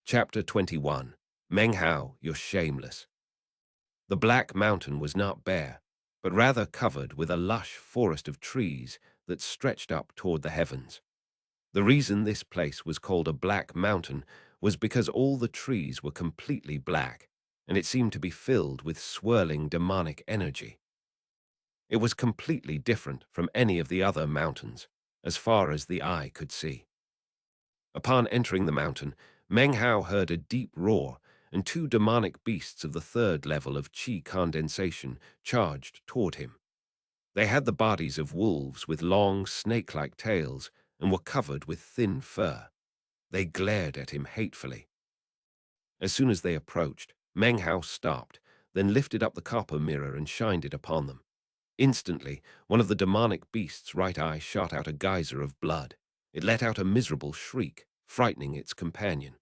Chapter 21. Meng Hao, you're shameless. The Black Mountain was not bare, but rather covered with a lush forest of trees that stretched up toward the heavens. The reason this place was called a Black Mountain was because all the trees were completely black, and it seemed to be filled with swirling demonic energy. It was completely different from any of the other mountains, as far as the eye could see. Upon entering the mountain, Meng Hao heard a deep roar, and two demonic beasts of the third level of qi condensation charged toward him. They had the bodies of wolves with long, snake-like tails and were covered with thin fur. They glared at him hatefully. As soon as they approached, Meng Hao stopped, then lifted up the copper mirror and shined it upon them. Instantly, one of the demonic beast's right eye shot out a geyser of blood. It let out a miserable shriek, frightening its companion.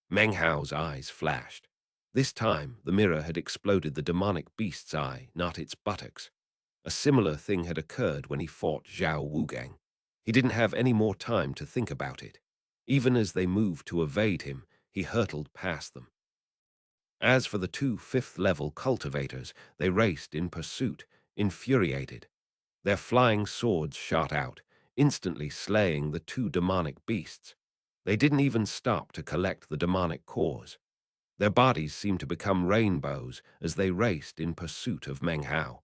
Meng Hao's eyes flashed. This time, the mirror had exploded the demonic beast's eye, not its buttocks. A similar thing had occurred when he fought Zhao Wugang. He didn't have any more time to think about it. Even as they moved to evade him, he hurtled past them. As for the two fifth-level cultivators, they raced in pursuit, infuriated. Their flying swords shot out, instantly slaying the two demonic beasts. They didn't even stop to collect the demonic cores. Their bodies seemed to become rainbows as they raced in pursuit of Meng Hao.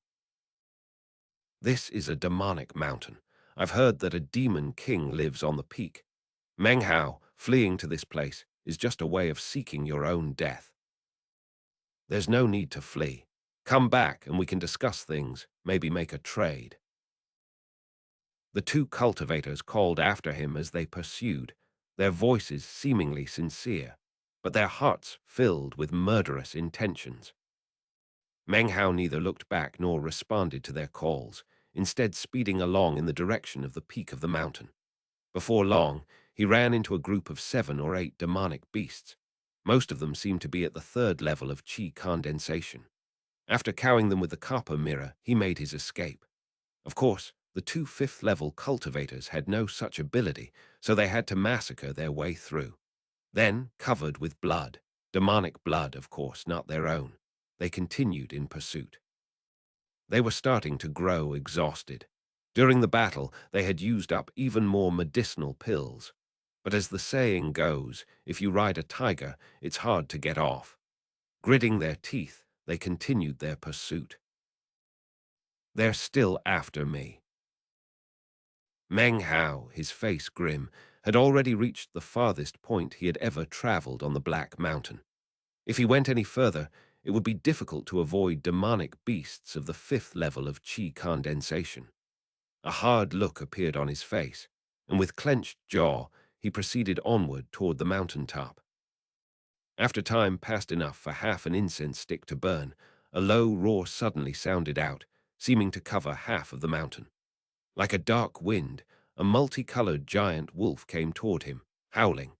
This is a demonic mountain. I've heard that a demon king lives on the peak. Meng Hao, fleeing to this place, is just a way of seeking your own death. There's no need to flee. Come back and we can discuss things, maybe make a trade. The two cultivators called after him as they pursued, their voices seemingly sincere, but their hearts filled with murderous intentions. Meng Hao neither looked back nor responded to their calls, instead speeding along in the direction of the peak of the mountain. Before long, he ran into a group of 7 or 8 demonic beasts. Most of them seemed to be at the third level of qi condensation. After cowing them with the copper mirror, he made his escape. Of course, the two fifth-level cultivators had no such ability, so they had to massacre their way through. Then, covered with blood, demonic blood, of course, not their own, they continued in pursuit. They were starting to grow exhausted. During the battle, they had used up even more medicinal pills. But as the saying goes, if you ride a tiger, it's hard to get off. Gritting their teeth, they continued their pursuit. They're still after me. Meng Hao, his face grim, had already reached the farthest point he had ever traveled on the Black Mountain. If he went any further, it would be difficult to avoid demonic beasts of the 5th level of qi condensation. A hard look appeared on his face, and with clenched jaw, he proceeded onward toward the mountain top. After time passed enough for half an incense stick to burn, a low roar suddenly sounded out, seeming to cover half of the mountain. Like a dark wind, a multicolored giant wolf came toward him, howling.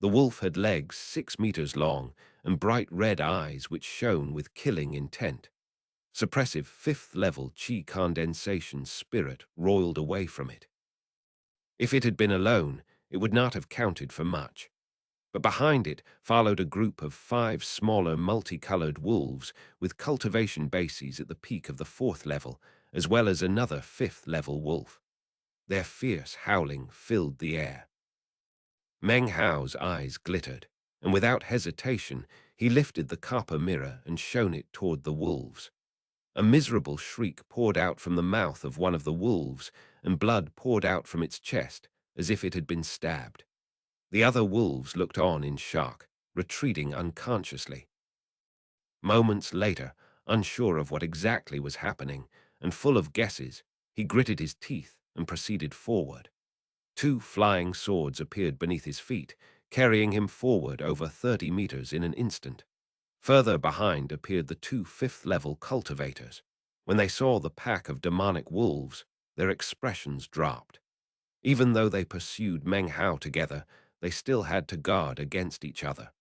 The wolf had legs 6 meters long and bright red eyes which shone with killing intent. Suppressive 5th-level qi condensation spirit roiled away from it. If it had been alone, it would not have counted for much. But behind it followed a group of 5 smaller multicolored wolves with cultivation bases at the peak of the 4th level, as well as another 5th-level wolf. Their fierce howling filled the air. Meng Hao's eyes glittered, and without hesitation, he lifted the copper mirror and shone it toward the wolves. A miserable shriek poured out from the mouth of one of the wolves, and blood poured out from its chest, as if it had been stabbed. The other wolves looked on in shock, retreating unconsciously. Moments later, unsure of what exactly was happening, and full of guesses, he gritted his teeth and proceeded forward. 2 flying swords appeared beneath his feet, carrying him forward over 30 meters in an instant. Further behind appeared the 2 fifth-level cultivators. When they saw the pack of demonic wolves, their expressions dropped. Even though they pursued Meng Hao together, they still had to guard against each other.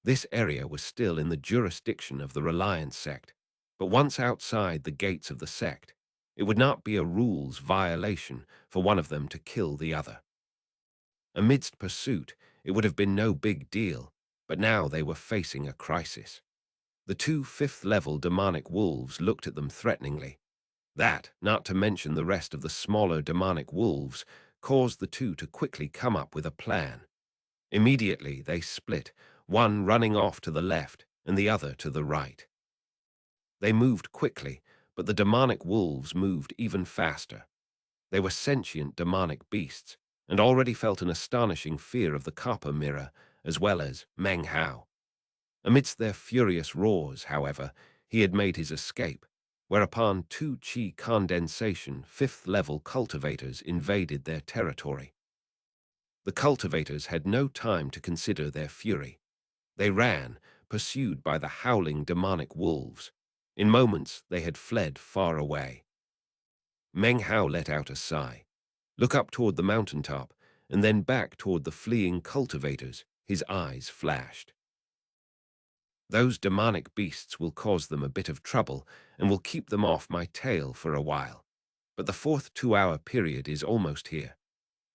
This area was still in the jurisdiction of the Reliance sect, but once outside the gates of the sect, it would not be a rules violation for one of them to kill the other. Amidst pursuit, it would have been no big deal, but now they were facing a crisis. The two fifth-level demonic wolves looked at them threateningly. That, not to mention the rest of the smaller demonic wolves, caused the two to quickly come up with a plan. Immediately they split, one running off to the left and the other to the right. They moved quickly, but the demonic wolves moved even faster. They were sentient demonic beasts, and already felt an astonishing fear of the copper mirror, as well as Meng Hao. Amidst their furious roars, however, he had made his escape, whereupon two chi condensation fifth-level cultivators invaded their territory. The cultivators had no time to consider their fury. They ran, pursued by the howling demonic wolves. In moments, they had fled far away. Meng Hao let out a sigh, looked up toward the mountaintop, and then back toward the fleeing cultivators. His eyes flashed. Those demonic beasts will cause them a bit of trouble and will keep them off my tail for a while. But the fourth 2-hour period is almost here.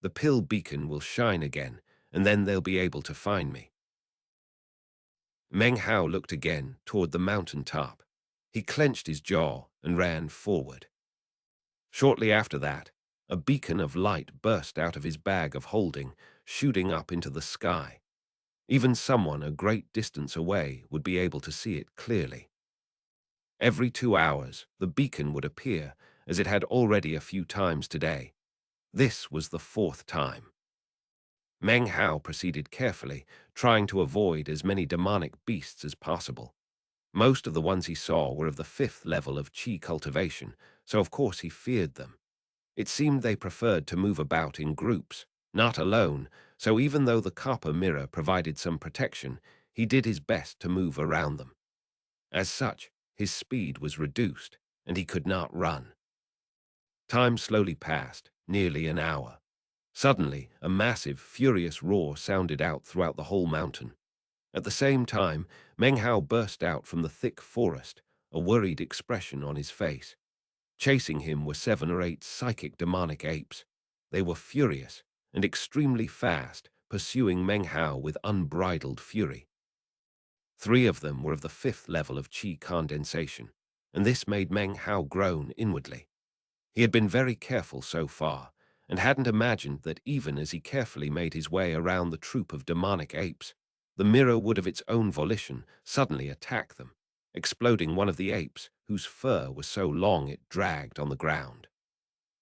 The pill beacon will shine again, and then they'll be able to find me. Meng Hao looked again toward the mountain top. He clenched his jaw and ran forward. Shortly after that, a beacon of light burst out of his bag of holding, shooting up into the sky. Even someone a great distance away would be able to see it clearly. Every 2 hours, the beacon would appear, as it had already a few times today. This was the fourth time. Meng Hao proceeded carefully, trying to avoid as many demonic beasts as possible. Most of the ones he saw were of the fifth level of chi cultivation, so of course he feared them. It seemed they preferred to move about in groups, not alone, so even though the copper mirror provided some protection, he did his best to move around them. As such, his speed was reduced, and he could not run. Time slowly passed, nearly an hour. Suddenly, a massive, furious roar sounded out throughout the whole mountain. At the same time, Meng Hao burst out from the thick forest, a worried expression on his face. Chasing him were 7 or 8 psychic demonic apes. They were furious and extremely fast, pursuing Meng Hao with unbridled fury. 3 of them were of the fifth level of chi condensation, and this made Meng Hao groan inwardly. He had been very careful so far, and hadn't imagined that even as he carefully made his way around the troop of demonic apes, the mirror would of its own volition suddenly attack them, exploding one of the apes whose fur was so long it dragged on the ground.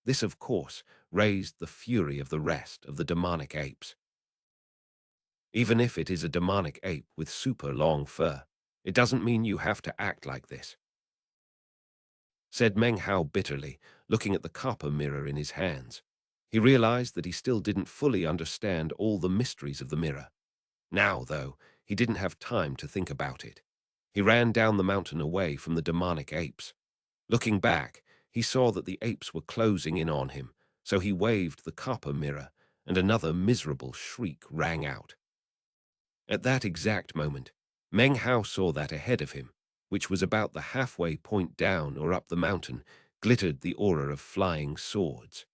This, of course, raised the fury of the rest of the demonic apes. Even if it is a demonic ape with super long fur, it doesn't mean you have to act like this, said Meng Hao bitterly, looking at the copper mirror in his hands. He realized that he still didn't fully understand all the mysteries of the mirror. Now, though, he didn't have time to think about it. He ran down the mountain away from the demonic apes. Looking back, he saw that the apes were closing in on him, so he waved the copper mirror, and another miserable shriek rang out. At that exact moment, Meng Hao saw that ahead of him, which was about the halfway point down or up the mountain, glittered the aura of flying swords.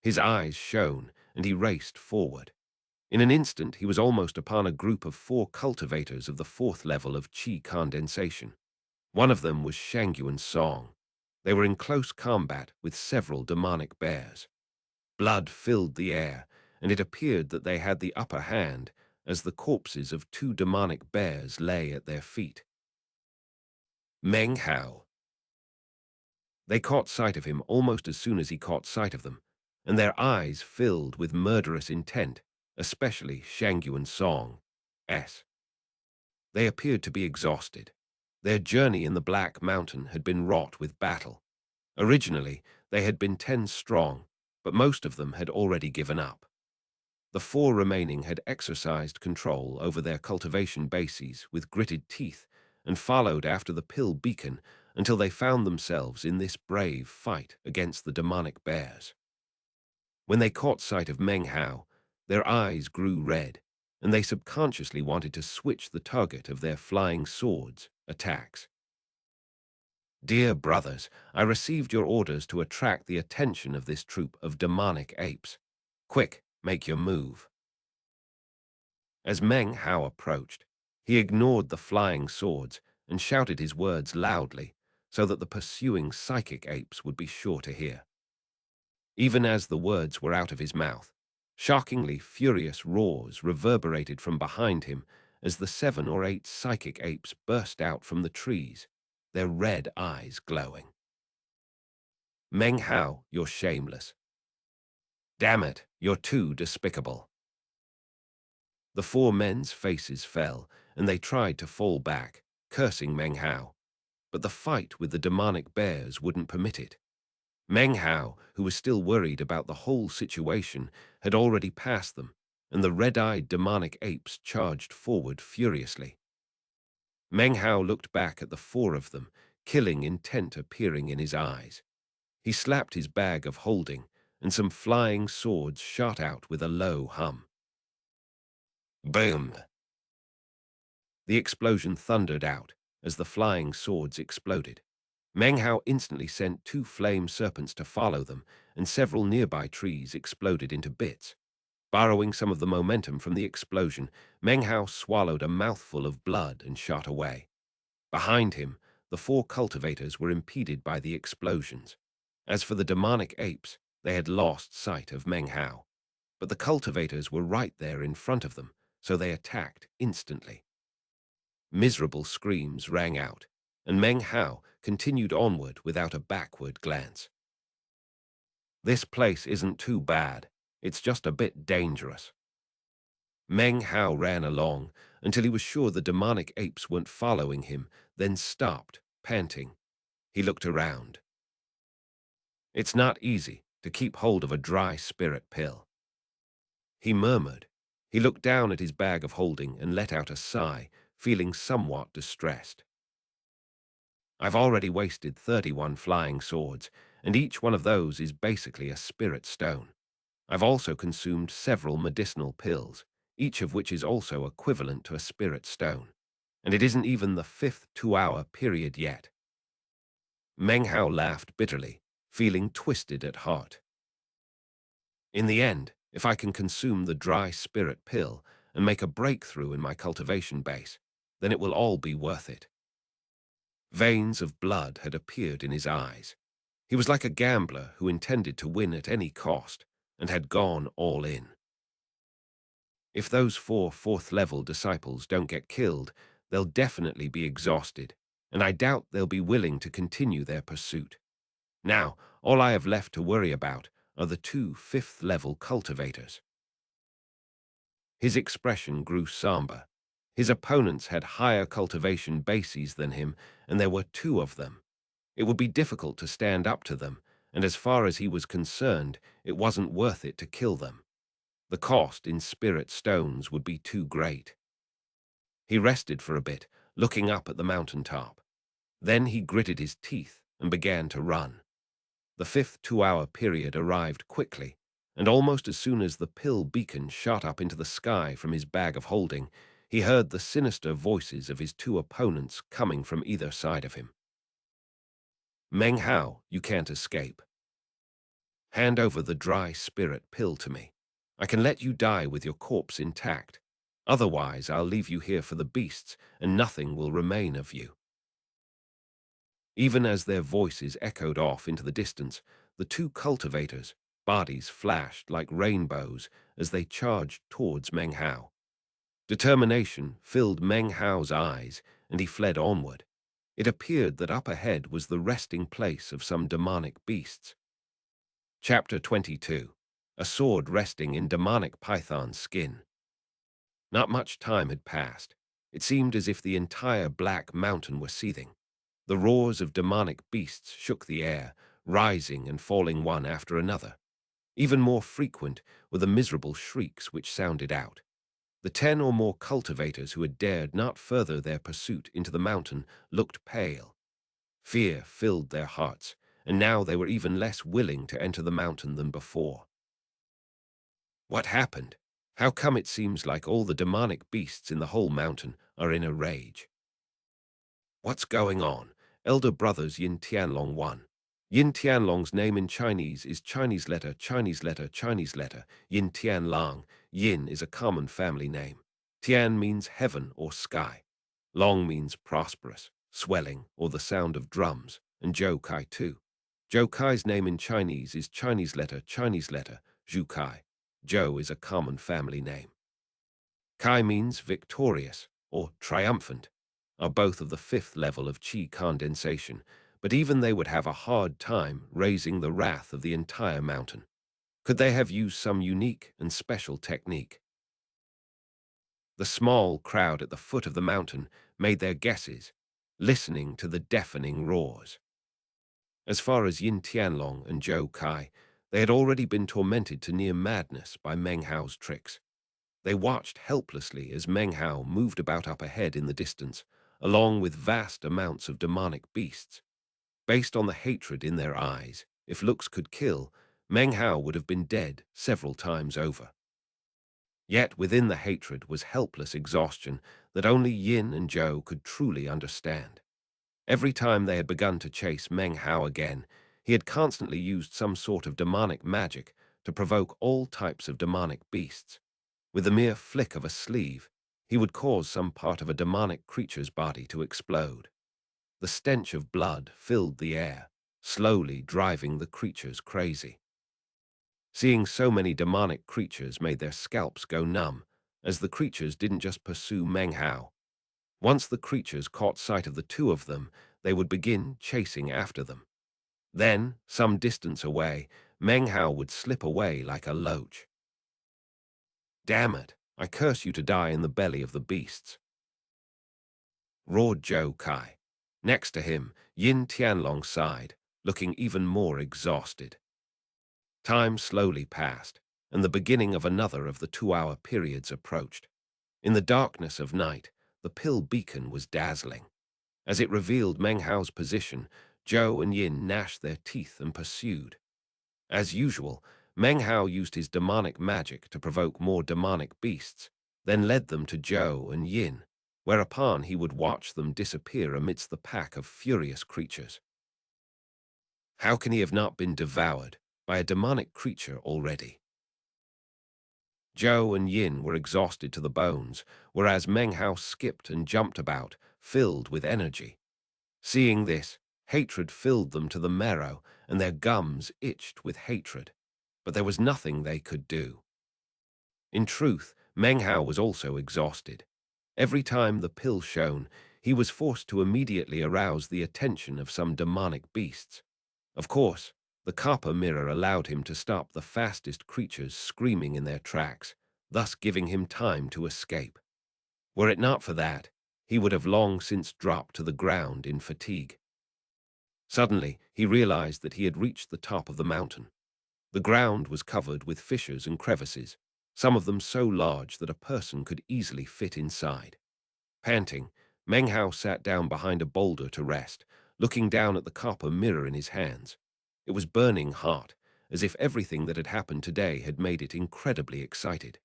His eyes shone, and he raced forward. In an instant, he was almost upon a group of 4 cultivators of the fourth level of chi condensation. One of them was Xianxia Song. They were in close combat with several demonic bears. Blood filled the air, and it appeared that they had the upper hand as the corpses of 2 demonic bears lay at their feet. Meng Hao. They caught sight of him almost as soon as he caught sight of them, and their eyes filled with murderous intent, especially Xianxia Song's. They appeared to be exhausted. Their journey in the Black Mountain had been wrought with battle. Originally, they had been 10 strong, but most of them had already given up. The 4 remaining had exercised control over their cultivation bases with gritted teeth and followed after the pill beacon until they found themselves in this brave fight against the demonic bears. When they caught sight of Meng Hao, their eyes grew red, and they subconsciously wanted to switch the target of their flying swords' attacks. Dear brothers, I received your orders to attract the attention of this troop of demonic apes. Quick, make your move. As Meng Hao approached, he ignored the flying swords and shouted his words loudly so that the pursuing psychic apes would be sure to hear. Even as the words were out of his mouth, shockingly furious roars reverberated from behind him as the 7 or 8 psychic apes burst out from the trees, their red eyes glowing. Meng Hao, you're shameless. Damn it, you're too despicable. The 4 men's faces fell, and they tried to fall back, cursing Meng Hao. But the fight with the demonic bears wouldn't permit it. Meng Hao, who was still worried about the whole situation, had already passed them, and the red-eyed demonic apes charged forward furiously. Meng Hao looked back at the 4 of them, killing intent appearing in his eyes. He slapped his bag of holding, and some flying swords shot out with a low hum. Boom! The explosion thundered out as the flying swords exploded. Meng Hao instantly sent 2 flame serpents to follow them, and several nearby trees exploded into bits. Borrowing some of the momentum from the explosion, Meng Hao swallowed a mouthful of blood and shot away. Behind him, the 4 cultivators were impeded by the explosions. As for the demonic apes, they had lost sight of Meng Hao. But the cultivators were right there in front of them, so they attacked instantly. Miserable screams rang out, and Meng Hao continued onward without a backward glance. This place isn't too bad, it's just a bit dangerous. Meng Hao ran along until he was sure the demonic apes weren't following him, then stopped, panting. He looked around. It's not easy to keep hold of a dry spirit pill. He murmured. He looked down at his bag of holding and let out a sigh, feeling somewhat distressed. I've already wasted 31 flying swords, and each one of those is basically a spirit stone. I've also consumed several medicinal pills, each of which is also equivalent to a spirit stone. And it isn't even the 5th 2-hour period yet. Meng Hao laughed bitterly, feeling twisted at heart. In the end, if I can consume the dry spirit pill and make a breakthrough in my cultivation base, then it will all be worth it. Veins of blood had appeared in his eyes. He was like a gambler who intended to win at any cost and had gone all in. If those 4 fourth-level disciples don't get killed, they'll definitely be exhausted, and I doubt they'll be willing to continue their pursuit. Now, all I have left to worry about are the 2 fifth-level cultivators. His expression grew somber. His opponents had higher cultivation bases than him, and there were 2 of them. It would be difficult to stand up to them, and as far as he was concerned, it wasn't worth it to kill them. The cost in spirit stones would be too great. He rested for a bit, looking up at the mountaintop. Then he gritted his teeth and began to run. The 5th 2-hour period arrived quickly, and almost as soon as the pill beacon shot up into the sky from his bag of holding, he heard the sinister voices of his 2 opponents coming from either side of him. Meng Hao, you can't escape. Hand over the dry spirit pill to me. I can let you die with your corpse intact. Otherwise, I'll leave you here for the beasts, and nothing will remain of you. Even as their voices echoed off into the distance, the 2 cultivators' bodies flashed like rainbows as they charged towards Meng Hao. Determination filled Meng Hao's eyes, and he fled onward. It appeared that up ahead was the resting place of some demonic beasts. Chapter 22. A sword resting in demonic python's skin. Not much time had passed. It seemed as if the entire Black Mountain were seething. The roars of demonic beasts shook the air, rising and falling one after another. Even more frequent were the miserable shrieks which sounded out. The 10 or more cultivators who had dared not further their pursuit into the mountain looked pale. Fear filled their hearts, and now they were even less willing to enter the mountain than before. What happened? How come it seems like all the demonic beasts in the whole mountain are in a rage? What's going on? Elder brothers Yin Tianlong 1. Yin Tianlong's name in Chinese is Chinese letter, Chinese letter, Chinese letter. Yin Tianlang. Yin is a common family name. Tian means heaven or sky. Long means prosperous, swelling, or the sound of drums, and Zhou Kai too. Zhou Kai's name in Chinese is Chinese letter, Zhu Kai. Zhou is a common family name. Kai means victorious or triumphant, are both of the fifth level of qi condensation, but even they would have a hard time raising the wrath of the entire mountain. Could they have used some unique and special technique? The small crowd at the foot of the mountain made their guesses, listening to the deafening roars. As far as Yin Tianlong and Zhou Kai, they had already been tormented to near madness by Meng Hao's tricks. They watched helplessly as Meng Hao moved about up ahead in the distance, along with vast amounts of demonic beasts. Based on the hatred in their eyes, if looks could kill, Meng Hao would have been dead several times over. Yet within the hatred was helpless exhaustion that only Yin and Zhou could truly understand. Every time they had begun to chase Meng Hao again, he had constantly used some sort of demonic magic to provoke all types of demonic beasts. With the mere flick of a sleeve, he would cause some part of a demonic creature's body to explode. The stench of blood filled the air, slowly driving the creatures crazy. Seeing so many demonic creatures made their scalps go numb, as the creatures didn't just pursue Meng Hao. Once the creatures caught sight of the two of them, they would begin chasing after them. Then, some distance away, Meng Hao would slip away like a loach. "Damn it! I curse you to die in the belly of the beasts," roared Zhou Kai. Next to him, Yin Tianlong sighed, looking even more exhausted. Time slowly passed, and the beginning of another of the 2-hour periods approached. In the darkness of night, the pill beacon was dazzling. As it revealed Meng Hao's position, Zhou and Yin gnashed their teeth and pursued. As usual, Meng Hao used his demonic magic to provoke more demonic beasts, then led them to Zhou and Yin, whereupon he would watch them disappear amidst the pack of furious creatures. How can he have not been devoured by a demonic creature already? Zhou and Yin were exhausted to the bones, whereas Meng Hao skipped and jumped about, filled with energy. Seeing this, hatred filled them to the marrow, and their gums itched with hatred. But there was nothing they could do. In truth, Meng Hao was also exhausted. Every time the pill shone, he was forced to immediately arouse the attention of some demonic beasts. Of course, the copper mirror allowed him to stop the fastest creatures screaming in their tracks, thus giving him time to escape. Were it not for that, he would have long since dropped to the ground in fatigue. Suddenly, he realized that he had reached the top of the mountain. The ground was covered with fissures and crevices, some of them so large that a person could easily fit inside. Panting, Meng Hao sat down behind a boulder to rest, looking down at the copper mirror in his hands. It was burning hot, as if everything that had happened today had made it incredibly excited.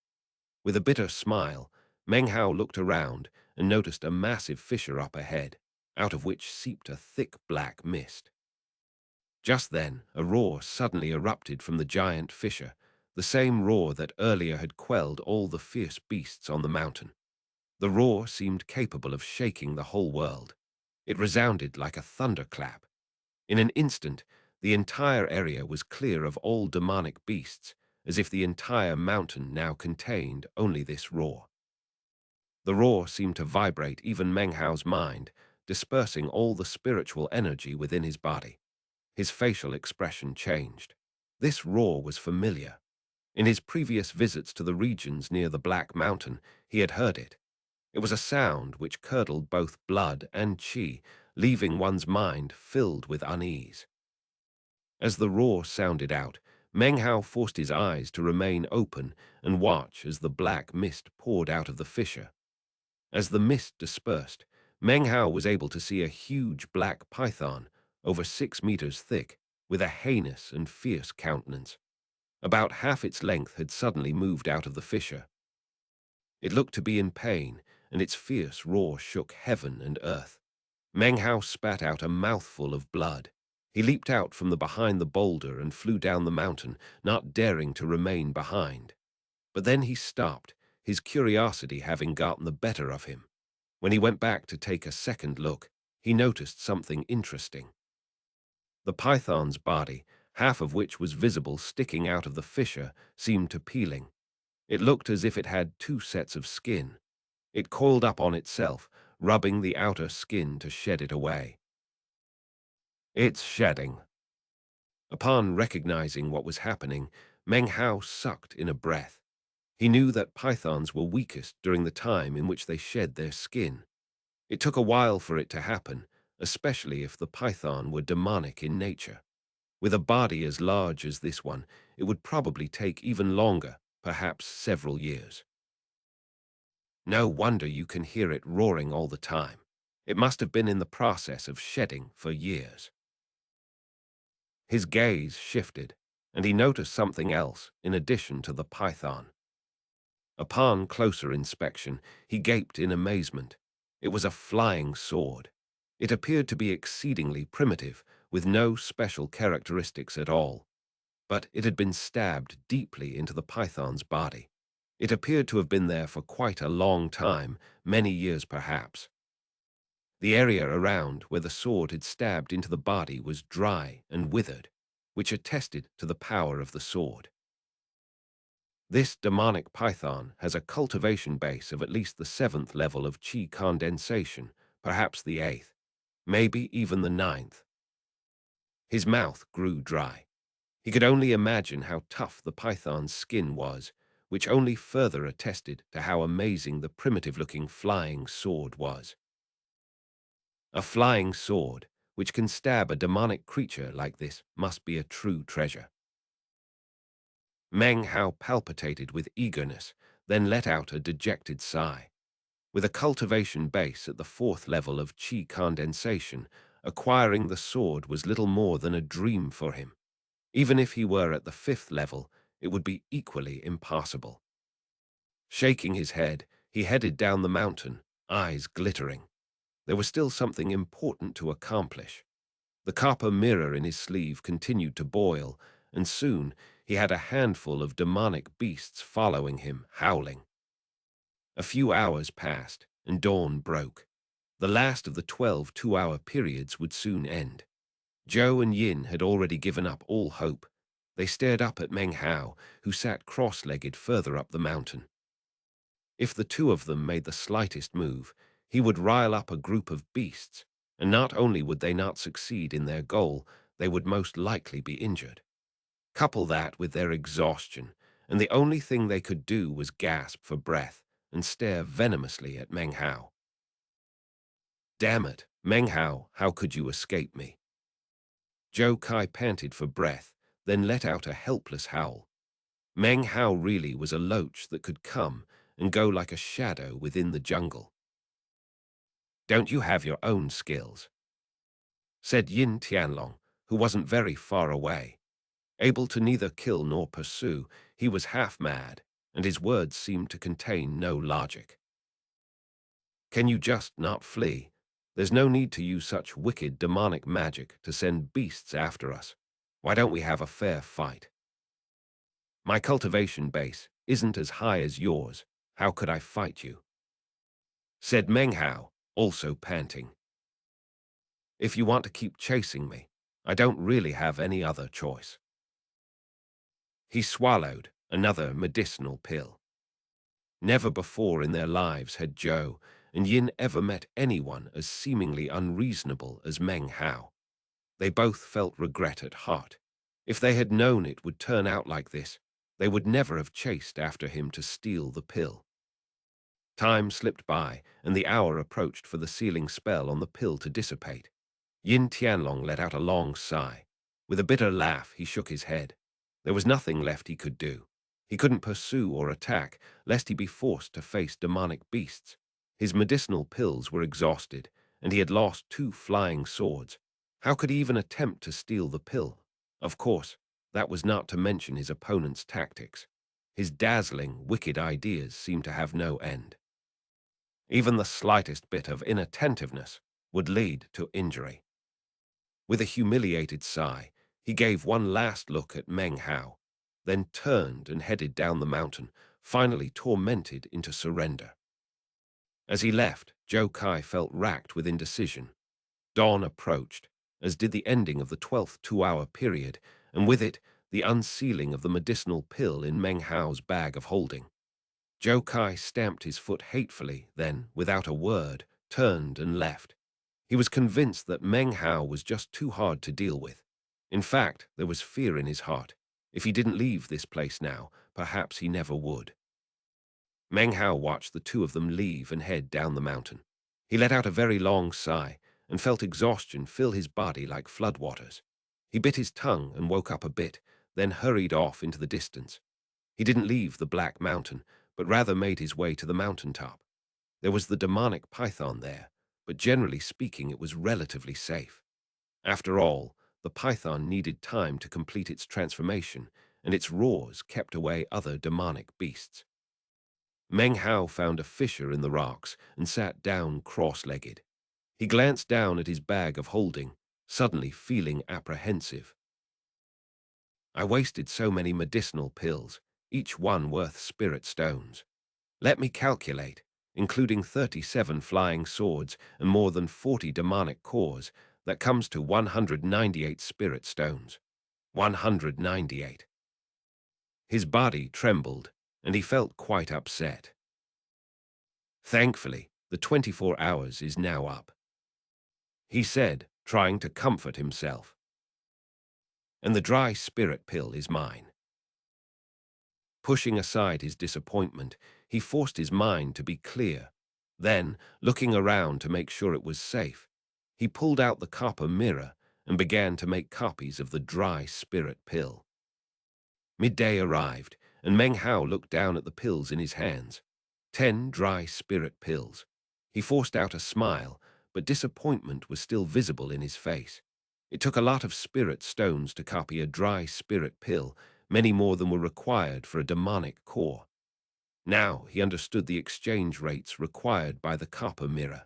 With a bitter smile, Meng Hao looked around and noticed a massive fissure up ahead, out of which seeped a thick black mist. Just then, a roar suddenly erupted from the giant fissure, the same roar that earlier had quelled all the fierce beasts on the mountain. The roar seemed capable of shaking the whole world. It resounded like a thunderclap. In an instant, the entire area was clear of all demonic beasts, as if the entire mountain now contained only this roar. The roar seemed to vibrate even Meng Hao's mind, dispersing all the spiritual energy within his body. His facial expression changed. This roar was familiar. In his previous visits to the regions near the Black Mountain, he had heard it. It was a sound which curdled both blood and qi, leaving one's mind filled with unease. As the roar sounded out, Meng Hao forced his eyes to remain open and watch as the black mist poured out of the fissure. As the mist dispersed, Meng Hao was able to see a huge black python, over 6 meters thick, with a heinous and fierce countenance. About half its length had suddenly moved out of the fissure. It looked to be in pain, and its fierce roar shook heaven and earth. Meng Hao spat out a mouthful of blood. He leaped out from behind the boulder and flew down the mountain, not daring to remain behind. But then he stopped, his curiosity having gotten the better of him. When he went back to take a second look, he noticed something interesting. The python's body, half of which was visible sticking out of the fissure, seemed to peeling. It looked as if it had two sets of skin. It coiled up on itself, rubbing the outer skin to shed it away. It's shedding. Upon recognizing what was happening, Meng Hao sucked in a breath. He knew that pythons were weakest during the time in which they shed their skin. It took a while for it to happen, especially if the python were demonic in nature. With a body as large as this one, it would probably take even longer, perhaps several years. No wonder you can hear it roaring all the time. It must have been in the process of shedding for years. His gaze shifted, and he noticed something else in addition to the python. Upon closer inspection, he gaped in amazement. It was a flying sword. It appeared to be exceedingly primitive, with no special characteristics at all. But it had been stabbed deeply into the python's body. It appeared to have been there for quite a long time, many years perhaps. The area around where the sword had stabbed into the body was dry and withered, which attested to the power of the sword. This demonic python has a cultivation base of at least the 7th level of chi condensation, perhaps the 8th, maybe even the 9th. His mouth grew dry. He could only imagine how tough the python's skin was, which only further attested to how amazing the primitive-looking flying sword was. A flying sword, which can stab a demonic creature like this, must be a true treasure. Meng Hao palpitated with eagerness, then let out a dejected sigh. With a cultivation base at the 4th level of chi condensation, acquiring the sword was little more than a dream for him. Even if he were at the 5th level, it would be equally impossible. Shaking his head, he headed down the mountain, eyes glittering. There was still something important to accomplish. The copper mirror in his sleeve continued to boil, and soon he had a handful of demonic beasts following him, howling. A few hours passed, and dawn broke. The last of the 12 two-hour periods would soon end. Zhou and Yin had already given up all hope. They stared up at Meng Hao, who sat cross-legged further up the mountain. If the two of them made the slightest move, he would rile up a group of beasts, and not only would they not succeed in their goal, they would most likely be injured. Couple that with their exhaustion, and the only thing they could do was gasp for breath and stare venomously at Meng Hao. Damn it, Meng Hao, how could you escape me? Zhou Kai panted for breath, then let out a helpless howl. Meng Hao really was a loach that could come and go like a shadow within the jungle. Don't you have your own skills? Said Yin Tianlong, who wasn't very far away. Able to neither kill nor pursue, he was half mad, and his words seemed to contain no logic. Can you just not flee? There's no need to use such wicked demonic magic to send beasts after us. Why don't we have a fair fight? My cultivation base isn't as high as yours. How could I fight you? Said Meng Hao, also panting. If you want to keep chasing me, I don't really have any other choice. He swallowed another medicinal pill. Never before in their lives had Zhou and Yin ever met anyone as seemingly unreasonable as Meng Hao. They both felt regret at heart. If they had known it would turn out like this, they would never have chased after him to steal the pill. Time slipped by, and the hour approached for the sealing spell on the pill to dissipate. Yin Tianlong let out a long sigh. With a bitter laugh, he shook his head. There was nothing left he could do. He couldn't pursue or attack, lest he be forced to face demonic beasts. His medicinal pills were exhausted, and he had lost 2 flying swords. How could he even attempt to steal the pill? Of course, that was not to mention his opponent's tactics. His dazzling, wicked ideas seemed to have no end. Even the slightest bit of inattentiveness would lead to injury. With a humiliated sigh, he gave one last look at Meng Hao, then turned and headed down the mountain, finally tormented into surrender. As he left, Zhou Kai felt racked with indecision. Dawn approached, as did the ending of the 12th two-hour period, and with it, the unsealing of the medicinal pill in Meng Hao's bag of holding. Zhou Kai stamped his foot hatefully, then, without a word, turned and left. He was convinced that Meng Hao was just too hard to deal with. In fact, there was fear in his heart. If he didn't leave this place now, perhaps he never would. Meng Hao watched the two of them leave and head down the mountain. He let out a very long sigh and felt exhaustion fill his body like floodwaters. He bit his tongue and woke up a bit, then hurried off into the distance. He didn't leave the Black Mountain, but rather made his way to the mountaintop. There was the demonic python there, but generally speaking it was relatively safe. After all, the python needed time to complete its transformation, and its roars kept away other demonic beasts. Meng Hao found a fissure in the rocks and sat down cross-legged. He glanced down at his bag of holding, suddenly feeling apprehensive. I wasted so many medicinal pills, each one worth spirit stones. Let me calculate, including 37 flying swords and more than 40 demonic cores, that comes to 198 spirit stones. 198. His body trembled, and he felt quite upset. Thankfully, the 24 hours is now up, he said, trying to comfort himself. And the dry spirit pill is mine. Pushing aside his disappointment, he forced his mind to be clear. Then, looking around to make sure it was safe, he pulled out the copper mirror and began to make copies of the dry spirit pill. Midday arrived, and Meng Hao looked down at the pills in his hands. 10 dry spirit pills. He forced out a smile, but disappointment was still visible in his face. It took a lot of spirit stones to copy a dry spirit pill, many more than were required for a demonic core. Now he understood the exchange rates required by the copper mirror.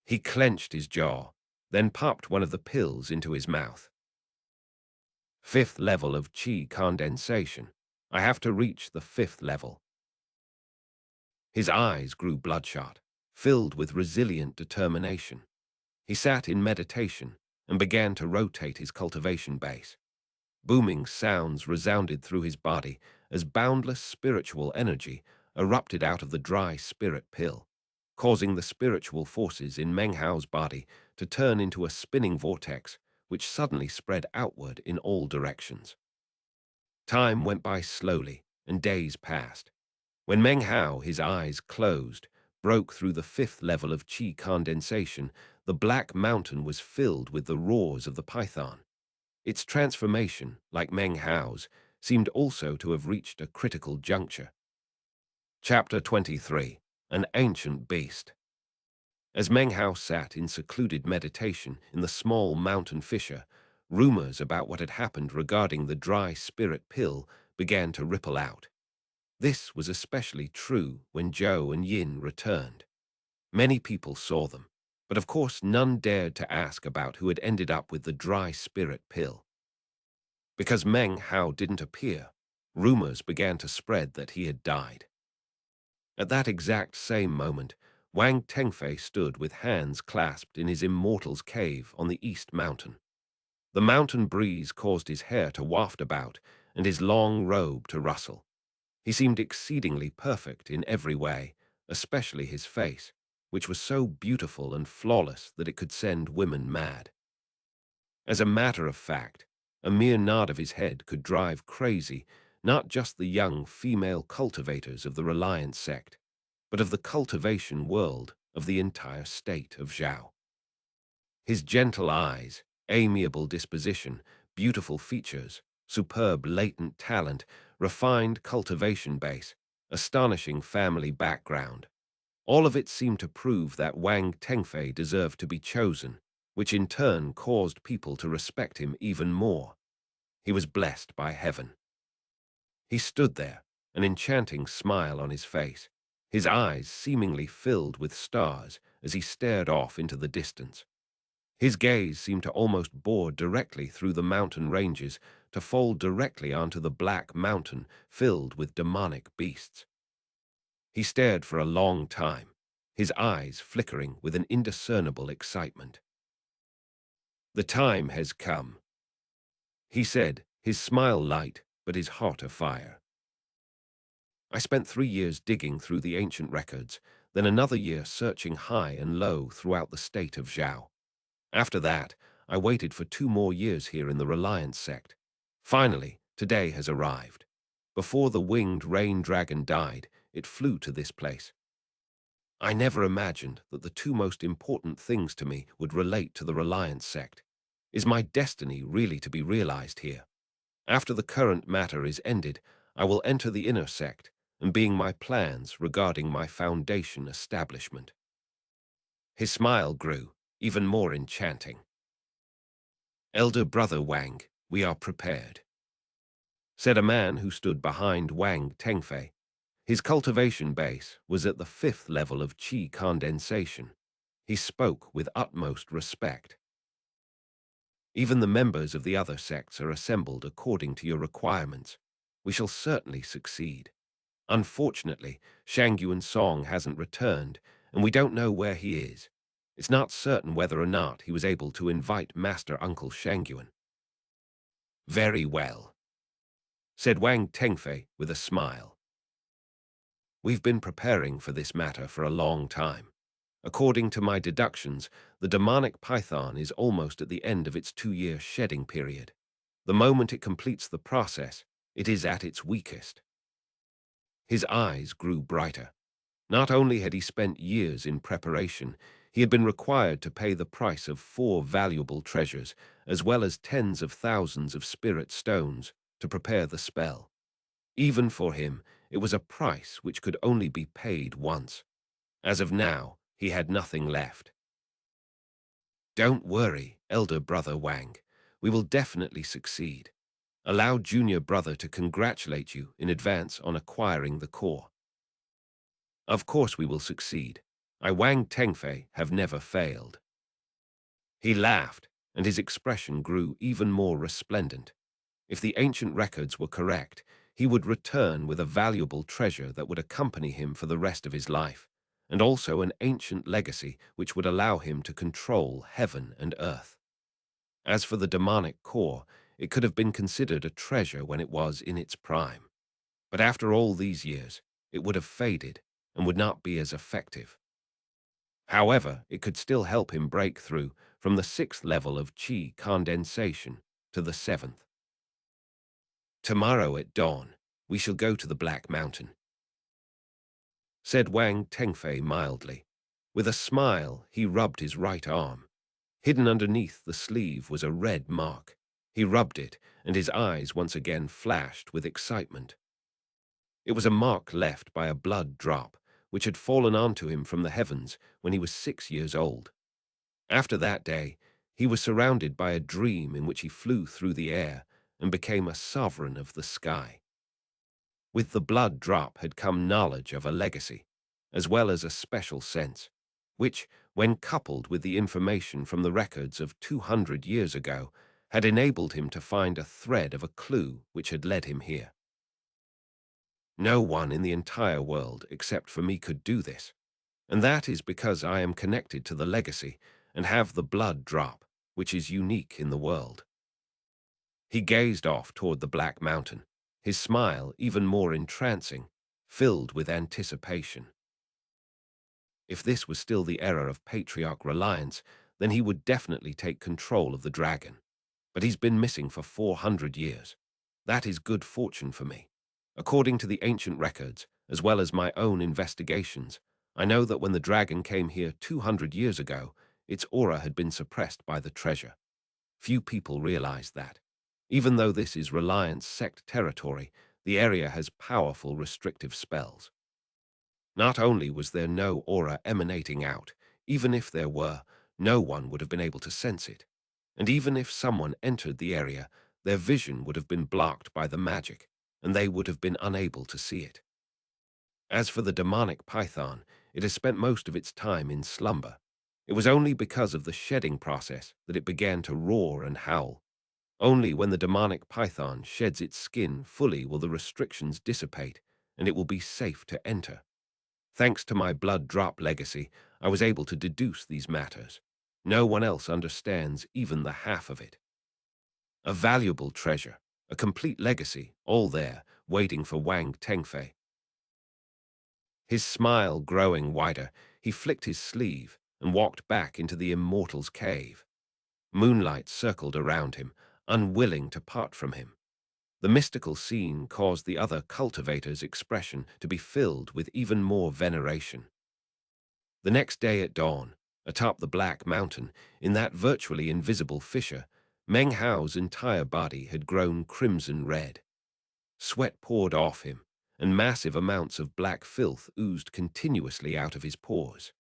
He clenched his jaw, then popped one of the pills into his mouth. 5th level of qi condensation. I have to reach the 5th level. His eyes grew bloodshot, filled with resilient determination. He sat in meditation and began to rotate his cultivation base. Booming sounds resounded through his body as boundless spiritual energy erupted out of the dry spirit pill, causing the spiritual forces in Meng Hao's body to turn into a spinning vortex which suddenly spread outward in all directions. Time went by slowly, and days passed. When Meng Hao, his eyes closed, broke through the 5th level of qi condensation, the Black Mountain was filled with the roars of the python. Its transformation, like Meng Hao's, seemed also to have reached a critical juncture. Chapter 23. An Ancient Beast. As Meng Hao sat in secluded meditation in the small mountain fissure, rumors about what had happened regarding the dry spirit pill began to ripple out. This was especially true when Zhou and Yin returned. Many people saw them, but of course none dared to ask about who had ended up with the dry spirit pill. Because Meng Hao didn't appear, rumors began to spread that he had died. At that exact same moment, Wang Tengfei stood with hands clasped in his immortal's cave on the East Mountain. The mountain breeze caused his hair to waft about and his long robe to rustle. He seemed exceedingly perfect in every way, especially his face, which was so beautiful and flawless that it could send women mad. As a matter of fact, a mere nod of his head could drive crazy not just the young female cultivators of the Reliance sect, but of the cultivation world of the entire state of Zhao. His gentle eyes, amiable disposition, beautiful features, superb latent talent, refined cultivation base, astonishing family background. All of it seemed to prove that Wang Tengfei deserved to be chosen, which in turn caused people to respect him even more. He was blessed by heaven. He stood there, an enchanting smile on his face, his eyes seemingly filled with stars as he stared off into the distance. His gaze seemed to almost bore directly through the mountain ranges to fall directly onto the black mountain filled with demonic beasts. He stared for a long time, his eyes flickering with an indiscernible excitement. "The time has come," he said, his smile light but his heart afire. "I spent 3 years digging through the ancient records, then another year searching high and low throughout the state of Zhao. After that, I waited for 2 more years here in the Reliance sect. Finally, today has arrived. Before the winged rain dragon died, it flew to this place. I never imagined that the two most important things to me would relate to the Reliance sect. Is my destiny really to be realized here? After the current matter is ended, I will enter the inner sect, and being my plans regarding my foundation establishment." His smile grew, even more enchanting. "Elder brother Wang, we are prepared," said a man who stood behind Wang Tengfei. His cultivation base was at the 5th level of qi condensation. He spoke with utmost respect. "Even the members of the other sects are assembled according to your requirements. We shall certainly succeed. Unfortunately, Shangyuan Song hasn't returned, and we don't know where he is. It's not certain whether or not he was able to invite Master Uncle Shangyuan." "Very well," said Wang Tengfei with a smile. "We've been preparing for this matter for a long time. According to my deductions, the demonic python is almost at the end of its 2-year shedding period. The moment it completes the process, it is at its weakest." His eyes grew brighter. Not only had he spent years in preparation, he had been required to pay the price of 4 valuable treasures, as well as tens of thousands of spirit stones, to prepare the spell. Even for him, it was a price which could only be paid once. As of now, he had nothing left. "Don't worry, elder brother Wang. We will definitely succeed. Allow junior brother to congratulate you in advance on acquiring the core. Of course we will succeed. I, Wang Tengfei, have never failed." He laughed, and his expression grew even more resplendent. If the ancient records were correct, he would return with a valuable treasure that would accompany him for the rest of his life, and also an ancient legacy which would allow him to control heaven and earth. As for the demonic core, it could have been considered a treasure when it was in its prime. But after all these years, it would have faded and would not be as effective. However, it could still help him break through from the 6th level of qi condensation to the 7th. "Tomorrow at dawn, we shall go to the Black Mountain," said Wang Tengfei mildly. With a smile, he rubbed his right arm. Hidden underneath the sleeve was a red mark. He rubbed it, and his eyes once again flashed with excitement. It was a mark left by a blood drop, which had fallen onto him from the heavens when he was 6 years old. After that day, he was surrounded by a dream in which he flew through the air and became a sovereign of the sky. With the blood drop had come knowledge of a legacy, as well as a special sense, which, when coupled with the information from the records of 200 years ago, had enabled him to find a thread of a clue which had led him here. No one in the entire world except for me could do this, and that is because I am connected to the legacy and have the blood drop, which is unique in the world. He gazed off toward the Black Mountain, his smile even more entrancing, filled with anticipation. If this was still the era of Patriarch Reliance, then he would definitely take control of the dragon. But he's been missing for 400 years. That is good fortune for me. According to the ancient records, as well as my own investigations, I know that when the dragon came here 200 years ago, its aura had been suppressed by the treasure. Few people realize that. Even though this is Reliance sect territory, the area has powerful restrictive spells. Not only was there no aura emanating out, even if there were, no one would have been able to sense it. And even if someone entered the area, their vision would have been blocked by the magic, and they would have been unable to see it. As for the demonic python, it has spent most of its time in slumber. It was only because of the shedding process that it began to roar and howl. Only when the demonic python sheds its skin fully will the restrictions dissipate, and it will be safe to enter. Thanks to my blood drop legacy, I was able to deduce these matters. No one else understands even the half of it. A valuable treasure, a complete legacy, all there, waiting for Wang Tengfei. His smile growing wider, he flicked his sleeve and walked back into the immortal's cave. Moonlight circled around him, unwilling to part from him. The mystical scene caused the other cultivator's expression to be filled with even more veneration. The next day at dawn, atop the Black Mountain, in that virtually invisible fissure, Meng Hao's entire body had grown crimson red. Sweat poured off him, and massive amounts of black filth oozed continuously out of his pores.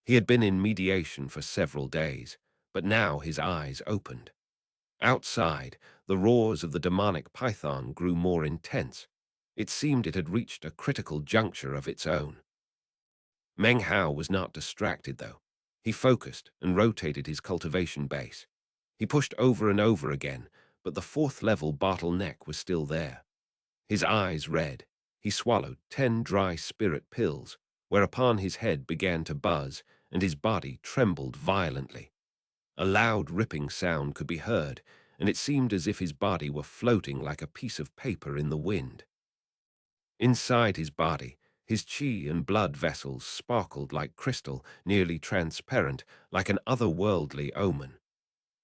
He had been in mediation for several days, but now his eyes opened. Outside, the roars of the demonic python grew more intense. It seemed it had reached a critical juncture of its own. Meng Hao was not distracted, though. He focused and rotated his cultivation base. He pushed over and over again, but the fourth-level bottleneck was still there. His eyes red. He swallowed 10 dry spirit pills, whereupon his head began to buzz and his body trembled violently. A loud ripping sound could be heard, and it seemed as if his body were floating like a piece of paper in the wind. Inside his body, his chi and blood vessels sparkled like crystal, nearly transparent, like an otherworldly omen.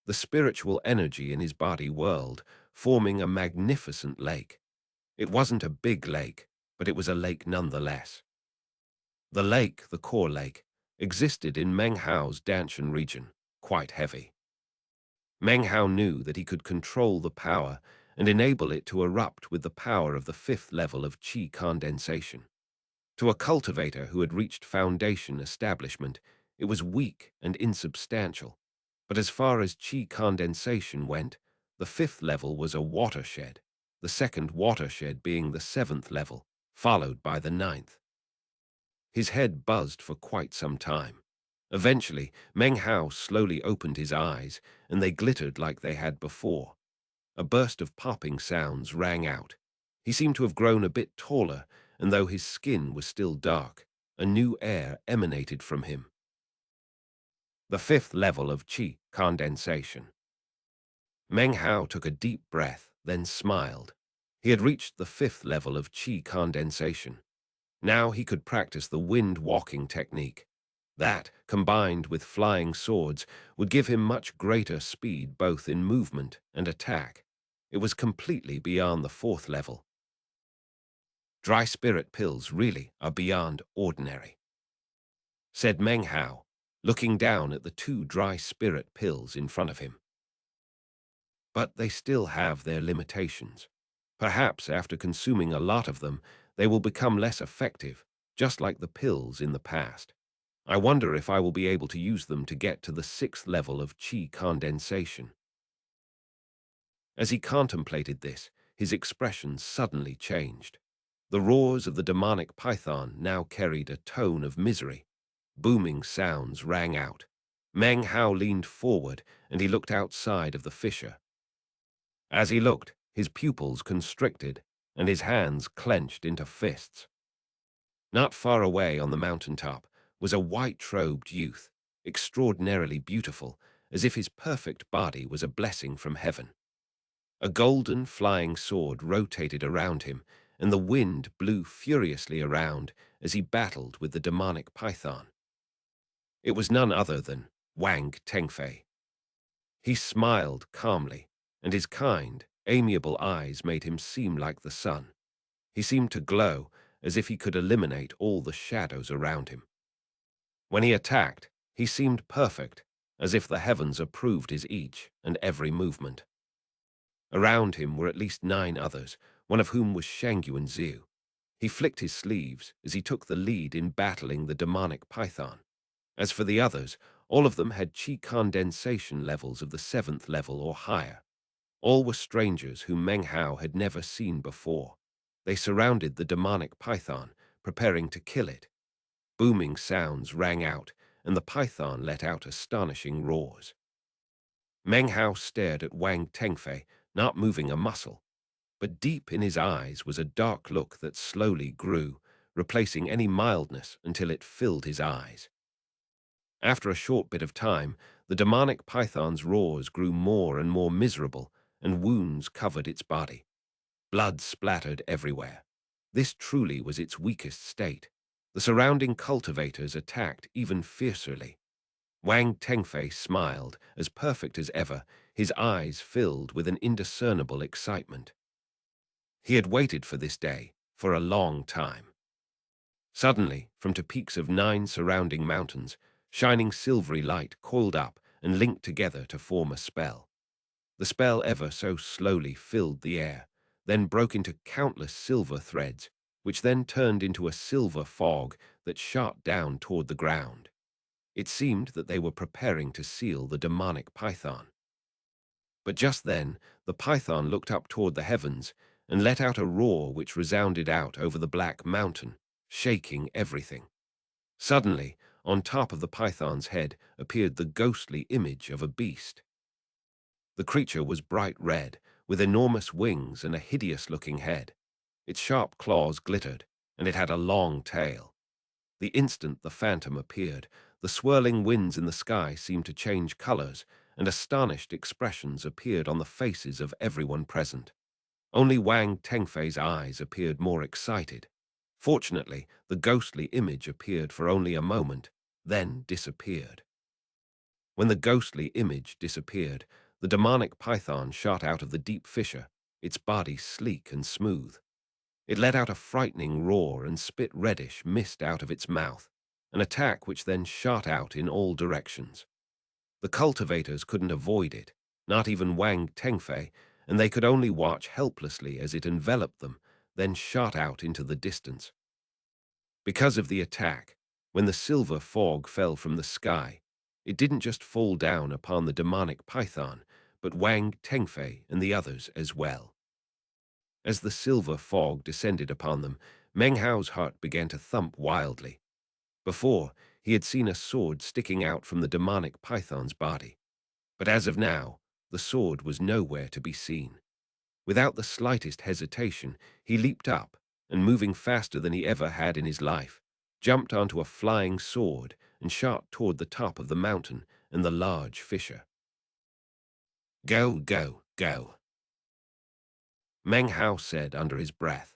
The spiritual energy in his body whirled, forming a magnificent lake. It wasn't a big lake, but it was a lake nonetheless. The lake, the core lake, existed in Meng Hao's Danshan region, quite heavy. Meng Hao knew that he could control the power and enable it to erupt with the power of the fifth level of qi condensation. To a cultivator who had reached foundation establishment, it was weak and insubstantial. But as far as qi condensation went, the fifth level was a watershed, the second watershed being the seventh level, followed by the ninth. His head buzzed for quite some time. Eventually, Meng Hao slowly opened his eyes, and they glittered like they had before. A burst of popping sounds rang out. He seemed to have grown a bit taller, and though his skin was still dark, a new air emanated from him. The fifth level of qi condensation. Meng Hao took a deep breath, then smiled. He had reached the fifth level of qi condensation. Now he could practice the wind-walking technique. That, combined with flying swords, would give him much greater speed both in movement and attack. It was completely beyond the fourth level. Dry spirit pills really are beyond ordinary, said Meng Hao, looking down at the 2 dry spirit pills in front of him. But they still have their limitations. Perhaps after consuming a lot of them, they will become less effective, just like the pills in the past. I wonder if I will be able to use them to get to the 6th level of qi condensation. As he contemplated this, his expression suddenly changed. The roars of the demonic python now carried a tone of misery. Booming sounds rang out. Meng Hao leaned forward, and he looked outside of the fissure. As he looked, his pupils constricted, and his hands clenched into fists. Not far away on the mountaintop was a white-robed youth, extraordinarily beautiful, as if his perfect body was a blessing from heaven. A golden flying sword rotated around him, and the wind blew furiously around as he battled with the demonic python. It was none other than Wang Tengfei. He smiled calmly, and his kind, amiable eyes made him seem like the sun. He seemed to glow, as if he could eliminate all the shadows around him. When he attacked, he seemed perfect, as if the heavens approved his each and every movement. Around him were at least 9 others, one of whom was Shangyuan Ziu. He flicked his sleeves as he took the lead in battling the demonic python. As for the others, all of them had qi condensation levels of the 7th level or higher. All were strangers whom Meng Hao had never seen before. They surrounded the demonic python, preparing to kill it. Booming sounds rang out, and the python let out astonishing roars. Meng Hao stared at Wang Tengfei, not moving a muscle, but deep in his eyes was a dark look that slowly grew, replacing any mildness until it filled his eyes. After a short bit of time, the demonic python's roars grew more and more miserable, and wounds covered its body. Blood splattered everywhere. This truly was its weakest state. The surrounding cultivators attacked even fiercerly. Wang Tengfei smiled, as perfect as ever, his eyes filled with an indiscernible excitement. He had waited for this day for a long time. Suddenly, from the peaks of 9 surrounding mountains, shining silvery light coiled up and linked together to form a spell. The spell ever so slowly filled the air, then broke into countless silver threads, which then turned into a silver fog that shot down toward the ground. It seemed that they were preparing to seal the demonic python. But just then, the python looked up toward the heavens and let out a roar which resounded out over the black mountain, shaking everything. Suddenly, on top of the python's head appeared the ghostly image of a beast. The creature was bright red, with enormous wings and a hideous-looking head. Its sharp claws glittered, and it had a long tail. The instant the phantom appeared, the swirling winds in the sky seemed to change colors, and astonished expressions appeared on the faces of everyone present. Only Wang Tengfei's eyes appeared more excited. Fortunately, the ghostly image appeared for only a moment, then disappeared. When the ghostly image disappeared, the demonic python shot out of the deep fissure, its body sleek and smooth. It let out a frightening roar and spit reddish mist out of its mouth, an attack which then shot out in all directions. The cultivators couldn't avoid it, not even Wang Tengfei, and they could only watch helplessly as it enveloped them, then shot out into the distance. Because of the attack, when the silver fog fell from the sky, it didn't just fall down upon the demonic python, but Wang Tengfei and the others as well. As the silver fog descended upon them, Meng Hao's heart began to thump wildly. Before, he had seen a sword sticking out from the demonic python's body. But as of now, the sword was nowhere to be seen. Without the slightest hesitation, he leaped up, and moving faster than he ever had in his life, jumped onto a flying sword and shot toward the top of the mountain and the large fissure. Go, go, go, Meng Hao said under his breath.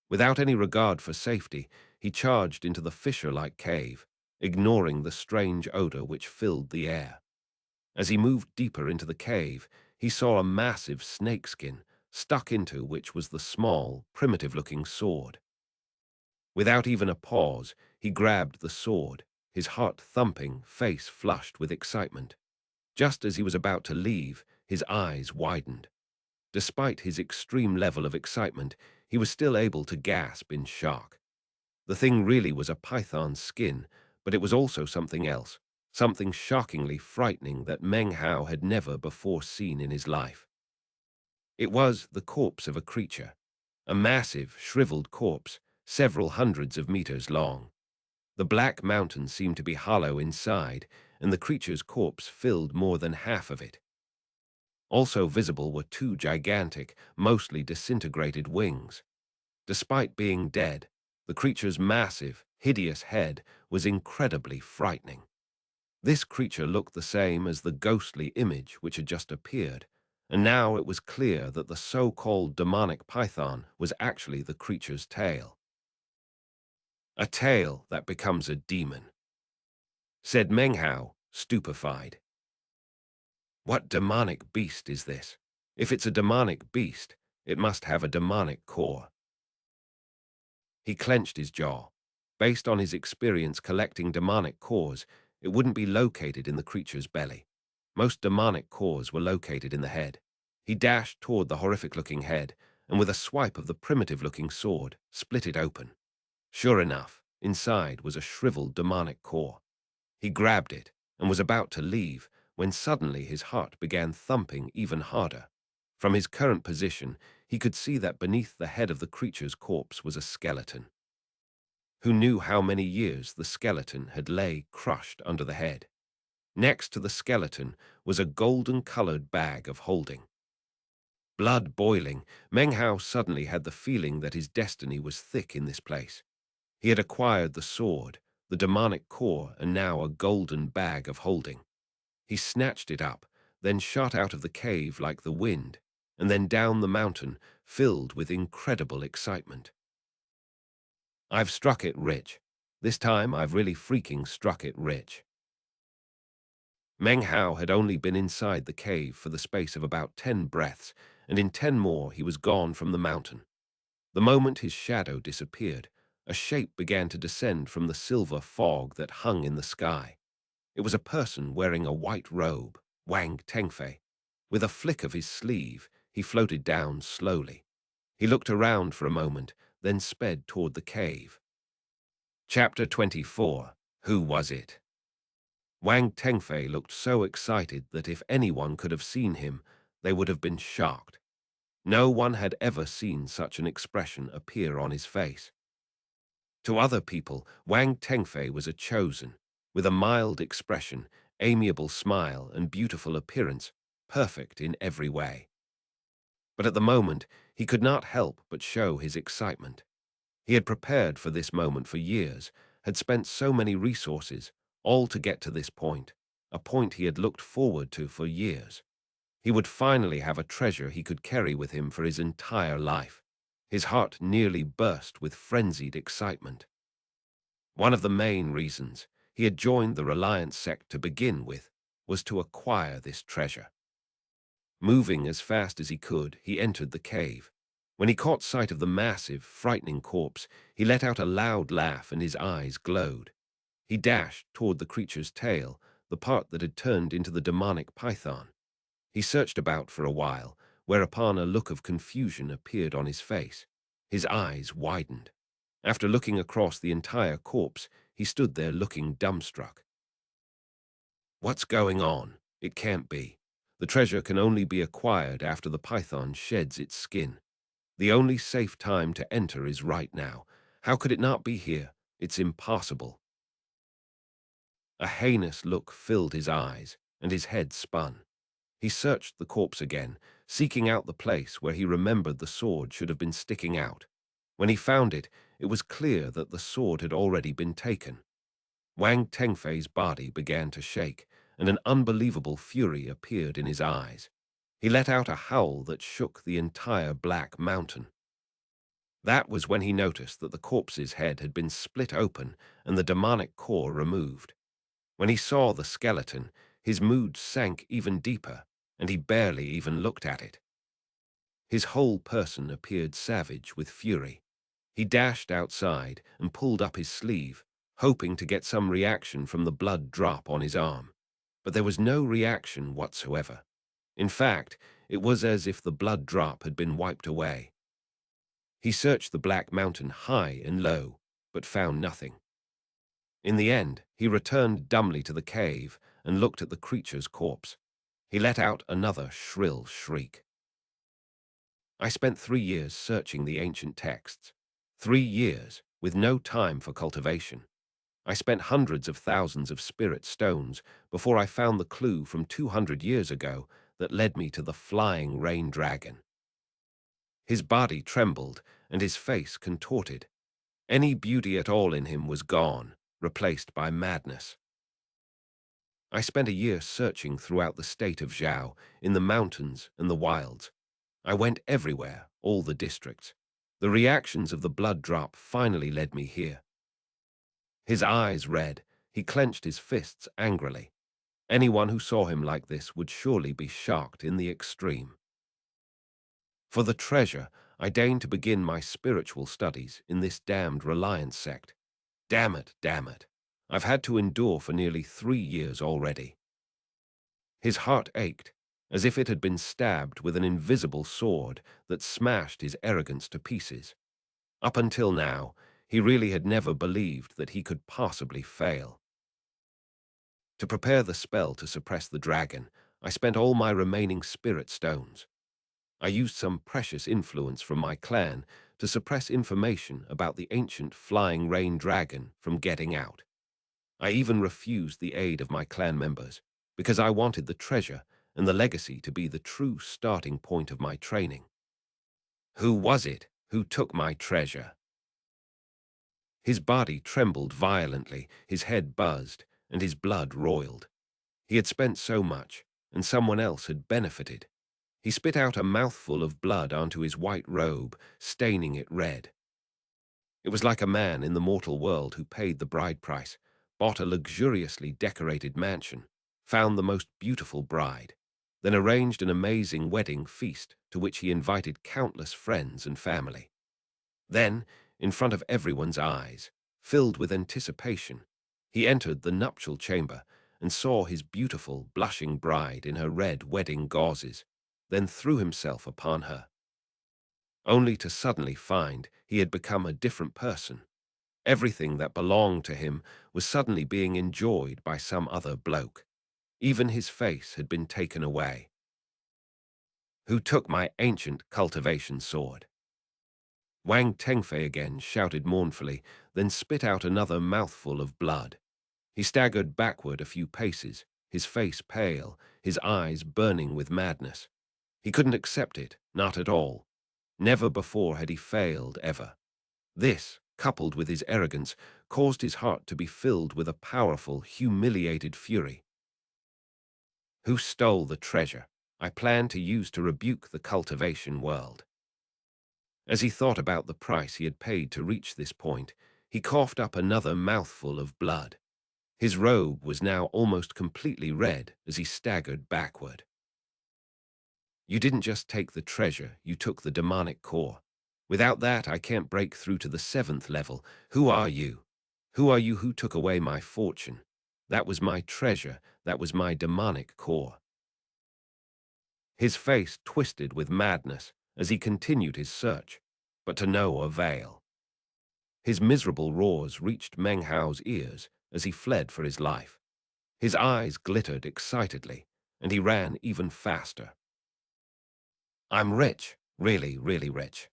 Without any regard for safety, he charged into the fissure-like cave, ignoring the strange odor which filled the air. As he moved deeper into the cave, he saw a massive snakeskin, stuck into which was the small, primitive-looking sword. Without even a pause, he grabbed the sword, his heart thumping, face flushed with excitement. Just as he was about to leave, his eyes widened. Despite his extreme level of excitement, he was still able to gasp in shock. The thing really was a python's skin, but it was also something else, something shockingly frightening that Meng Hao had never before seen in his life. It was the corpse of a creature, a massive, shriveled corpse, several hundreds of meters long. The black mountain seemed to be hollow inside, and the creature's corpse filled more than half of it. Also visible were 2 gigantic, mostly disintegrated wings. Despite being dead, the creature's massive, hideous head was incredibly frightening. This creature looked the same as the ghostly image which had just appeared, and now it was clear that the so-called demonic python was actually the creature's tail. A tail that becomes a demon, said Meng Hao, stupefied. What demonic beast is this? If it's a demonic beast, it must have a demonic core. He clenched his jaw. Based on his experience collecting demonic cores, it wouldn't be located in the creature's belly. Most demonic cores were located in the head. He dashed toward the horrific-looking head, and with a swipe of the primitive-looking sword, split it open. Sure enough, inside was a shriveled demonic core. He grabbed it and was about to leave when suddenly his heart began thumping even harder. From his current position, he could see that beneath the head of the creature's corpse was a skeleton. Who knew how many years the skeleton had lay crushed under the head? Next to the skeleton was a golden-colored bag of holding. Blood boiling, Meng Hao suddenly had the feeling that his destiny was thick in this place. He had acquired the sword, the demonic core, and now a golden bag of holding. He snatched it up, then shot out of the cave like the wind, and then down the mountain, filled with incredible excitement. I've struck it rich. This time I've really freaking struck it rich. Meng Hao had only been inside the cave for the space of about 10 breaths, and in 10 more he was gone from the mountain. The moment his shadow disappeared, a shape began to descend from the silver fog that hung in the sky. It was a person wearing a white robe, Wang Tengfei. With a flick of his sleeve, he floated down slowly. He looked around for a moment, then sped toward the cave. Chapter 24. Who was it? Wang Tengfei looked so excited that if anyone could have seen him, they would have been shocked. No one had ever seen such an expression appear on his face. To other people, Wang Tengfei was a chosen, with a mild expression, amiable smile, and beautiful appearance, perfect in every way. But at the moment, he could not help but show his excitement. He had prepared for this moment for years, had spent so many resources, all to get to this point, a point he had looked forward to for years. He would finally have a treasure he could carry with him for his entire life. His heart nearly burst with frenzied excitement. One of the main reasons he had joined the Reliance sect to begin with was to acquire this treasure. Moving as fast as he could, he entered the cave. When he caught sight of the massive, frightening corpse, he let out a loud laugh and his eyes glowed. He dashed toward the creature's tail, the part that had turned into the demonic python. He searched about for a while, whereupon a look of confusion appeared on his face. His eyes widened. After looking across the entire corpse, he stood there looking dumbstruck. What's going on? It can't be. The treasure can only be acquired after the python sheds its skin. The only safe time to enter is right now. How could it not be here? It's impossible. A heinous look filled his eyes, and his head spun. He searched the corpse again, seeking out the place where he remembered the sword should have been sticking out. When he found it, it was clear that the sword had already been taken. Wang Tengfei's body began to shake, and an unbelievable fury appeared in his eyes. He let out a howl that shook the entire Black Mountain. That was when he noticed that the corpse's head had been split open and the demonic core removed. When he saw the skeleton, his mood sank even deeper, and he barely even looked at it. His whole person appeared savage with fury. He dashed outside and pulled up his sleeve, hoping to get some reaction from the blood drop on his arm. But there was no reaction whatsoever. In fact, it was as if the blood drop had been wiped away. He searched the Black Mountain high and low, but found nothing. In the end, he returned dumbly to the cave and looked at the creature's corpse. He let out another shrill shriek. I spent 3 years searching the ancient texts. 3 years, with no time for cultivation. I spent hundreds of thousands of spirit stones before I found the clue from 200 years ago that led me to the flying rain dragon. His body trembled and his face contorted. Any beauty at all in him was gone, replaced by madness. I spent a year searching throughout the state of Zhao, in the mountains and the wilds. I went everywhere, all the districts. The reactions of the blood drop finally led me here. His eyes red, he clenched his fists angrily. Anyone who saw him like this would surely be shocked in the extreme. For the treasure, I deigned to begin my spiritual studies in this damned Reliance sect. Damn it, damn it. I've had to endure for nearly 3 years already. His heart ached, as if it had been stabbed with an invisible sword that smashed his arrogance to pieces. Up until now, he really had never believed that he could possibly fail. To prepare the spell to suppress the dragon, I spent all my remaining spirit stones. I used some precious influence from my clan to suppress information about the ancient flying rain dragon from getting out. I even refused the aid of my clan members because I wanted the treasure and the legacy to be the true starting point of my training. Who was it who took my treasure? His body trembled violently, his head buzzed, and his blood roiled. He had spent so much, and someone else had benefited. He spit out a mouthful of blood onto his white robe, staining it red. It was like a man in the mortal world who paid the bride price, bought a luxuriously decorated mansion, found the most beautiful bride, then arranged an amazing wedding feast to which he invited countless friends and family. Then, in front of everyone's eyes, filled with anticipation, he entered the nuptial chamber and saw his beautiful, blushing bride in her red wedding gauzes, then threw himself upon her, only to suddenly find he had become a different person. Everything that belonged to him was suddenly being enjoyed by some other bloke. Even his face had been taken away. Who took my ancient cultivation sword? Wang Tengfei again shouted mournfully, then spit out another mouthful of blood. He staggered backward a few paces, his face pale, his eyes burning with madness. He couldn't accept it, not at all. Never before had he failed, ever. This, coupled with his arrogance, caused his heart to be filled with a powerful, humiliated fury. Who stole the treasure I planned to use to rebuke the cultivation world? As he thought about the price he had paid to reach this point, he coughed up another mouthful of blood. His robe was now almost completely red as he staggered backward. You didn't just take the treasure, you took the demonic core. Without that, I can't break through to the 7th level. Who are you? Who are you who took away my fortune? That was my treasure, that was my demonic core. His face twisted with madness as he continued his search, but to no avail. His miserable roars reached Meng Hao's ears as he fled for his life. His eyes glittered excitedly, and he ran even faster. I'm rich, really, really rich.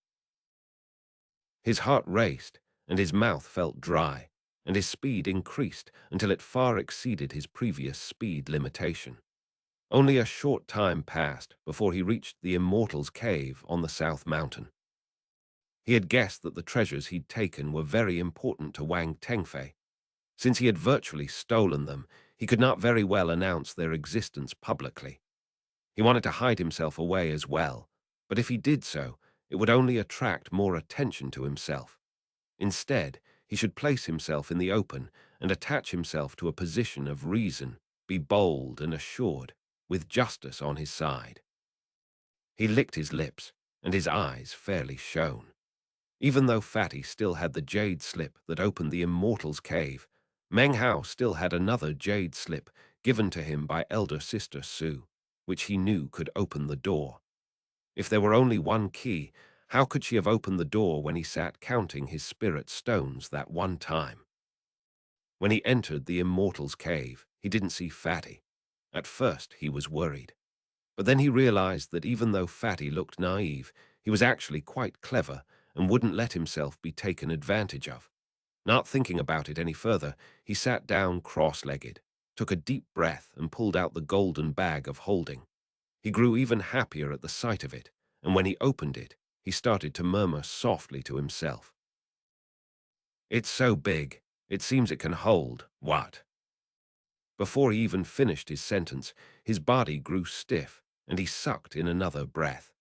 His heart raced, and his mouth felt dry, and his speed increased until it far exceeded his previous speed limitation. Only a short time passed before he reached the Immortal's Cave on the South Mountain. He had guessed that the treasures he'd taken were very important to Wang Tengfei. Since he had virtually stolen them, he could not very well announce their existence publicly. He wanted to hide himself away as well, but if he did so, it would only attract more attention to himself. Instead, he should place himself in the open and attach himself to a position of reason, be bold and assured, with justice on his side. He licked his lips, and his eyes fairly shone. Even though Fatty still had the jade slip that opened the Immortal's Cave, Meng Hao still had another jade slip given to him by elder sister Su, which he knew could open the door. If there were only one key, how could she have opened the door when he sat counting his spirit stones that one time? When he entered the Immortal's Cave, he didn't see Fatty. At first, he was worried. But then he realized that even though Fatty looked naive, he was actually quite clever and wouldn't let himself be taken advantage of. Not thinking about it any further, he sat down cross-legged, took a deep breath and pulled out the golden bag of holding. He grew even happier at the sight of it, and when he opened it, he started to murmur softly to himself. It's so big, it seems it can hold, what? Before he even finished his sentence, his body grew stiff, and he sucked in another breath.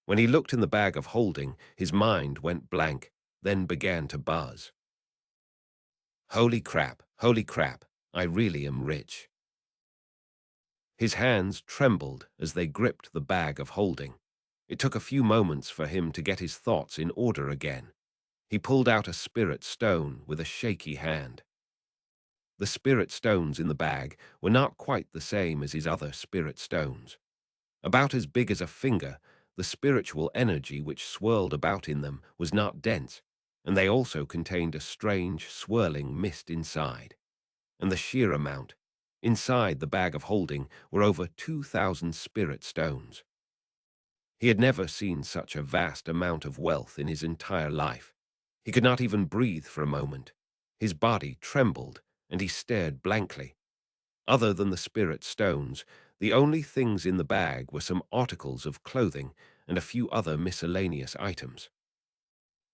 When he looked in the bag of holding, his mind went blank, then began to buzz. Holy crap, I really am rich. His hands trembled as they gripped the bag of holding. It took a few moments for him to get his thoughts in order again. He pulled out a spirit stone with a shaky hand. The spirit stones in the bag were not quite the same as his other spirit stones. About as big as a finger, the spiritual energy which swirled about in them was not dense, and they also contained a strange, swirling mist inside. And the sheer amount, inside the bag of holding, were over 2,000 spirit stones. He had never seen such a vast amount of wealth in his entire life. He could not even breathe for a moment. His body trembled, and he stared blankly. Other than the spirit stones, the only things in the bag were some articles of clothing and a few other miscellaneous items.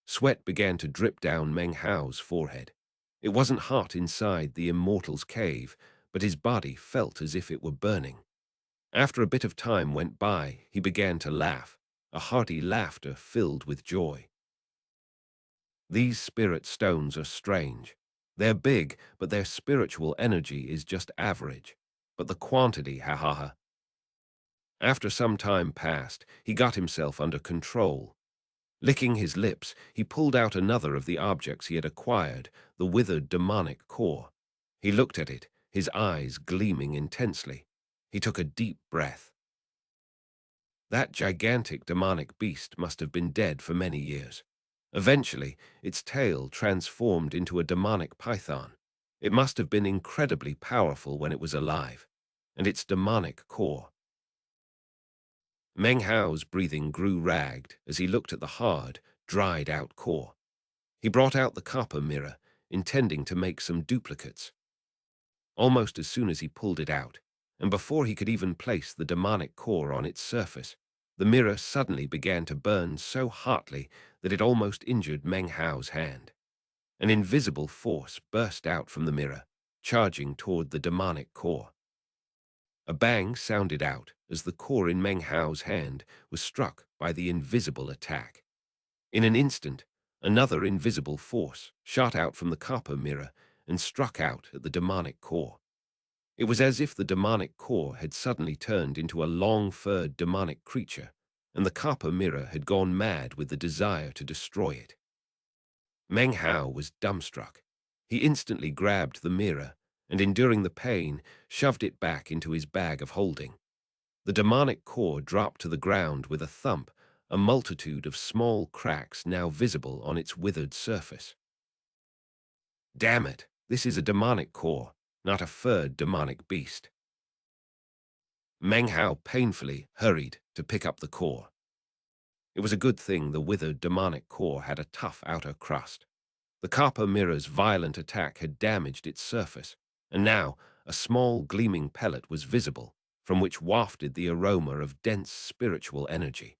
Sweat began to drip down Meng Hao's forehead. It wasn't hot inside the immortal's cave, but his body felt as if it were burning. After a bit of time went by, he began to laugh, a hearty laughter filled with joy. These spirit stones are strange. They're big, but their spiritual energy is just average. But the quantity, ha ha ha. After some time passed, he got himself under control. Licking his lips, he pulled out another of the objects he had acquired, the withered demonic core. He looked at it, his eyes gleaming intensely. He took a deep breath. That gigantic demonic beast must have been dead for many years. Eventually, its tail transformed into a demonic python. It must have been incredibly powerful when it was alive. And its demonic core. Meng Hao's breathing grew ragged as he looked at the hard, dried-out core. He brought out the copper mirror, intending to make some duplicates. Almost as soon as he pulled it out, and before he could even place the demonic core on its surface, the mirror suddenly began to burn so hotly that it almost injured Meng Hao's hand. An invisible force burst out from the mirror, charging toward the demonic core. A bang sounded out as the core in Meng Hao's hand was struck by the invisible attack. In an instant, another invisible force shot out from the copper mirror and struck out at the demonic core. It was as if the demonic core had suddenly turned into a long-furred demonic creature, and the copper mirror had gone mad with the desire to destroy it. Meng Hao was dumbstruck. He instantly grabbed the mirror and, enduring the pain, shoved it back into his bag of holding. The demonic core dropped to the ground with a thump, a multitude of small cracks now visible on its withered surface. Damn it, this is a demonic core, not a furred demonic beast. Meng Hao painfully hurried to pick up the core. It was a good thing the withered demonic core had a tough outer crust. The copper mirror's violent attack had damaged its surface, and now a small gleaming pellet was visible, from which wafted the aroma of dense spiritual energy.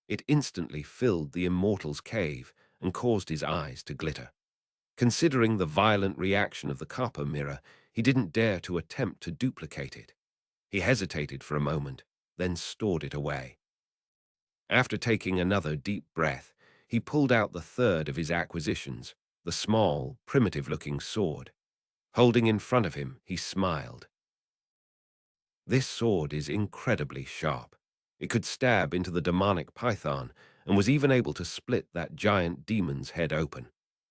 It instantly filled the immortal's cave and caused his eyes to glitter. Considering the violent reaction of the copper mirror, he didn't dare to attempt to duplicate it. He hesitated for a moment, then stored it away. After taking another deep breath, he pulled out the third of his acquisitions, the small, primitive-looking sword. Holding in front of him, he smiled. This sword is incredibly sharp. It could stab into the demonic python and was even able to split that giant demon's head open.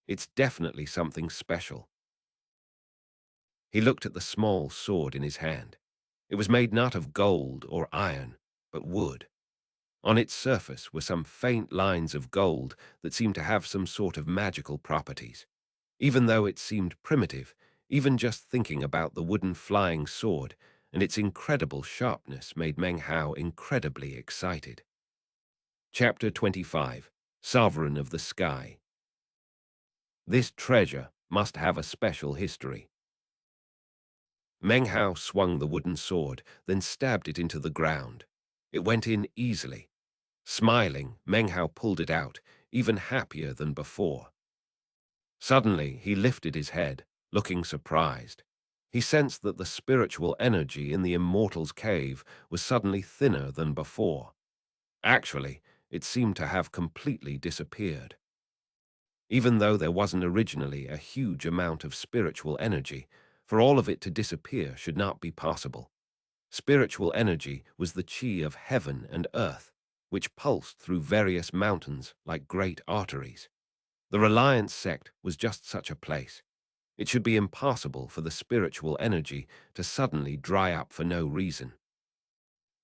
It's definitely something special. He looked at the small sword in his hand. It was made not of gold or iron, but wood. On its surface were some faint lines of gold that seemed to have some sort of magical properties. Even though it seemed primitive, even just thinking about the wooden flying sword and its incredible sharpness made Meng Hao incredibly excited. Chapter 25. Sovereign of the Sky. This treasure must have a special history. Meng Hao swung the wooden sword, then stabbed it into the ground. It went in easily. Smiling, Meng Hao pulled it out, even happier than before. Suddenly, he lifted his head, looking surprised. He sensed that the spiritual energy in the immortal's cave was suddenly thinner than before. Actually, it seemed to have completely disappeared. Even though there wasn't originally a huge amount of spiritual energy, for all of it to disappear should not be possible. Spiritual energy was the chi of heaven and earth, which pulsed through various mountains like great arteries. The Reliance sect was just such a place. It should be impossible for the spiritual energy to suddenly dry up for no reason.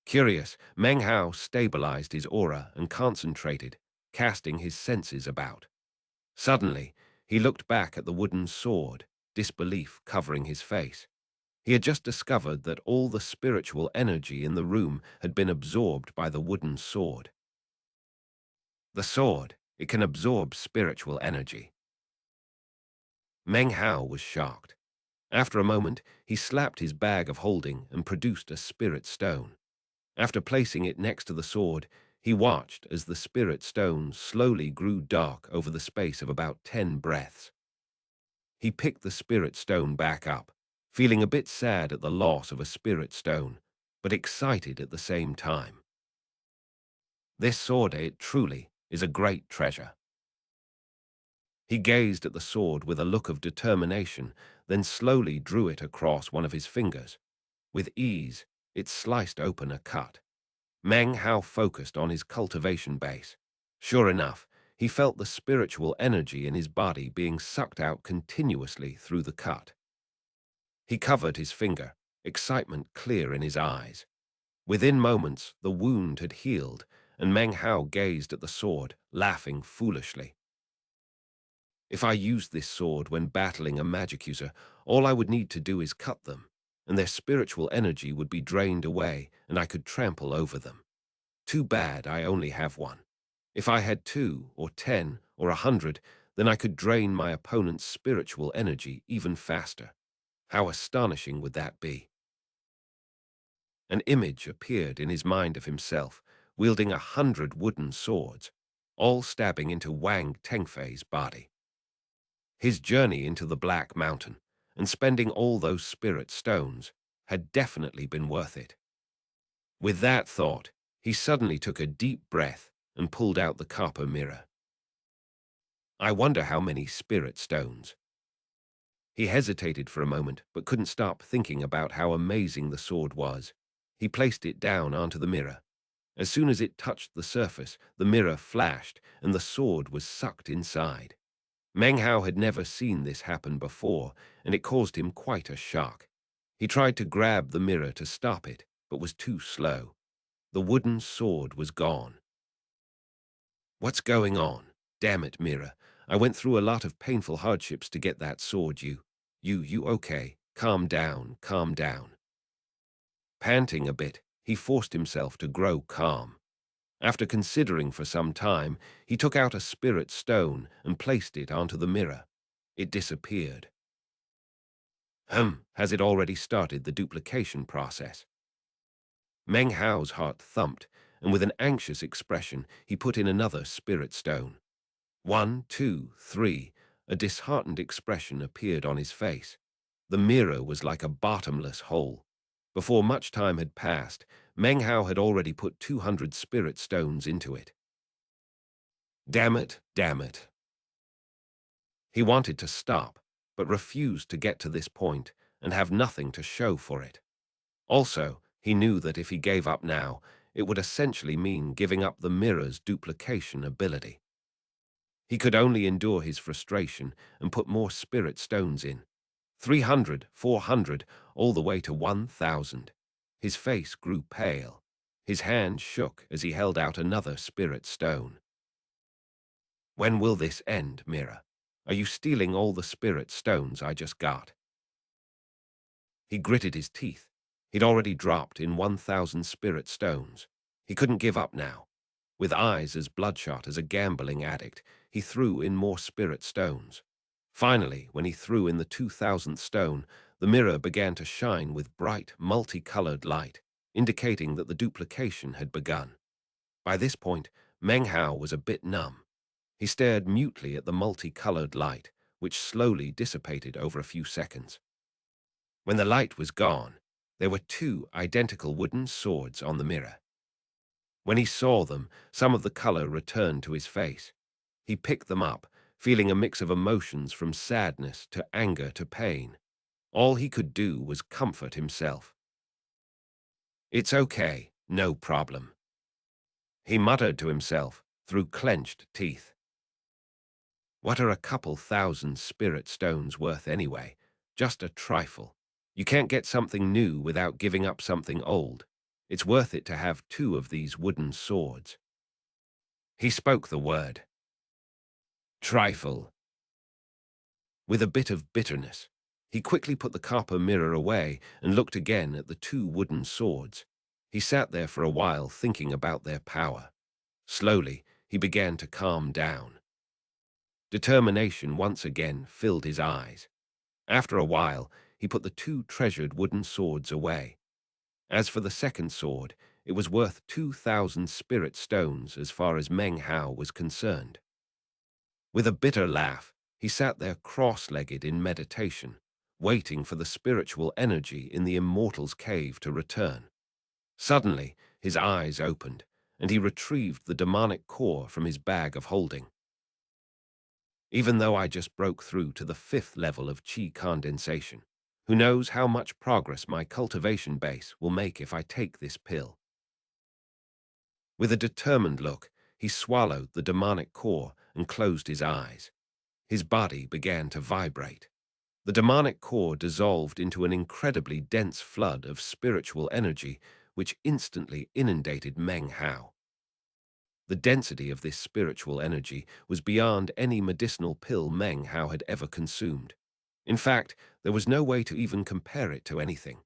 Curious, Meng Hao stabilized his aura and concentrated, casting his senses about. Suddenly, he looked back at the wooden sword, disbelief covering his face. He had just discovered that all the spiritual energy in the room had been absorbed by the wooden sword. The sword, it can absorb spiritual energy. Meng Hao was shocked. After a moment, he slapped his bag of holding and produced a spirit stone. After placing it next to the sword, he watched as the spirit stone slowly grew dark over the space of about 10 breaths. He picked the spirit stone back up, feeling a bit sad at the loss of a spirit stone, but excited at the same time. This sword, it truly is a great treasure. He gazed at the sword with a look of determination, then slowly drew it across one of his fingers. With ease, it sliced open a cut. Meng Hao focused on his cultivation base. Sure enough, he felt the spiritual energy in his body being sucked out continuously through the cut. He covered his finger, excitement clear in his eyes. Within moments, the wound had healed, and Meng Hao gazed at the sword, laughing foolishly. If I used this sword when battling a magic user, all I would need to do is cut them, and their spiritual energy would be drained away, and I could trample over them. Too bad I only have one. If I had 2 or 10 or 100, then I could drain my opponent's spiritual energy even faster. How astonishing would that be? An image appeared in his mind of himself, wielding 100 wooden swords, all stabbing into Wang Tengfei's body. His journey into the Black Mountain and spending all those spirit stones had definitely been worth it. With that thought, he suddenly took a deep breath and pulled out the copper mirror. I wonder how many spirit stones. He hesitated for a moment, but couldn't stop thinking about how amazing the sword was. He placed it down onto the mirror. As soon as it touched the surface, the mirror flashed and the sword was sucked inside. Meng Hao had never seen this happen before, and it caused him quite a shock. He tried to grab the mirror to stop it, but was too slow. The wooden sword was gone. What's going on? Damn it, mirror. I went through a lot of painful hardships to get that sword. You okay? Calm down, calm down. Panting a bit, he forced himself to grow calm. After considering for some time, he took out a spirit stone and placed it onto the mirror. It disappeared. Has it already started the duplication process? Meng Hao's heart thumped, and with an anxious expression, he put in another spirit stone. 1, 2, 3, a disheartened expression appeared on his face. The mirror was like a bottomless hole. Before much time had passed, Meng Hao had already put 200 spirit stones into it. Damn it, damn it. He wanted to stop, but refused to get to this point and have nothing to show for it. Also, he knew that if he gave up now, it would essentially mean giving up the mirror's duplication ability. He could only endure his frustration and put more spirit stones in. 300, 400, all the way to 1,000. His face grew pale. His hand shook as he held out another spirit stone. When will this end, mirror? Are you stealing all the spirit stones I just got? He gritted his teeth. He'd already dropped in 1,000 spirit stones. He couldn't give up now. With eyes as bloodshot as a gambling addict, he threw in more spirit stones. Finally, when he threw in the 2,000th stone, the mirror began to shine with bright, multicolored light, indicating that the duplication had begun. By this point, Meng Hao was a bit numb. He stared mutely at the multicolored light, which slowly dissipated over a few seconds. When the light was gone, there were 2 identical wooden swords on the mirror. When he saw them, some of the color returned to his face. He picked them up, feeling a mix of emotions from sadness to anger to pain. All he could do was comfort himself. It's okay, no problem. He muttered to himself through clenched teeth. What are a couple thousand spirit stones worth anyway? Just a trifle. You can't get something new without giving up something old. It's worth it to have 2 of these wooden swords. He spoke the word. Trifle. With a bit of bitterness, he quickly put the copper mirror away and looked again at the 2 wooden swords. He sat there for a while thinking about their power. Slowly, he began to calm down. Determination once again filled his eyes. After a while, he put the two treasured wooden swords away. As for the second sword, it was worth 2,000 spirit stones as far as Meng Hao was concerned. With a bitter laugh, he sat there cross-legged in meditation, waiting for the spiritual energy in the immortal's cave to return. Suddenly, his eyes opened, and he retrieved the demonic core from his bag of holding. Even though I just broke through to the 5th level of qi condensation, who knows how much progress my cultivation base will make if I take this pill? With a determined look, he swallowed the demonic core and closed his eyes. His body began to vibrate. The demonic core dissolved into an incredibly dense flood of spiritual energy which instantly inundated Meng Hao. The density of this spiritual energy was beyond any medicinal pill Meng Hao had ever consumed. In fact, there was no way to even compare it to anything.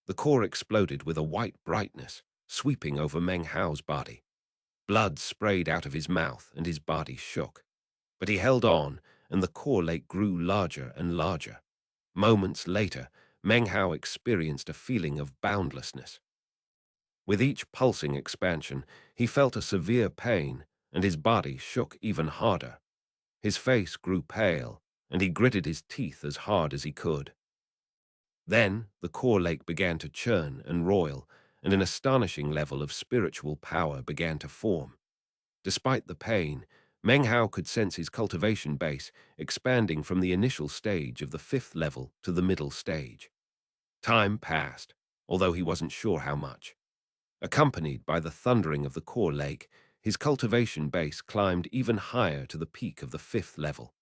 The core exploded with a white brightness, sweeping over Meng Hao's body. Blood sprayed out of his mouth and his body shook. But he held on, and the core lake grew larger and larger. Moments later, Meng Hao experienced a feeling of boundlessness. With each pulsing expansion, he felt a severe pain, and his body shook even harder. His face grew pale, and he gritted his teeth as hard as he could. Then the core lake began to churn and roil, and an astonishing level of spiritual power began to form. Despite the pain, Meng Hao could sense his cultivation base expanding from the initial stage of the 5th level to the middle stage. Time passed, although he wasn't sure how much. Accompanied by the thundering of the core lake, his cultivation base climbed even higher to the peak of the 5th level.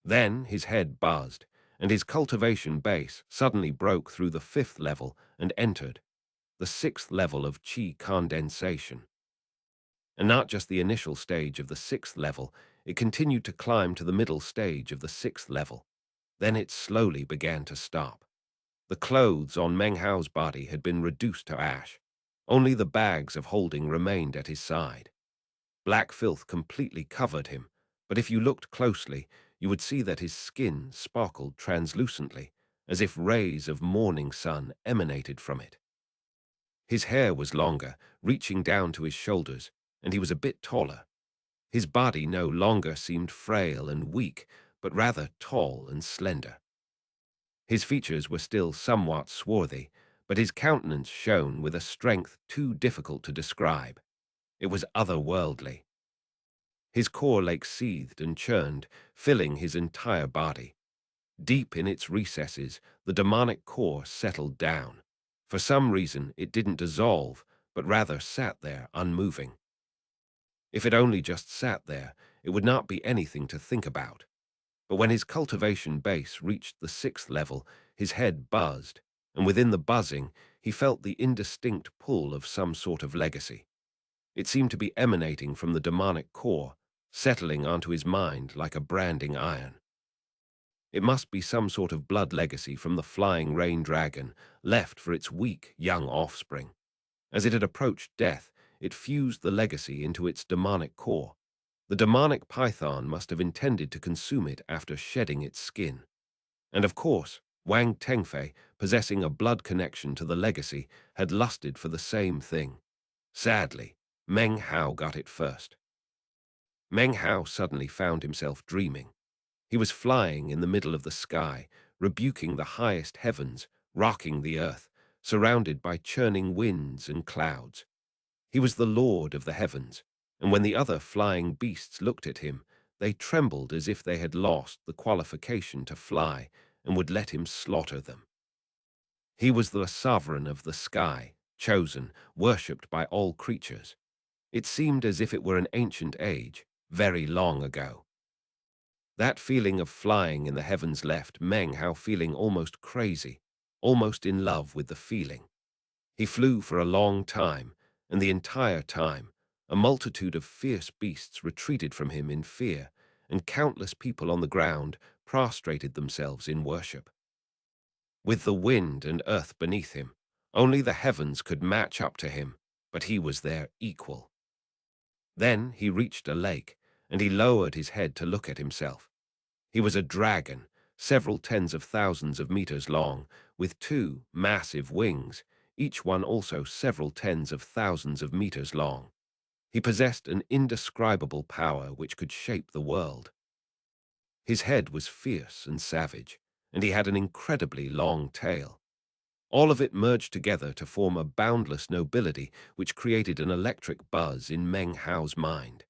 Then his head buzzed, and his cultivation base suddenly broke through the 5th level and entered the 6th level of qi condensation. And not just the initial stage of the 6th level, it continued to climb to the middle stage of the 6th level. Then it slowly began to stop. The clothes on Meng Hao's body had been reduced to ash. Only the bags of holding remained at his side. Black filth completely covered him, but if you looked closely, you would see that his skin sparkled translucently, as if rays of morning sun emanated from it. His hair was longer, reaching down to his shoulders, and he was a bit taller. His body no longer seemed frail and weak, but rather tall and slender. His features were still somewhat swarthy, but his countenance shone with a strength too difficult to describe. It was otherworldly. His core lake seethed and churned, filling his entire body. Deep in its recesses, the demonic core settled down. For some reason, it didn't dissolve, but rather sat there unmoving. If it only just sat there, it would not be anything to think about. But when his cultivation base reached the 6th level, his head buzzed, and within the buzzing, he felt the indistinct pull of some sort of legacy. It seemed to be emanating from the demonic core, settling onto his mind like a branding iron. It must be some sort of blood legacy from the flying rain dragon, left for its weak, young offspring. As it had approached death, it fused the legacy into its demonic core. The demonic python must have intended to consume it after shedding its skin. And of course, Wang Tengfei, possessing a blood connection to the legacy, had lusted for the same thing. Sadly, Meng Hao got it first. Meng Hao suddenly found himself dreaming. He was flying in the middle of the sky, rebuking the highest heavens, rocking the earth, surrounded by churning winds and clouds. He was the lord of the heavens, and when the other flying beasts looked at him, they trembled as if they had lost the qualification to fly and would let him slaughter them. He was the sovereign of the sky, chosen, worshipped by all creatures. It seemed as if it were an ancient age, very long ago. That feeling of flying in the heavens left Meng Hao feeling almost crazy, almost in love with the feeling. He flew for a long time, and the entire time, a multitude of fierce beasts retreated from him in fear, and countless people on the ground prostrated themselves in worship. With the wind and earth beneath him, only the heavens could match up to him, but he was their equal. Then he reached a lake, and he lowered his head to look at himself. He was a dragon, several tens of thousands of meters long, with two massive wings, each one also several tens of thousands of meters long. He possessed an indescribable power which could shape the world. His head was fierce and savage, and he had an incredibly long tail. All of it merged together to form a boundless nobility which created an electric buzz in Meng Hao's mind.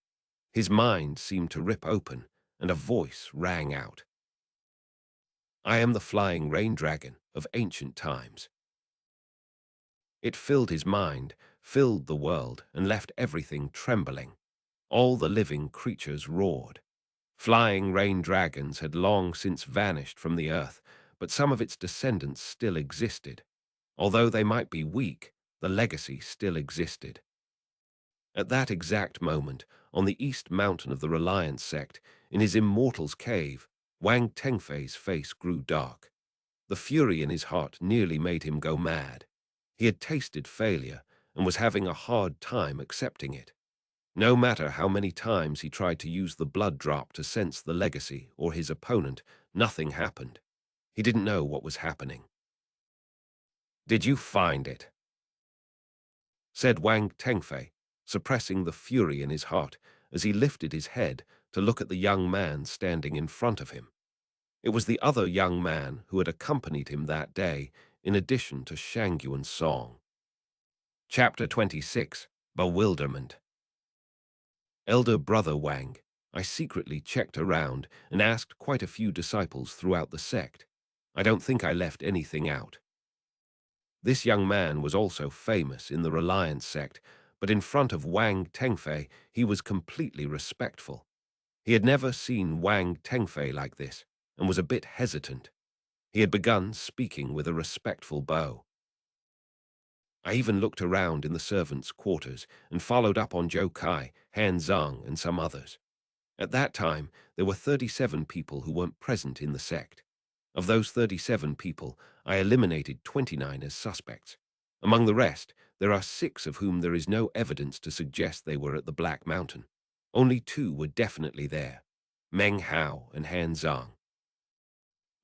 His mind seemed to rip open, and a voice rang out. I am the flying rain dragon of ancient times. It filled his mind, filled the world, and left everything trembling. All the living creatures roared. Flying rain dragons had long since vanished from the earth, but some of its descendants still existed. Although they might be weak, the legacy still existed. At that exact moment, on the east mountain of the Reliance sect, in his immortal's cave, Wang Tengfei's face grew dark. The fury in his heart nearly made him go mad. He had tasted failure and was having a hard time accepting it. No matter how many times he tried to use the blood drop to sense the legacy or his opponent, nothing happened. He didn't know what was happening. Did you find it? Said Wang Tengfei, suppressing the fury in his heart as he lifted his head to look at the young man standing in front of him. It was the other young man who had accompanied him that day, in addition to Shangyuan's song. Chapter 26, Bewilderment. Elder Brother Wang, I secretly checked around and asked quite a few disciples throughout the sect. I don't think I left anything out. This young man was also famous in the Reliance sect, but in front of Wang Tengfei he was completely respectful. He had never seen Wang Tengfei like this, and was a bit hesitant. He had begun speaking with a respectful bow. I even looked around in the servants' quarters and followed up on Zhou Kai, Han Zhang, and some others. At that time, there were 37 people who weren't present in the sect. Of those 37 people, I eliminated 29 as suspects. Among the rest, there are 6 of whom there is no evidence to suggest they were at the Black Mountain. Only 2 were definitely there, Meng Hao and Han Zhang.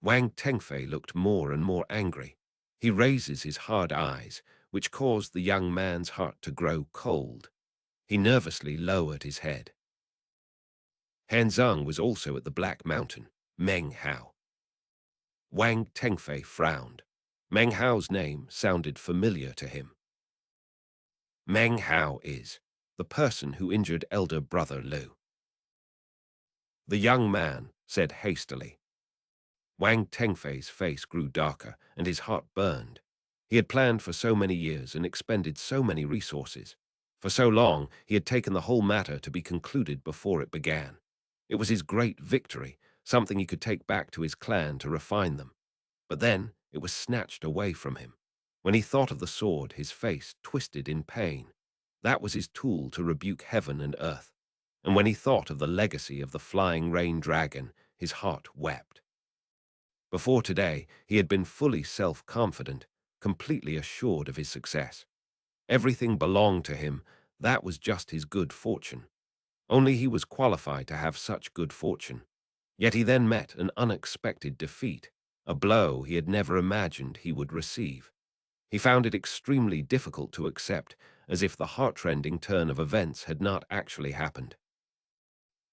Wang Tengfei looked more and more angry. He raises his hard eyes, which caused the young man's heart to grow cold. He nervously lowered his head. Han Zhang was also at the Black Mountain, Meng Hao. Wang Tengfei frowned. Meng Hao's name sounded familiar to him. Meng Hao is the person who injured elder brother Lu. The young man said hastily. Wang Tengfei's face grew darker and his heart burned. He had planned for so many years and expended so many resources. For so long, he had taken the whole matter to be concluded before it began. It was his great victory, something he could take back to his clan to refine them. But then it was snatched away from him. When he thought of the sword, his face twisted in pain. That was his tool to rebuke heaven and earth. And when he thought of the legacy of the flying rain dragon, his heart wept. Before today, he had been fully self-confident, completely assured of his success. Everything belonged to him. That was just his good fortune. Only he was qualified to have such good fortune. Yet he then met an unexpected defeat, a blow he had never imagined he would receive. He found it extremely difficult to accept, as if the heart-rending turn of events had not actually happened.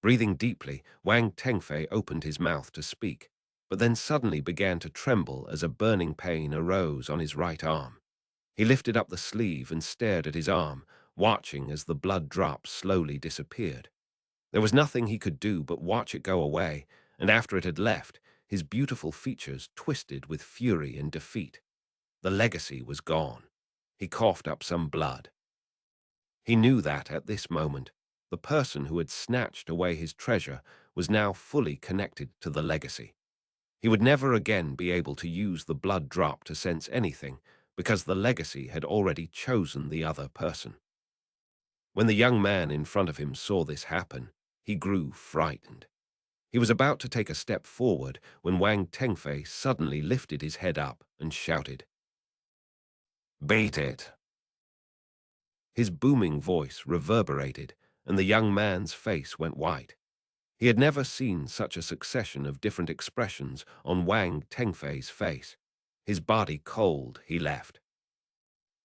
Breathing deeply, Wang Tengfei opened his mouth to speak, but then suddenly began to tremble as a burning pain arose on his right arm. He lifted up the sleeve and stared at his arm, watching as the blood drops slowly disappeared. There was nothing he could do but watch it go away, and after it had left, his beautiful features twisted with fury and defeat. The legacy was gone. He coughed up some blood. He knew that, at this moment, the person who had snatched away his treasure was now fully connected to the legacy. He would never again be able to use the blood drop to sense anything, because the legacy had already chosen the other person. When the young man in front of him saw this happen, he grew frightened. He was about to take a step forward when Wang Tengfei suddenly lifted his head up and shouted, "Beat it!" His booming voice reverberated, and the young man's face went white. He had never seen such a succession of different expressions on Wang Tengfei's face. His body cold, he left.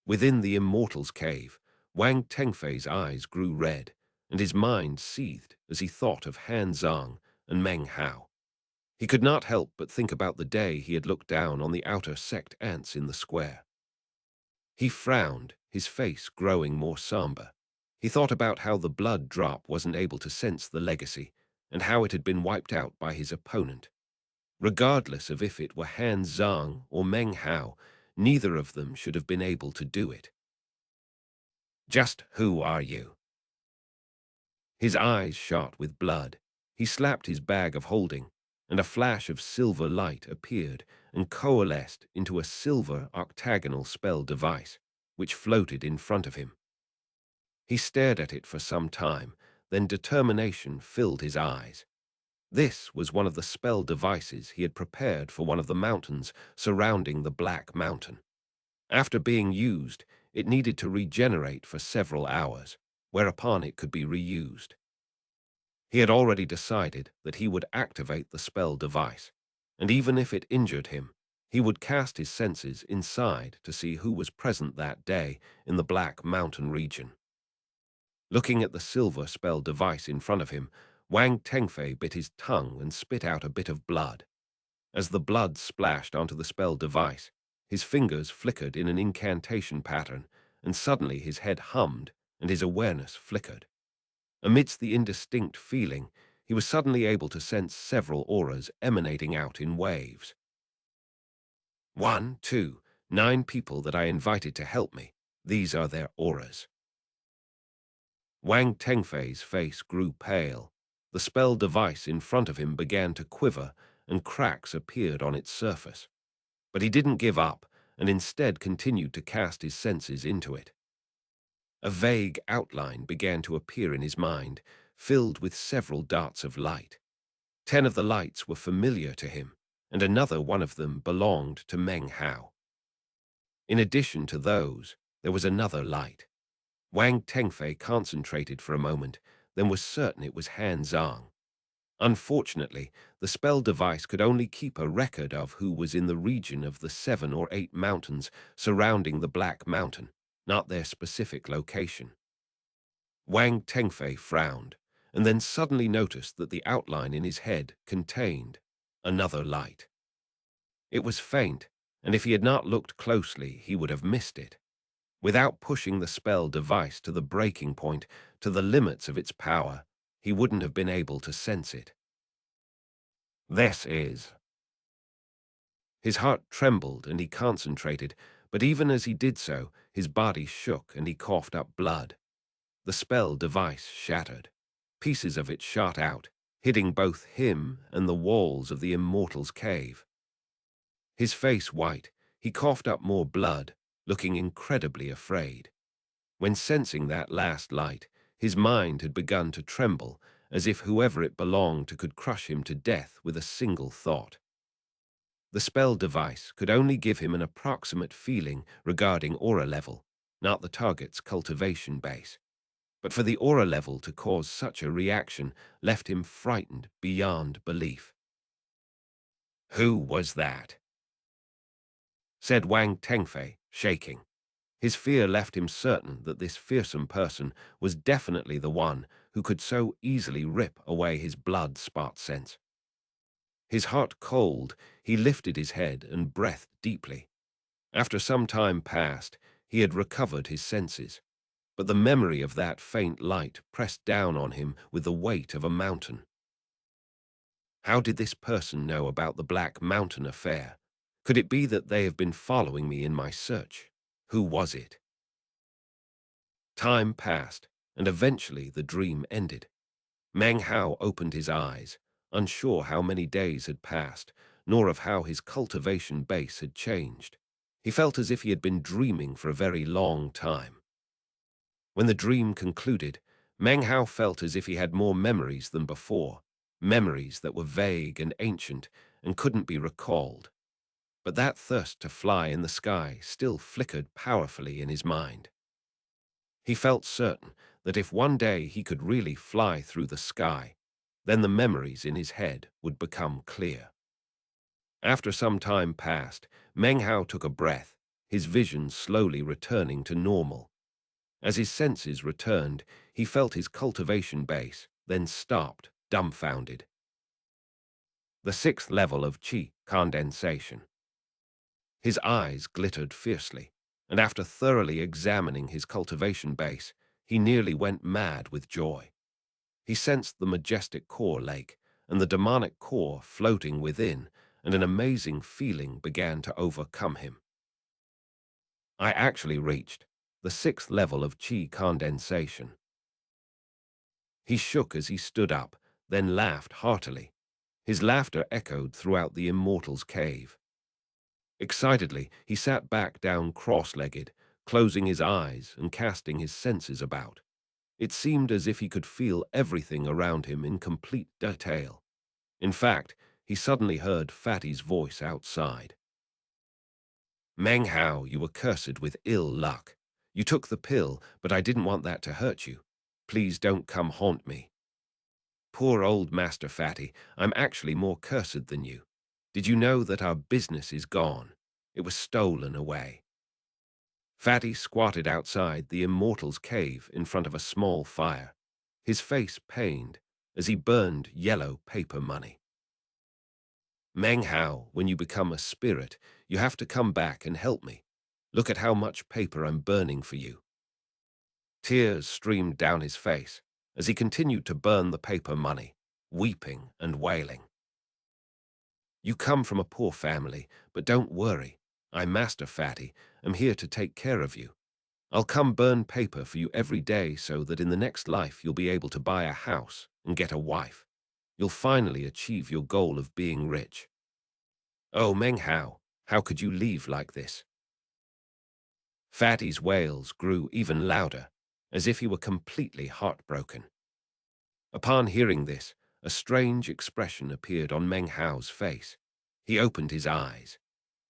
Within the immortal's cave, Wang Tengfei's eyes grew red, and his mind seethed as he thought of Han Zhang and Meng Hao. He could not help but think about the day he had looked down on the outer sect ants in the square. He frowned, his face growing more somber. He thought about how the blood drop wasn't able to sense the legacy, and how it had been wiped out by his opponent. Regardless of if it were Han Zhang or Meng Hao, neither of them should have been able to do it. Just who are you? His eyes shot with blood. He slapped his bag of holding, and a flash of silver light appeared and coalesced into a silver octagonal spell device, which floated in front of him. He stared at it for some time, then determination filled his eyes. This was one of the spell devices he had prepared for one of the mountains surrounding the Black Mountain. After being used, it needed to regenerate for several hours, whereupon it could be reused. He had already decided that he would activate the spell device, and even if it injured him, he would cast his senses inside to see who was present that day in the Black Mountain region. Looking at the silver spell device in front of him, Wang Tengfei bit his tongue and spit out a bit of blood. As the blood splashed onto the spell device, his fingers flickered in an incantation pattern, and suddenly his head hummed and his awareness flickered. Amidst the indistinct feeling, he was suddenly able to sense several auras emanating out in waves. 1, 2, 9 people that I invited to help me. These are their auras. Wang Tengfei's face grew pale. The spell device in front of him began to quiver, and cracks appeared on its surface. But he didn't give up, and instead continued to cast his senses into it. A vague outline began to appear in his mind, filled with several darts of light. 10 of the lights were familiar to him, and another one of them belonged to Meng Hao. In addition to those, there was another light. Wang Tengfei concentrated for a moment, then was certain it was Han Zhang. Unfortunately, the spell device could only keep a record of who was in the region of the 7 or 8 mountains surrounding the Black Mountain, not their specific location. Wang Tengfei frowned, and then suddenly noticed that the outline in his head contained another light. It was faint, and if he had not looked closely, he would have missed it. Without pushing the spell device to the breaking point, to the limits of its power, he wouldn't have been able to sense it. This is. His heart trembled and he concentrated, but even as he did so, his body shook and he coughed up blood. The spell device shattered. Pieces of it shot out, hitting both him and the walls of the immortal's cave. His face white, he coughed up more blood, looking incredibly afraid. When sensing that last light, his mind had begun to tremble, as if whoever it belonged to could crush him to death with a single thought. The spell device could only give him an approximate feeling regarding aura level, not the target's cultivation base. But for the aura level to cause such a reaction left him frightened beyond belief. Who was that? Said Wang Tengfei, shaking. His fear left him certain that this fearsome person was definitely the one who could so easily rip away his blood spot sense. His heart cold, he lifted his head and breathed deeply. After some time passed, he had recovered his senses, but the memory of that faint light pressed down on him with the weight of a mountain. How did this person know about the Black Mountain affair? Could it be that they have been following me in my search? Who was it? Time passed, and eventually the dream ended. Meng Hao opened his eyes, unsure how many days had passed, nor of how his cultivation base had changed. He felt as if he had been dreaming for a very long time. When the dream concluded, Meng Hao felt as if he had more memories than before, memories that were vague and ancient and couldn't be recalled. But that thirst to fly in the sky still flickered powerfully in his mind. He felt certain that if one day he could really fly through the sky, then the memories in his head would become clear. After some time passed, Meng Hao took a breath, his vision slowly returning to normal. As his senses returned, he felt his cultivation base, then stopped, dumbfounded. The sixth level of qi condensation. His eyes glittered fiercely, and after thoroughly examining his cultivation base, he nearly went mad with joy. He sensed the majestic core lake and the demonic core floating within, and an amazing feeling began to overcome him. I actually reached the sixth level of qi condensation. He shook as he stood up, then laughed heartily. His laughter echoed throughout the immortal's cave. Excitedly, he sat back down cross-legged, closing his eyes and casting his senses about. It seemed as if he could feel everything around him in complete detail. In fact, he suddenly heard Fatty's voice outside. Meng Hao, you were cursed with ill luck. You took the pill, but I didn't want that to hurt you. Please don't come haunt me. Poor old Master Fatty, I'm actually more cursed than you. Did you know that our business is gone? It was stolen away. Fatty squatted outside the immortal's cave in front of a small fire, his face pained as he burned yellow paper money. Meng Hao, when you become a spirit, you have to come back and help me. Look at how much paper I'm burning for you. Tears streamed down his face as he continued to burn the paper money, weeping and wailing. You come from a poor family, but don't worry. I'm Master Fatty. I'm here to take care of you. I'll come burn paper for you every day so that in the next life you'll be able to buy a house and get a wife. You'll finally achieve your goal of being rich. Oh, Meng Hao, how could you leave like this? Fatty's wails grew even louder, as if he were completely heartbroken. Upon hearing this, a strange expression appeared on Meng Hao's face. He opened his eyes.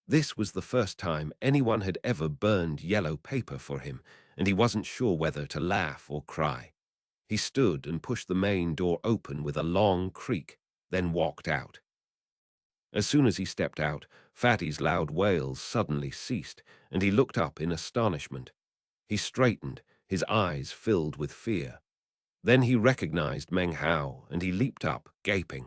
This was the first time anyone had ever burned yellow paper for him, and he wasn't sure whether to laugh or cry. He stood and pushed the main door open with a long creak, then walked out. As soon as he stepped out, Fatty's loud wails suddenly ceased, and he looked up in astonishment. He straightened, his eyes filled with fear. Then he recognized Meng Hao, and he leaped up, gaping.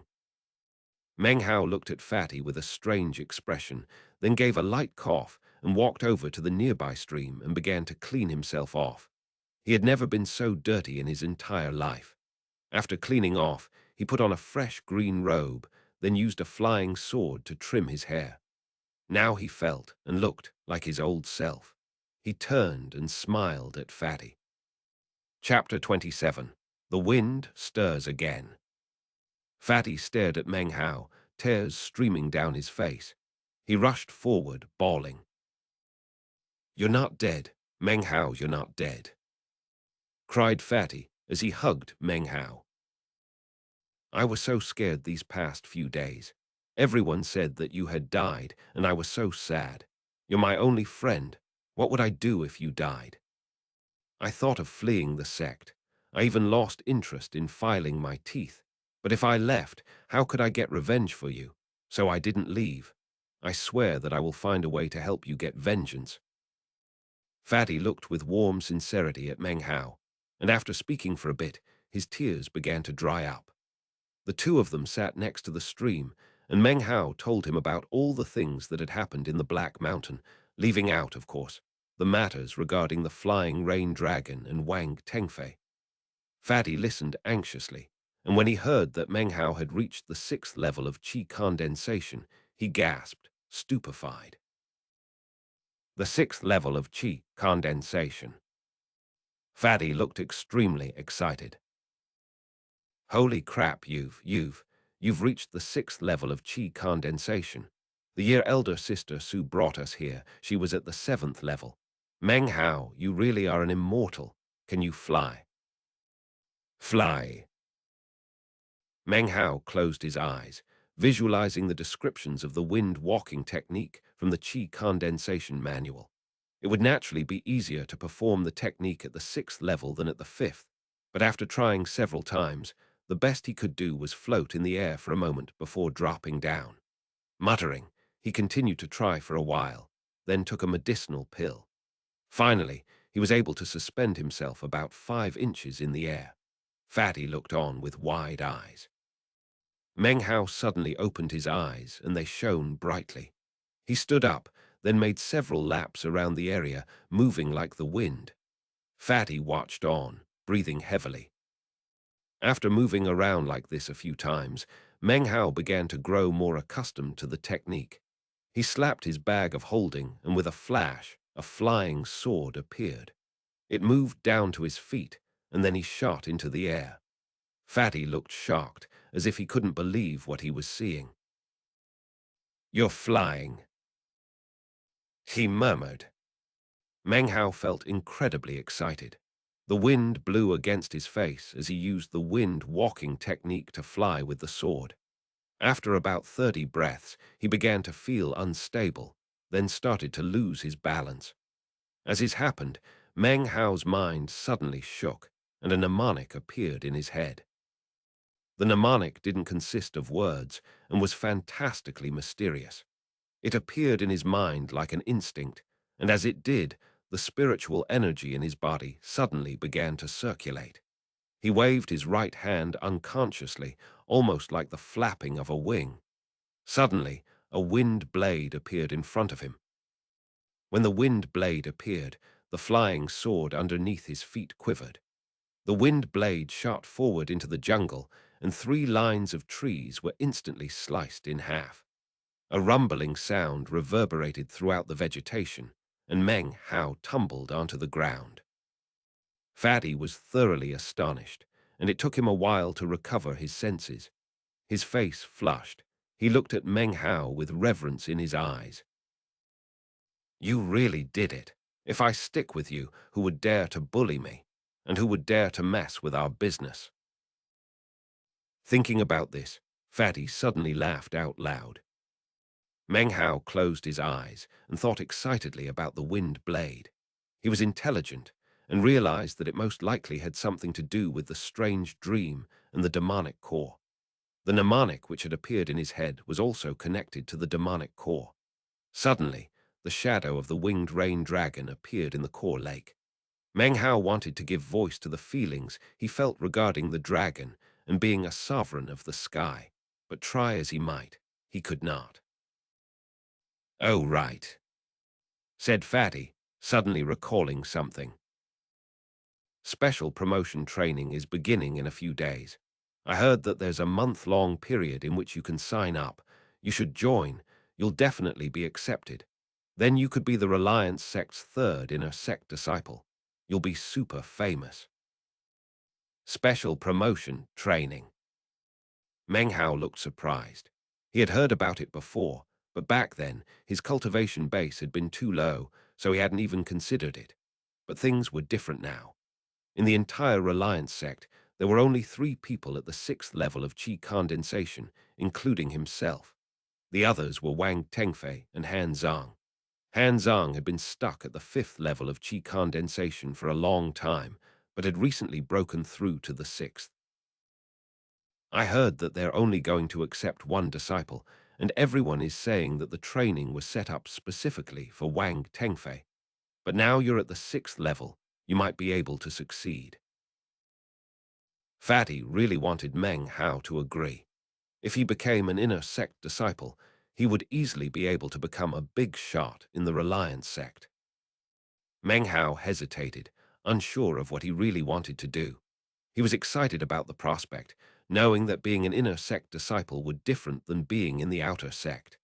Meng Hao looked at Fatty with a strange expression, then gave a light cough and walked over to the nearby stream and began to clean himself off. He had never been so dirty in his entire life. After cleaning off, he put on a fresh green robe, then used a flying sword to trim his hair. Now he felt and looked like his old self. He turned and smiled at Fatty. Chapter 27. The Wind Stirs Again. Fatty stared at Meng Hao, tears streaming down his face. He rushed forward, bawling. "You're not dead. Meng Hao, you're not dead," cried Fatty as he hugged Meng Hao. "I was so scared these past few days. Everyone said that you had died, and I was so sad. You're my only friend. What would I do if you died? I thought of fleeing the sect. I even lost interest in filing my teeth. But if I left, how could I get revenge for you? So I didn't leave. I swear that I will find a way to help you get vengeance." Fatty looked with warm sincerity at Meng Hao, and after speaking for a bit, his tears began to dry up. The two of them sat next to the stream, and Meng Hao told him about all the things that had happened in the Black Mountain, leaving out, of course, the matters regarding the flying rain dragon and Wang Tengfei. Fatty listened anxiously, and when he heard that Meng Hao had reached the sixth level of qi condensation, he gasped, stupefied. The sixth level of qi condensation. Fatty looked extremely excited. "Holy crap, you've reached the sixth level of qi condensation. The year elder sister Sue brought us here, she was at the seventh level. Meng Hao, you really are an immortal. Can you fly?" "Fly." Meng Hao closed his eyes, visualizing the descriptions of the wind walking technique from the qi condensation manual. It would naturally be easier to perform the technique at the sixth level than at the fifth, but after trying several times, the best he could do was float in the air for a moment before dropping down. Muttering, he continued to try for a while, then took a medicinal pill. Finally, he was able to suspend himself about 5 inches in the air. Fatty looked on with wide eyes. Meng Hao suddenly opened his eyes, and they shone brightly. He stood up, then made several laps around the area, moving like the wind. Fatty watched on, breathing heavily. After moving around like this a few times, Meng Hao began to grow more accustomed to the technique. He slapped his bag of holding, and with a flash, a flying sword appeared. It moved down to his feet, and then he shot into the air. Fatty looked shocked, as if he couldn't believe what he was seeing. "You're flying," he murmured. Meng Hao felt incredibly excited. The wind blew against his face as he used the wind-walking technique to fly with the sword. After about 30 breaths, he began to feel unstable, then started to lose his balance. As this happened, Meng Hao's mind suddenly shook, and a mnemonic appeared in his head. The mnemonic didn't consist of words and was fantastically mysterious. It appeared in his mind like an instinct, and as it did, the spiritual energy in his body suddenly began to circulate. He waved his right hand unconsciously, almost like the flapping of a wing. Suddenly, a wind blade appeared in front of him. When the wind blade appeared, the flying sword underneath his feet quivered. The wind blade shot forward into the jungle, and 3 lines of trees were instantly sliced in half. A rumbling sound reverberated throughout the vegetation, and Meng Hao tumbled onto the ground. Fatty was thoroughly astonished, and it took him a while to recover his senses. His face flushed. He looked at Meng Hao with reverence in his eyes. "You really did it. If I stick with you, who would dare to bully me? And who would dare to mess with our business?" Thinking about this, Fatty suddenly laughed out loud. Meng Hao closed his eyes and thought excitedly about the wind blade. He was intelligent and realized that it most likely had something to do with the strange dream and the demonic core. The mnemonic which had appeared in his head was also connected to the demonic core. Suddenly, the shadow of the winged rain dragon appeared in the core lake. Meng Hao wanted to give voice to the feelings he felt regarding the dragon and being a sovereign of the sky, but try as he might, he could not. "Oh, right," said Fatty, suddenly recalling something. "Special promotion training is beginning in a few days. I heard that there's a month-long period in which you can sign up. You should join. You'll definitely be accepted. Then you could be the Reliance sect's third inner sect disciple. You'll be super famous." Special promotion training. Meng Hao looked surprised. He had heard about it before, but back then, his cultivation base had been too low, so he hadn't even considered it. But things were different now. In the entire Reliance sect, there were only 3 people at the 6th level of qi condensation, including himself. The others were Wang Tengfei and Han Zhang. Han Zhang had been stuck at the 5th level of qi condensation for a long time, but had recently broken through to the 6th. "I heard that they're only going to accept 1 disciple, and everyone is saying that the training was set up specifically for Wang Tengfei. But now you're at the 6th level, you might be able to succeed." Fatty really wanted Meng Hao to agree. If he became an inner sect disciple, he would easily be able to become a big shot in the Reliance sect. Meng Hao hesitated, unsure of what he really wanted to do. He was excited about the prospect, knowing that being an inner sect disciple would different than being in the outer sect.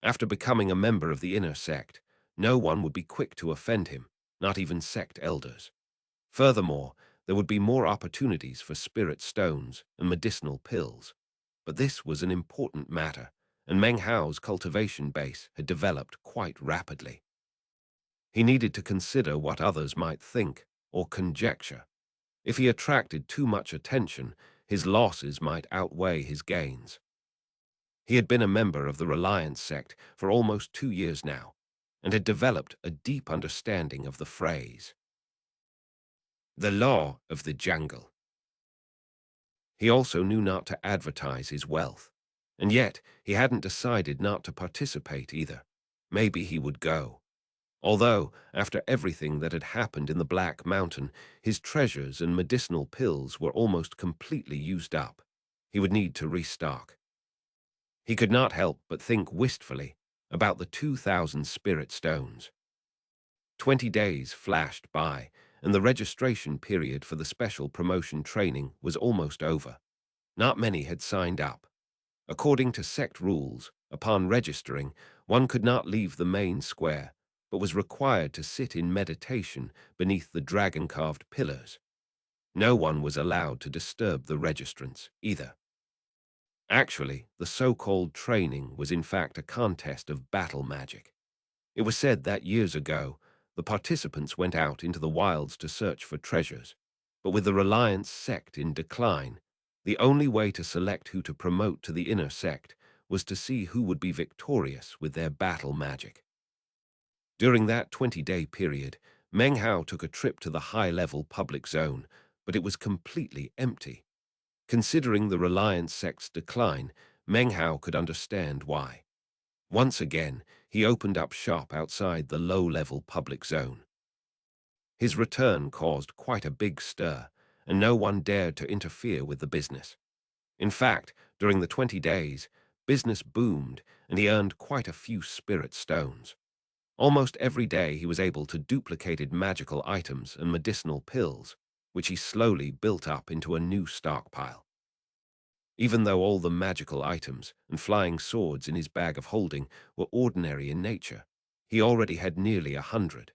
After becoming a member of the inner sect, no one would be quick to offend him, not even sect elders. Furthermore, there would be more opportunities for spirit stones and medicinal pills. But this was an important matter, and Meng Hao's cultivation base had developed quite rapidly. He needed to consider what others might think or conjecture. If he attracted too much attention, his losses might outweigh his gains. He had been a member of the Reliance sect for almost 2 years now. and had developed a deep understanding of the phrase, the law of the jungle. He also knew not to advertise his wealth, and yet he hadn't decided not to participate either. Maybe he would go. Although, after everything that had happened in the Black Mountain, his treasures and medicinal pills were almost completely used up. He would need to restock. He could not help but think wistfully about the 2,000 spirit stones. 20 days flashed by, and the registration period for the special promotion training was almost over. Not many had signed up. According to sect rules, upon registering, one could not leave the main square, but was required to sit in meditation beneath the dragon-carved pillars. No one was allowed to disturb the registrants either. Actually, the so-called training was in fact a contest of battle magic. It was said that years ago, the participants went out into the wilds to search for treasures, but with the Reliance sect in decline, the only way to select who to promote to the inner sect was to see who would be victorious with their battle magic. During that 20-day period, Meng Hao took a trip to the high-level public zone, but it was completely empty. Considering the Reliance sect's decline, Meng Hao could understand why. Once again, he opened up shop outside the low-level public zone. His return caused quite a big stir, and no one dared to interfere with the business. In fact, during the 20 days, business boomed and he earned quite a few spirit stones. Almost every day he was able to duplicate magical items and medicinal pills, which he slowly built up into a new stockpile. Even though all the magical items and flying swords in his bag of holding were ordinary in nature, he already had nearly 100.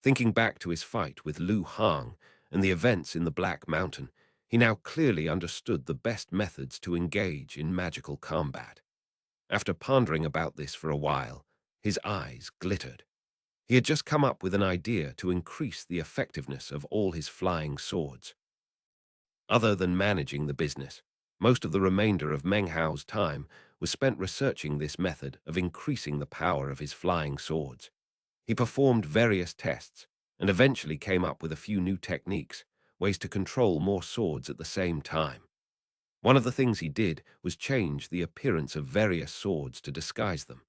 Thinking back to his fight with Lu Hang and the events in the Black Mountain, he now clearly understood the best methods to engage in magical combat. After pondering about this for a while, his eyes glittered. He had just come up with an idea to increase the effectiveness of all his flying swords. Other than managing the business, most of the remainder of Meng Hao's time was spent researching this method of increasing the power of his flying swords. He performed various tests and eventually came up with a few new techniques, ways to control more swords at the same time. One of the things he did was change the appearance of various swords to disguise them.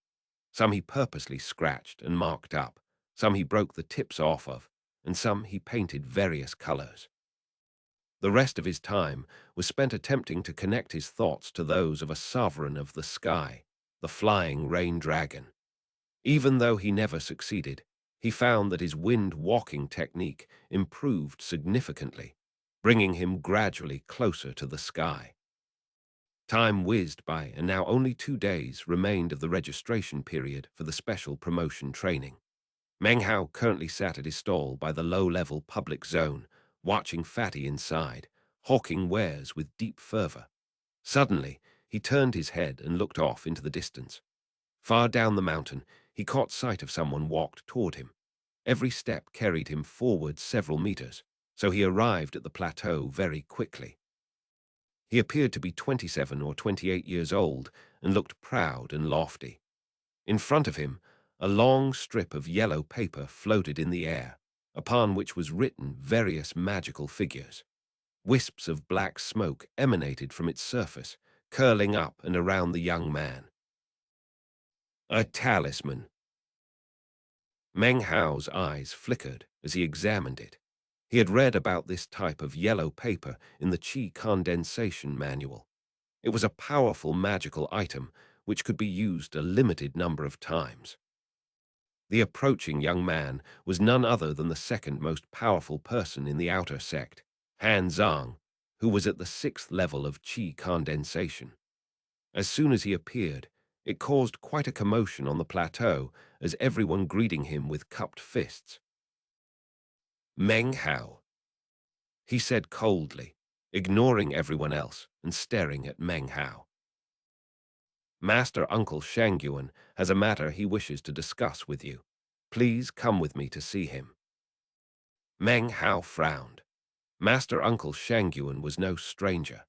Some he purposely scratched and marked up, some he broke the tips off of, and some he painted various colors. The rest of his time was spent attempting to connect his thoughts to those of a sovereign of the sky, the flying rain dragon. Even though he never succeeded, he found that his wind-walking technique improved significantly, bringing him gradually closer to the sky. Time whizzed by, and now only 2 days remained of the registration period for the special promotion training. Meng Hao currently sat at his stall by the low-level public zone, watching Fatty inside, hawking wares with deep fervor. Suddenly, he turned his head and looked off into the distance. Far down the mountain, he caught sight of someone walked toward him. Every step carried him forward several meters, so he arrived at the plateau very quickly. He appeared to be 27 or 28 years old and looked proud and lofty. In front of him, a long strip of yellow paper floated in the air, upon which was written various magical figures. Wisps of black smoke emanated from its surface, curling up and around the young man. A talisman. Meng Hao's eyes flickered as he examined it. He had read about this type of yellow paper in the Qi condensation manual. It was a powerful magical item which could be used a limited number of times. The approaching young man was none other than the second most powerful person in the outer sect, Han Zhang, who was at the 6th level of Qi condensation. As soon as he appeared, it caused quite a commotion on the plateau as everyone greeting him with cupped fists. Meng Hao, he said coldly, ignoring everyone else and staring at Meng Hao. Master Uncle Shangyuan has a matter he wishes to discuss with you. Please come with me to see him. Meng Hao frowned. Master Uncle Shangyuan was no stranger.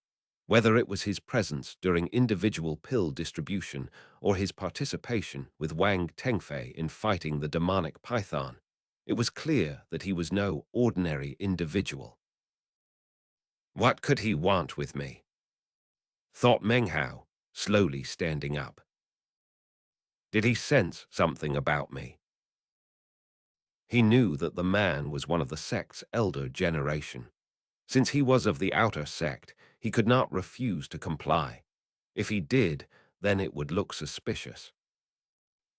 Whether it was his presence during individual pill distribution or his participation with Wang Tengfei in fighting the demonic python, it was clear that he was no ordinary individual. What could he want with me? Thought Meng Hao, slowly standing up. Did he sense something about me? He knew that the man was one of the sect's elder generation. Since he was of the outer sect, he could not refuse to comply. If he did, then it would look suspicious.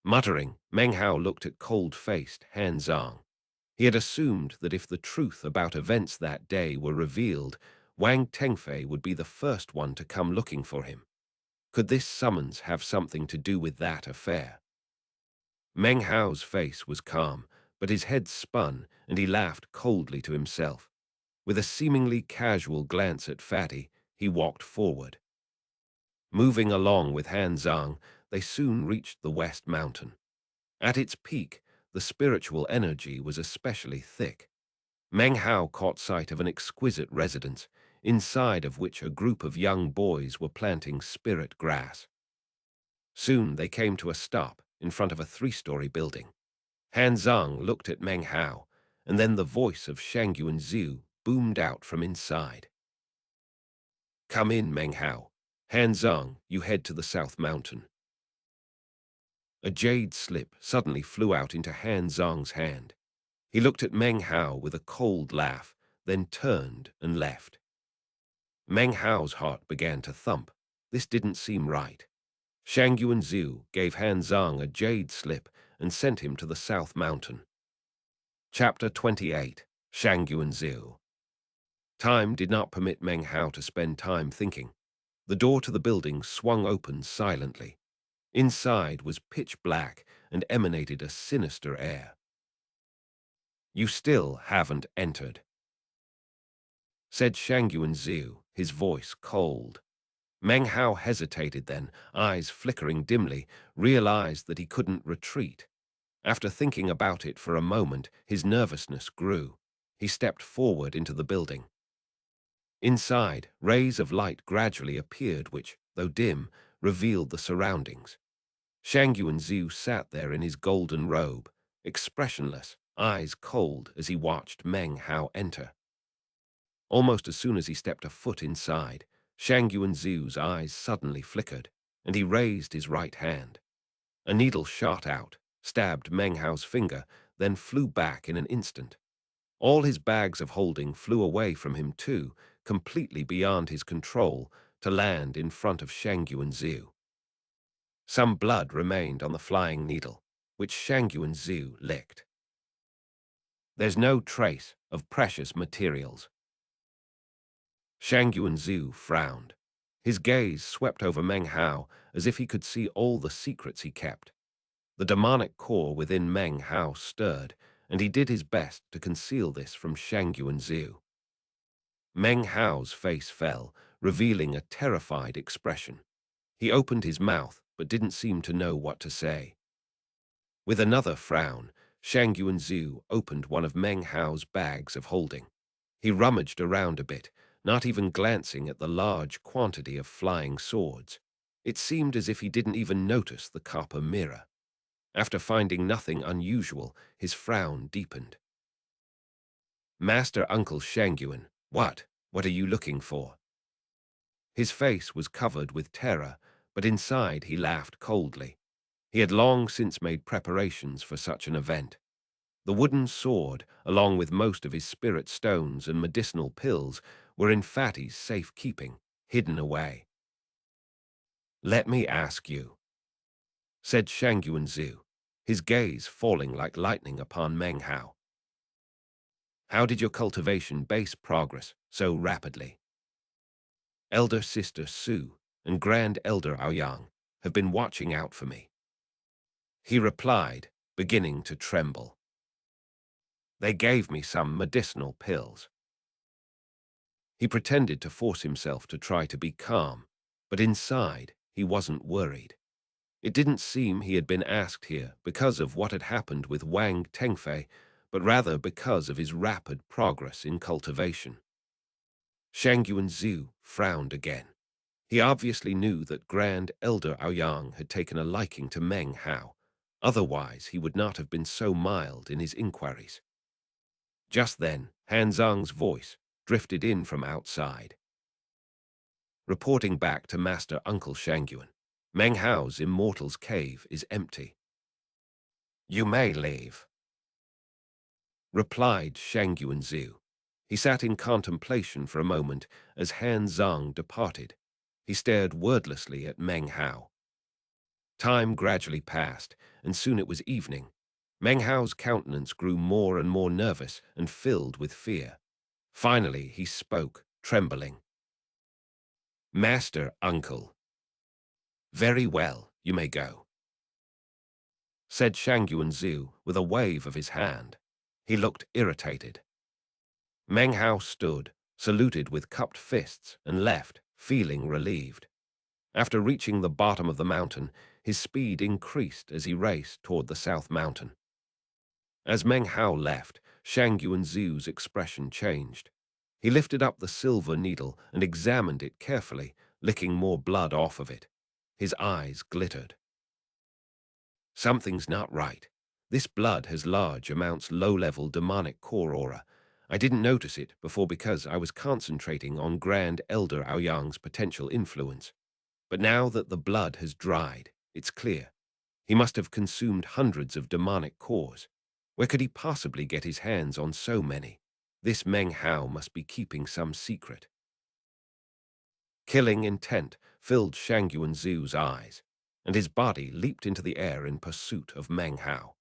Muttering, Meng Hao looked at cold-faced Han Zhang. He had assumed that if the truth about events that day were revealed, Wang Tengfei would be the first one to come looking for him. Could this summons have something to do with that affair? Meng Hao's face was calm, but his head spun and he laughed coldly to himself. With a seemingly casual glance at Fatty, he walked forward. Moving along with Han Zhang, they soon reached the West Mountain. At its peak, the spiritual energy was especially thick. Meng Hao caught sight of an exquisite residence, inside of which a group of young boys were planting spirit grass. Soon they came to a stop in front of a 3-story building. Han Zhang looked at Meng Hao, and then the voice of Shangyuan Zhu boomed out from inside. Come in, Meng Hao. Han Zhang, you head to the South Mountain. A jade slip suddenly flew out into Han Zhang's hand. He looked at Meng Hao with a cold laugh, then turned and left. Meng Hao's heart began to thump. This didn't seem right. Shangyuan Zhu gave Han Zhang a jade slip and sent him to the South Mountain. Chapter 28. Shangyuan Zhu. Time did not permit Meng Hao to spend time thinking. The door to the building swung open silently. Inside was pitch black and emanated a sinister air. You still haven't entered, said Shangyuan Zhu, his voice cold. Meng Hao hesitated then, eyes flickering dimly, realized that he couldn't retreat. After thinking about it for a moment, his nervousness grew. He stepped forward into the building. Inside, rays of light gradually appeared which, though dim, revealed the surroundings. Shangyuan Zhu sat there in his golden robe, expressionless, eyes cold as he watched Meng Hao enter. Almost as soon as he stepped a foot inside, Shangyuan Zhu's eyes suddenly flickered, and he raised his right hand. A needle shot out, stabbed Meng Hao's finger, then flew back in an instant. All his bags of holding flew away from him too, completely beyond his control, to land in front of Shangyuan Zhu. Some blood remained on the flying needle, which Shangyuan Zhu licked. There's no trace of precious materials. Shangyuan Zhu frowned. His gaze swept over Meng Hao as if he could see all the secrets he kept. The demonic core within Meng Hao stirred, and he did his best to conceal this from Shangyuan Zhu. Meng Hao's face fell, revealing a terrified expression. He opened his mouth, but didn't seem to know what to say. With another frown, Shangyuan Zhu opened one of Meng Hao's bags of holding. He rummaged around a bit, not even glancing at the large quantity of flying swords. It seemed as if he didn't even notice the copper mirror. After finding nothing unusual, his frown deepened. Master Uncle Shangyuan, what are you looking for? His face was covered with terror, but inside he laughed coldly. He had long since made preparations for such an event. The wooden sword, along with most of his spirit stones and medicinal pills, were in Fatty's safekeeping, hidden away. Let me ask you, said Shangyuan Zhu, his gaze falling like lightning upon Meng Hao. How did your cultivation base progress so rapidly? Elder Sister Su and Grand Elder Aoyang have been watching out for me, he replied, beginning to tremble. They gave me some medicinal pills. He pretended to force himself to try to be calm, but inside he wasn't worried. It didn't seem he had been asked here because of what had happened with Wang Tengfei, but rather because of his rapid progress in cultivation. Shangyuan Zhu frowned again. He obviously knew that Grand Elder Aoyang had taken a liking to Meng Hao. Otherwise, he would not have been so mild in his inquiries. Just then, Han Zhang's voice drifted in from outside, reporting back to Master Uncle Shangyuan. Meng Hao's Immortal's Cave is empty. You may leave, replied Shangyuan Zhu. He sat in contemplation for a moment as Han Zhang departed. He stared wordlessly at Meng Hao. Time gradually passed, and soon it was evening. Meng Hao's countenance grew more and more nervous and filled with fear. Finally, he spoke, trembling. Master, Uncle. Very well, you may go, said Shangyuan Zhu with a wave of his hand. He looked irritated. Meng Hao stood, saluted with cupped fists, and left, feeling relieved. After reaching the bottom of the mountain, his speed increased as he raced toward the South Mountain. As Meng Hao left, Shangyuan Zhu's expression changed. He lifted up the silver needle and examined it carefully, licking more blood off of it. His eyes glittered. Something's not right. This blood has large amounts low-level demonic core aura. I didn't notice it before because I was concentrating on Grand Elder Aoyang's potential influence. But now that the blood has dried, it's clear. He must have consumed hundreds of demonic cores. Where could he possibly get his hands on so many? This Meng Hao must be keeping some secret. Killing intent filled Shangyuan Zhu's eyes, and his body leaped into the air in pursuit of Meng Hao.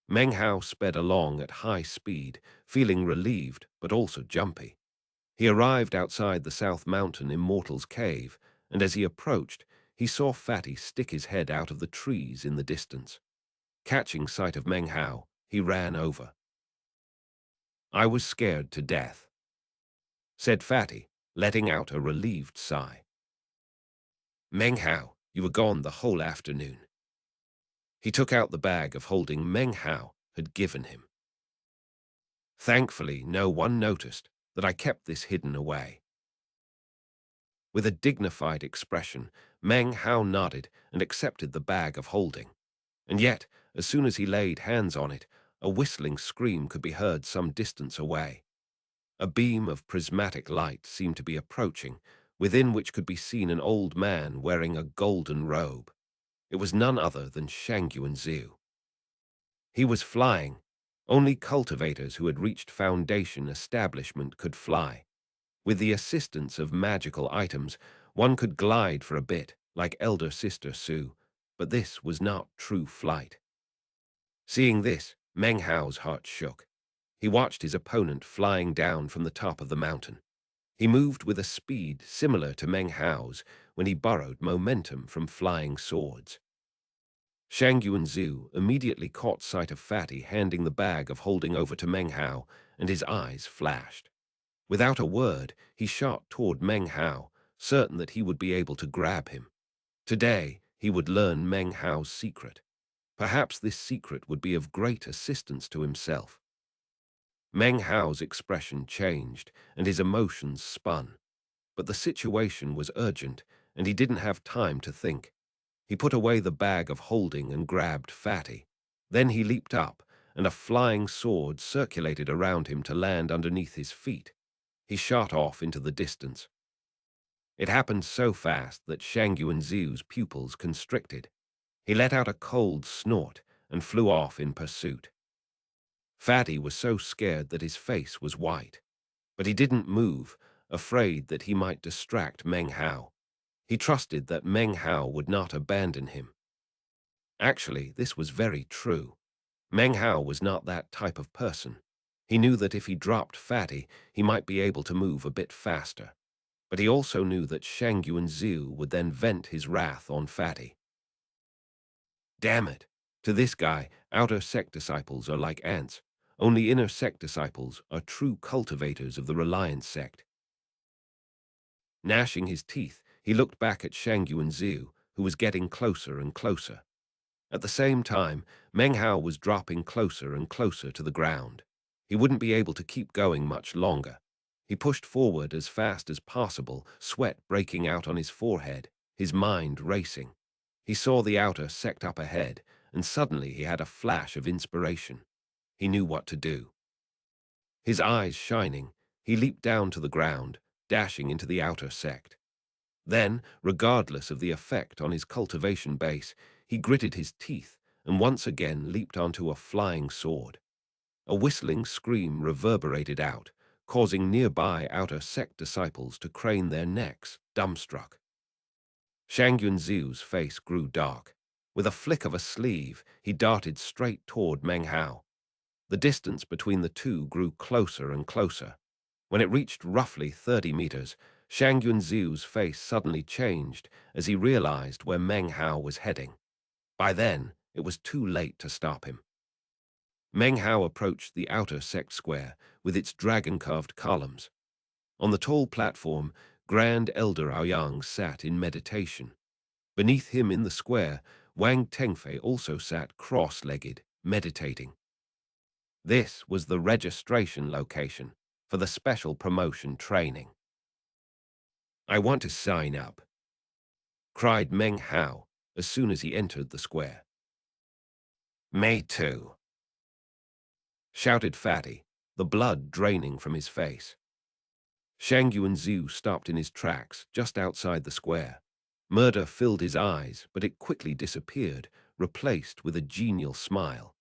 Meng Hao sped along at high speed, feeling relieved but also jumpy. He arrived outside the South Mountain Immortal's Cave, and as he approached, he saw Fatty stick his head out of the trees in the distance. Catching sight of Meng Hao, he ran over. I was scared to death, said Fatty, letting out a relieved sigh. Meng Hao, you were gone the whole afternoon. He took out the bag of holding Meng Hao had given him. Thankfully, no one noticed that I kept this hidden away. With a dignified expression, Meng Hao nodded and accepted the bag of holding. And yet, as soon as he laid hands on it, a whistling scream could be heard some distance away. A beam of prismatic light seemed to be approaching, within which could be seen an old man wearing a golden robe. It was none other than Shangyuan Zhu. He was flying. Only cultivators who had reached Foundation establishment could fly. With the assistance of magical items, one could glide for a bit, like elder sister Su, but this was not true flight. Seeing this, Meng Hao's heart shook. He watched his opponent flying down from the top of the mountain. He moved with a speed similar to Meng Hao's when he borrowed momentum from flying swords. Shangyuan Zhu immediately caught sight of Fatty handing the bag of holding over to Meng Hao, and his eyes flashed. Without a word, he shot toward Meng Hao, certain that he would be able to grab him. Today, he would learn Meng Hao's secret. Perhaps this secret would be of great assistance to himself. Meng Hao's expression changed, and his emotions spun. But the situation was urgent, and he didn't have time to think. He put away the bag of holding and grabbed Fatty. Then he leaped up, and a flying sword circulated around him to land underneath his feet. He shot off into the distance. It happened so fast that Shangyuan Zhu's pupils constricted. He let out a cold snort and flew off in pursuit. Fatty was so scared that his face was white. But he didn't move, afraid that he might distract Meng Hao. He trusted that Meng Hao would not abandon him. Actually, this was very true. Meng Hao was not that type of person. He knew that if he dropped Fatty, he might be able to move a bit faster. But he also knew that Shangyuan Zhu would then vent his wrath on Fatty. Damn it! To this guy, outer sect disciples are like ants. Only inner sect disciples are true cultivators of the Reliance sect. Gnashing his teeth, he looked back at Shangyuan Zhu, who was getting closer and closer. At the same time, Meng Hao was dropping closer and closer to the ground. He wouldn't be able to keep going much longer. He pushed forward as fast as possible, sweat breaking out on his forehead, his mind racing. He saw the outer sect up ahead, and suddenly he had a flash of inspiration. He knew what to do. His eyes shining, he leaped down to the ground, dashing into the outer sect. Then, regardless of the effect on his cultivation base, he gritted his teeth and once again leaped onto a flying sword. A whistling scream reverberated out, causing nearby outer sect disciples to crane their necks, dumbstruck. Shangyun Ziu's face grew dark. With a flick of a sleeve, he darted straight toward Meng Hao. The distance between the two grew closer and closer. When it reached roughly 30 meters, Shangyun Ziu's face suddenly changed as he realized where Meng Hao was heading. By then, it was too late to stop him. Meng Hao approached the outer sect square with its dragon-carved columns. On the tall platform, Grand Elder Aoyang sat in meditation. Beneath him in the square, Wang Tengfei also sat cross-legged, meditating. This was the registration location for the special promotion training. "I want to sign up," cried Meng Hao as soon as he entered the square. "Me too," shouted Fatty, the blood draining from his face. Shang Yuanziu stopped in his tracks just outside the square. Murder filled his eyes, but it quickly disappeared, replaced with a genial smile.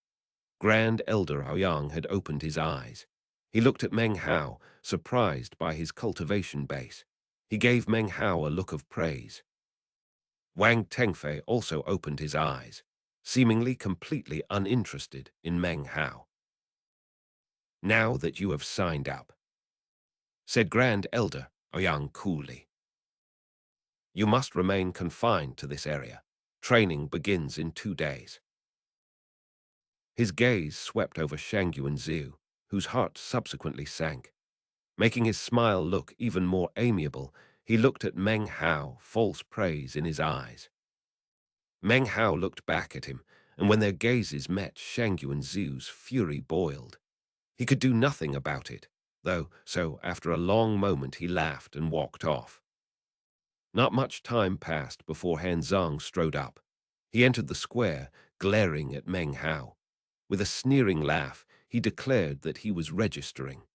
Grand Elder Aoyang had opened his eyes. He looked at Meng Hao, surprised by his cultivation base. He gave Meng Hao a look of praise. Wang Tengfei also opened his eyes, seemingly completely uninterested in Meng Hao. "Now that you have signed up," said Grand Elder Aoyang coolly, "you must remain confined to this area. Training begins in 2 days." His gaze swept over Shang Yuanziu, whose heart subsequently sank. Making his smile look even more amiable, he looked at Meng Hao, false praise in his eyes. Meng Hao looked back at him, and when their gazes met, Shang Yuanziu's fury boiled. He could do nothing about it, though, so after a long moment he laughed and walked off. Not much time passed before Han Zhang strode up. He entered the square, glaring at Meng Hao. With a sneering laugh, he declared that he was registering.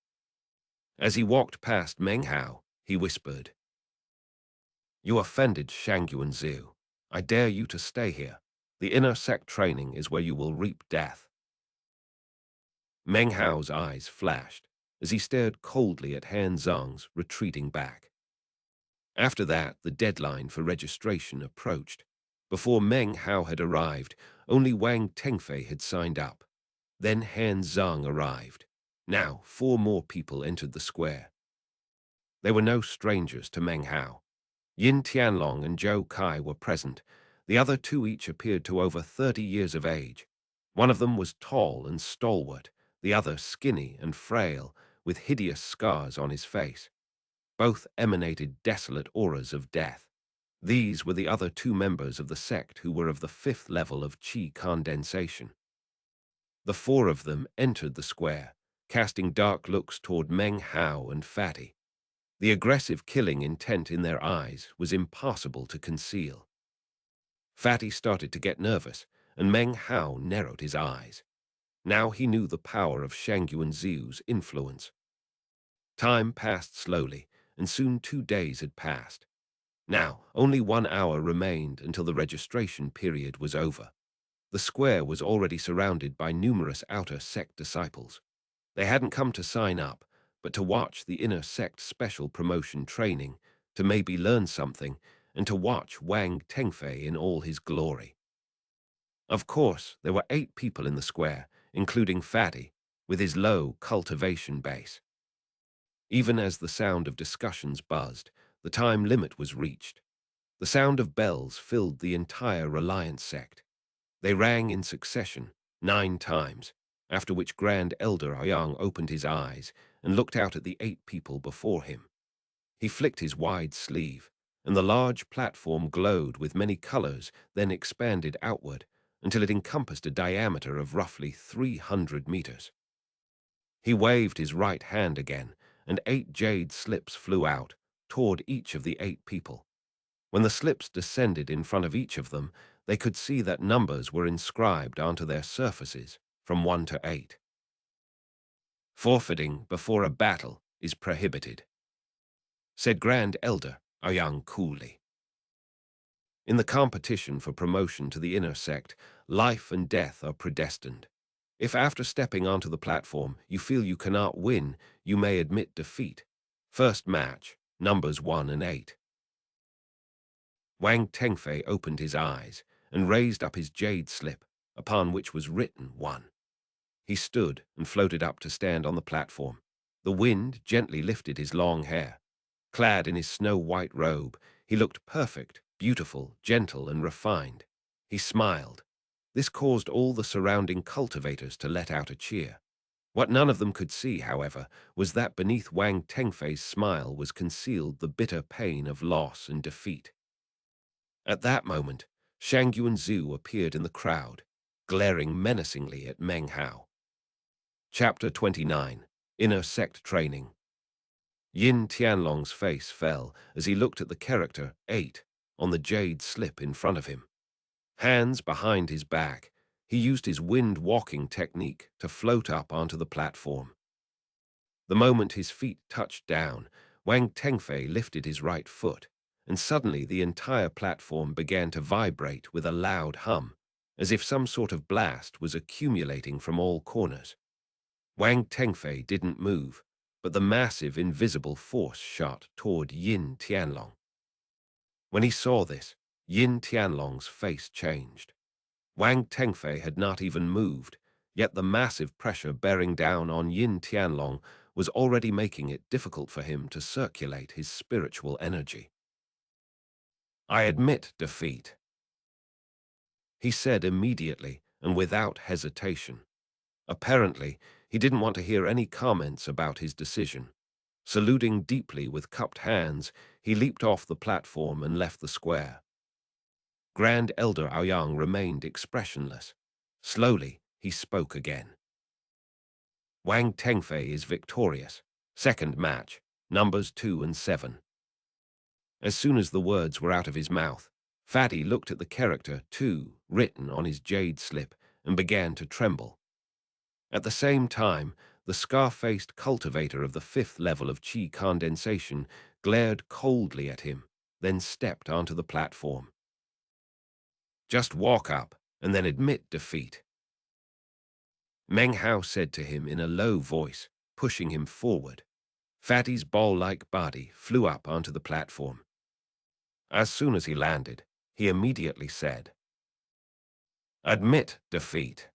As he walked past Meng Hao, he whispered, "You offended Shang Yuanziu. I dare you to stay here. The inner sect training is where you will reap death." Meng Hao's eyes flashed as he stared coldly at Han Zhang's retreating back. After that, the deadline for registration approached. Before Meng Hao had arrived, only Wang Tengfei had signed up. Then Han Zhang arrived. Now, 4 more people entered the square. They were no strangers to Meng Hao. Yin Tianlong and Zhou Kai were present. The other 2 each appeared to over 30 years of age. One of them was tall and stalwart, the other skinny and frail, with hideous scars on his face. Both emanated desolate auras of death. These were the other 2 members of the sect who were of the 5th level of qi condensation. The 4 of them entered the square, casting dark looks toward Meng Hao and Fatty. The aggressive killing intent in their eyes was impossible to conceal. Fatty started to get nervous, and Meng Hao narrowed his eyes. Now he knew the power of Shang Yuanziu's influence. Time passed slowly, and soon 2 days had passed. Now, only 1 hour remained until the registration period was over. The square was already surrounded by numerous outer sect disciples. They hadn't come to sign up, but to watch the inner sect special promotion training, to maybe learn something, and to watch Wang Tengfei in all his glory. Of course, there were 8 people in the square, including Fatty, with his low cultivation base. Even as the sound of discussions buzzed, the time limit was reached. The sound of bells filled the entire Reliance sect. They rang in succession, 9 times, after which Grand Elder Aoyang opened his eyes and looked out at the 8 people before him. He flicked his wide sleeve, and the large platform glowed with many colors, then expanded outward until it encompassed a diameter of roughly 300 meters. He waved his right hand again, and 8 jade slips flew out toward each of the 8 people. When the slips descended in front of each of them, they could see that numbers were inscribed onto their surfaces from 1 to 8. Forfeiting before a battle is prohibited, said Grand Elder Aoyang coolly. In the competition for promotion to the inner sect, life and death are predestined. If after stepping onto the platform you feel you cannot win, you may admit defeat. First match, numbers 1 and 8. Wang Tengfei opened his eyes and raised up his jade slip, upon which was written 1. He stood and floated up to stand on the platform. The wind gently lifted his long hair. Clad in his snow-white robe, he looked perfect, beautiful, gentle, and refined. He smiled. This caused all the surrounding cultivators to let out a cheer. What none of them could see, however, was that beneath Wang Tengfei's smile was concealed the bitter pain of loss and defeat. At that moment, Shangyuan Zhu appeared in the crowd, glaring menacingly at Meng Hao. Chapter 29. Inner Sect Training. Yin Tianlong's face fell as he looked at the character 8 on the jade slip in front of him. Hands behind his back, he used his wind-walking technique to float up onto the platform. The moment his feet touched down, Wang Tengfei lifted his right foot, and suddenly the entire platform began to vibrate with a loud hum, as if some sort of blast was accumulating from all corners. Wang Tengfei didn't move, but the massive invisible force shot toward Yin Tianlong. When he saw this, Yin Tianlong's face changed. Wang Tengfei had not even moved, yet the massive pressure bearing down on Yin Tianlong was already making it difficult for him to circulate his spiritual energy. "I admit defeat," he said immediately and without hesitation. Apparently, he didn't want to hear any comments about his decision. Saluting deeply with cupped hands, he leaped off the platform and left the square. Grand Elder Aoyang remained expressionless. Slowly, he spoke again. "Wang Tengfei is victorious. Second match, numbers 2 and 7. As soon as the words were out of his mouth, Fatty looked at the character 2 written on his jade slip and began to tremble. At the same time, the scar-faced cultivator of the 5th level of qi condensation glared coldly at him, then stepped onto the platform. "Just walk up and then admit defeat," Meng Hao said to him in a low voice, pushing him forward. Fatty's ball-like body flew up onto the platform. As soon as he landed, he immediately said, "Admit defeat."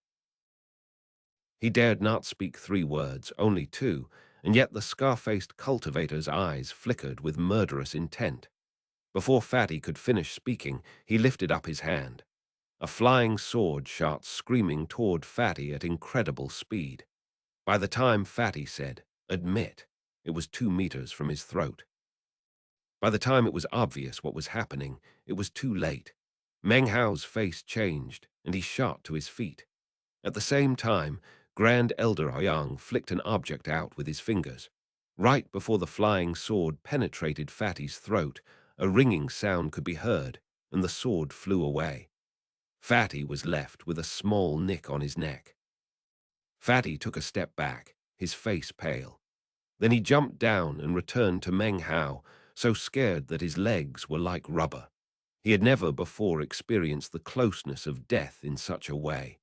He dared not speak 3 words, only 2, and yet the scar-faced cultivator's eyes flickered with murderous intent. Before Fatty could finish speaking, he lifted up his hand. A flying sword shot screaming toward Fatty at incredible speed. By the time Fatty said, "Admit," it was 2 meters from his throat. By the time it was obvious what was happening, it was too late. Meng Hao's face changed, and he shot to his feet. At the same time, Grand Elder Aoyang flicked an object out with his fingers. Right before the flying sword penetrated Fatty's throat, a ringing sound could be heard, and the sword flew away. Fatty was left with a small nick on his neck. Fatty took a step back, his face pale. Then he jumped down and returned to Meng Hao, so scared that his legs were like rubber. He had never before experienced the closeness of death in such a way.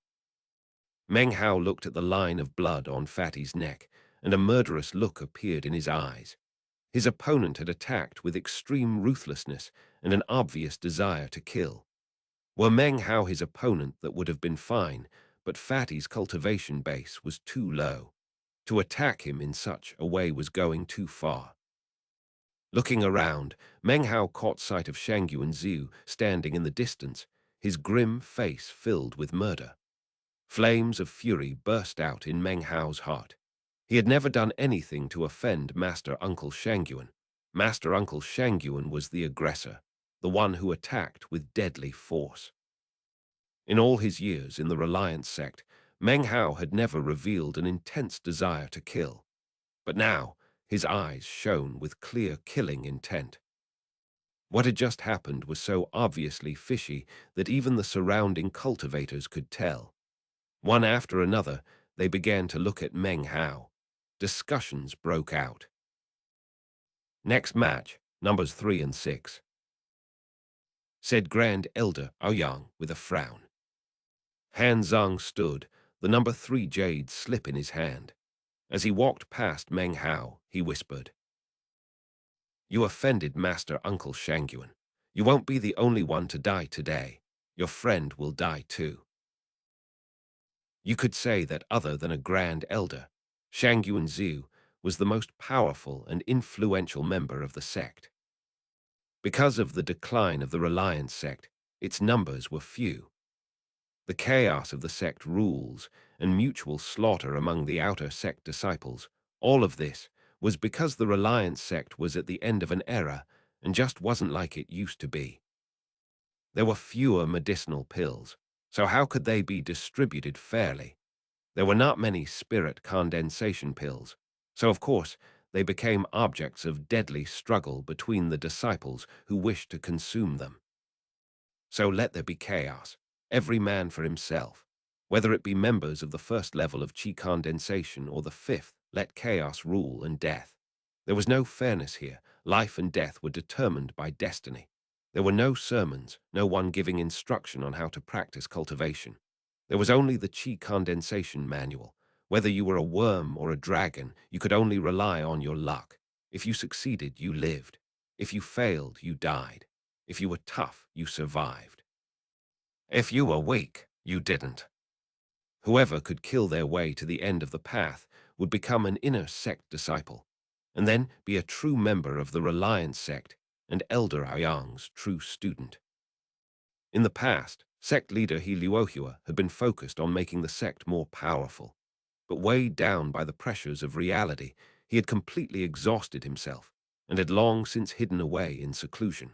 Meng Hao looked at the line of blood on Fatty's neck, and a murderous look appeared in his eyes. His opponent had attacked with extreme ruthlessness and an obvious desire to kill. Were Meng Hao his opponent, that would have been fine, but Fatty's cultivation base was too low. To attack him in such a way was going too far. Looking around, Meng Hao caught sight of Shangyuan Zhu standing in the distance, his grim face filled with murder. Flames of fury burst out in Meng Hao's heart. He had never done anything to offend Master Uncle Shangyuan. Master Uncle Shangyuan was the aggressor, the one who attacked with deadly force. In all his years in the Reliance sect, Meng Hao had never revealed an intense desire to kill. But now, His eyes shone with clear killing intent. What had just happened was so obviously fishy that even the surrounding cultivators could tell. One after another, they began to look at Meng Hao. Discussions broke out. "Next match, numbers 3 and 6, said Grand Elder Aoyang with a frown. Han Zhang stood, the number 3 jade slip in his hand. As he walked past Meng Hao, he whispered, "You offended Master Uncle Shangyuan. You won't be the only one to die today. Your friend will die too." You could say that other than a Grand Elder, Shangyuan Zhu was the most powerful and influential member of the sect. Because of the decline of the Reliance sect, its numbers were few. The chaos of the sect rules and mutual slaughter among the outer sect disciples, all of this was because the Reliance sect was at the end of an era and just wasn't like it used to be. There were fewer medicinal pills, so how could they be distributed fairly? There were not many spirit condensation pills, so of course they became objects of deadly struggle between the disciples who wished to consume them. So let there be chaos, every man for himself. Whether it be members of the first level of chi condensation or the fifth, let chaos rule and death. There was no fairness here. Life and death were determined by destiny. There were no sermons, no one giving instruction on how to practice cultivation. There was only the chi condensation manual. Whether you were a worm or a dragon, you could only rely on your luck. If you succeeded, you lived. If you failed, you died. If you were tough, you survived. If you were weak, you didn't. Whoever could kill their way to the end of the path would become an inner sect disciple, and then be a true member of the Reliance sect and Elder Aoyang's true student. In the past, sect leader He Luohua had been focused on making the sect more powerful, but weighed down by the pressures of reality, he had completely exhausted himself and had long since hidden away in seclusion.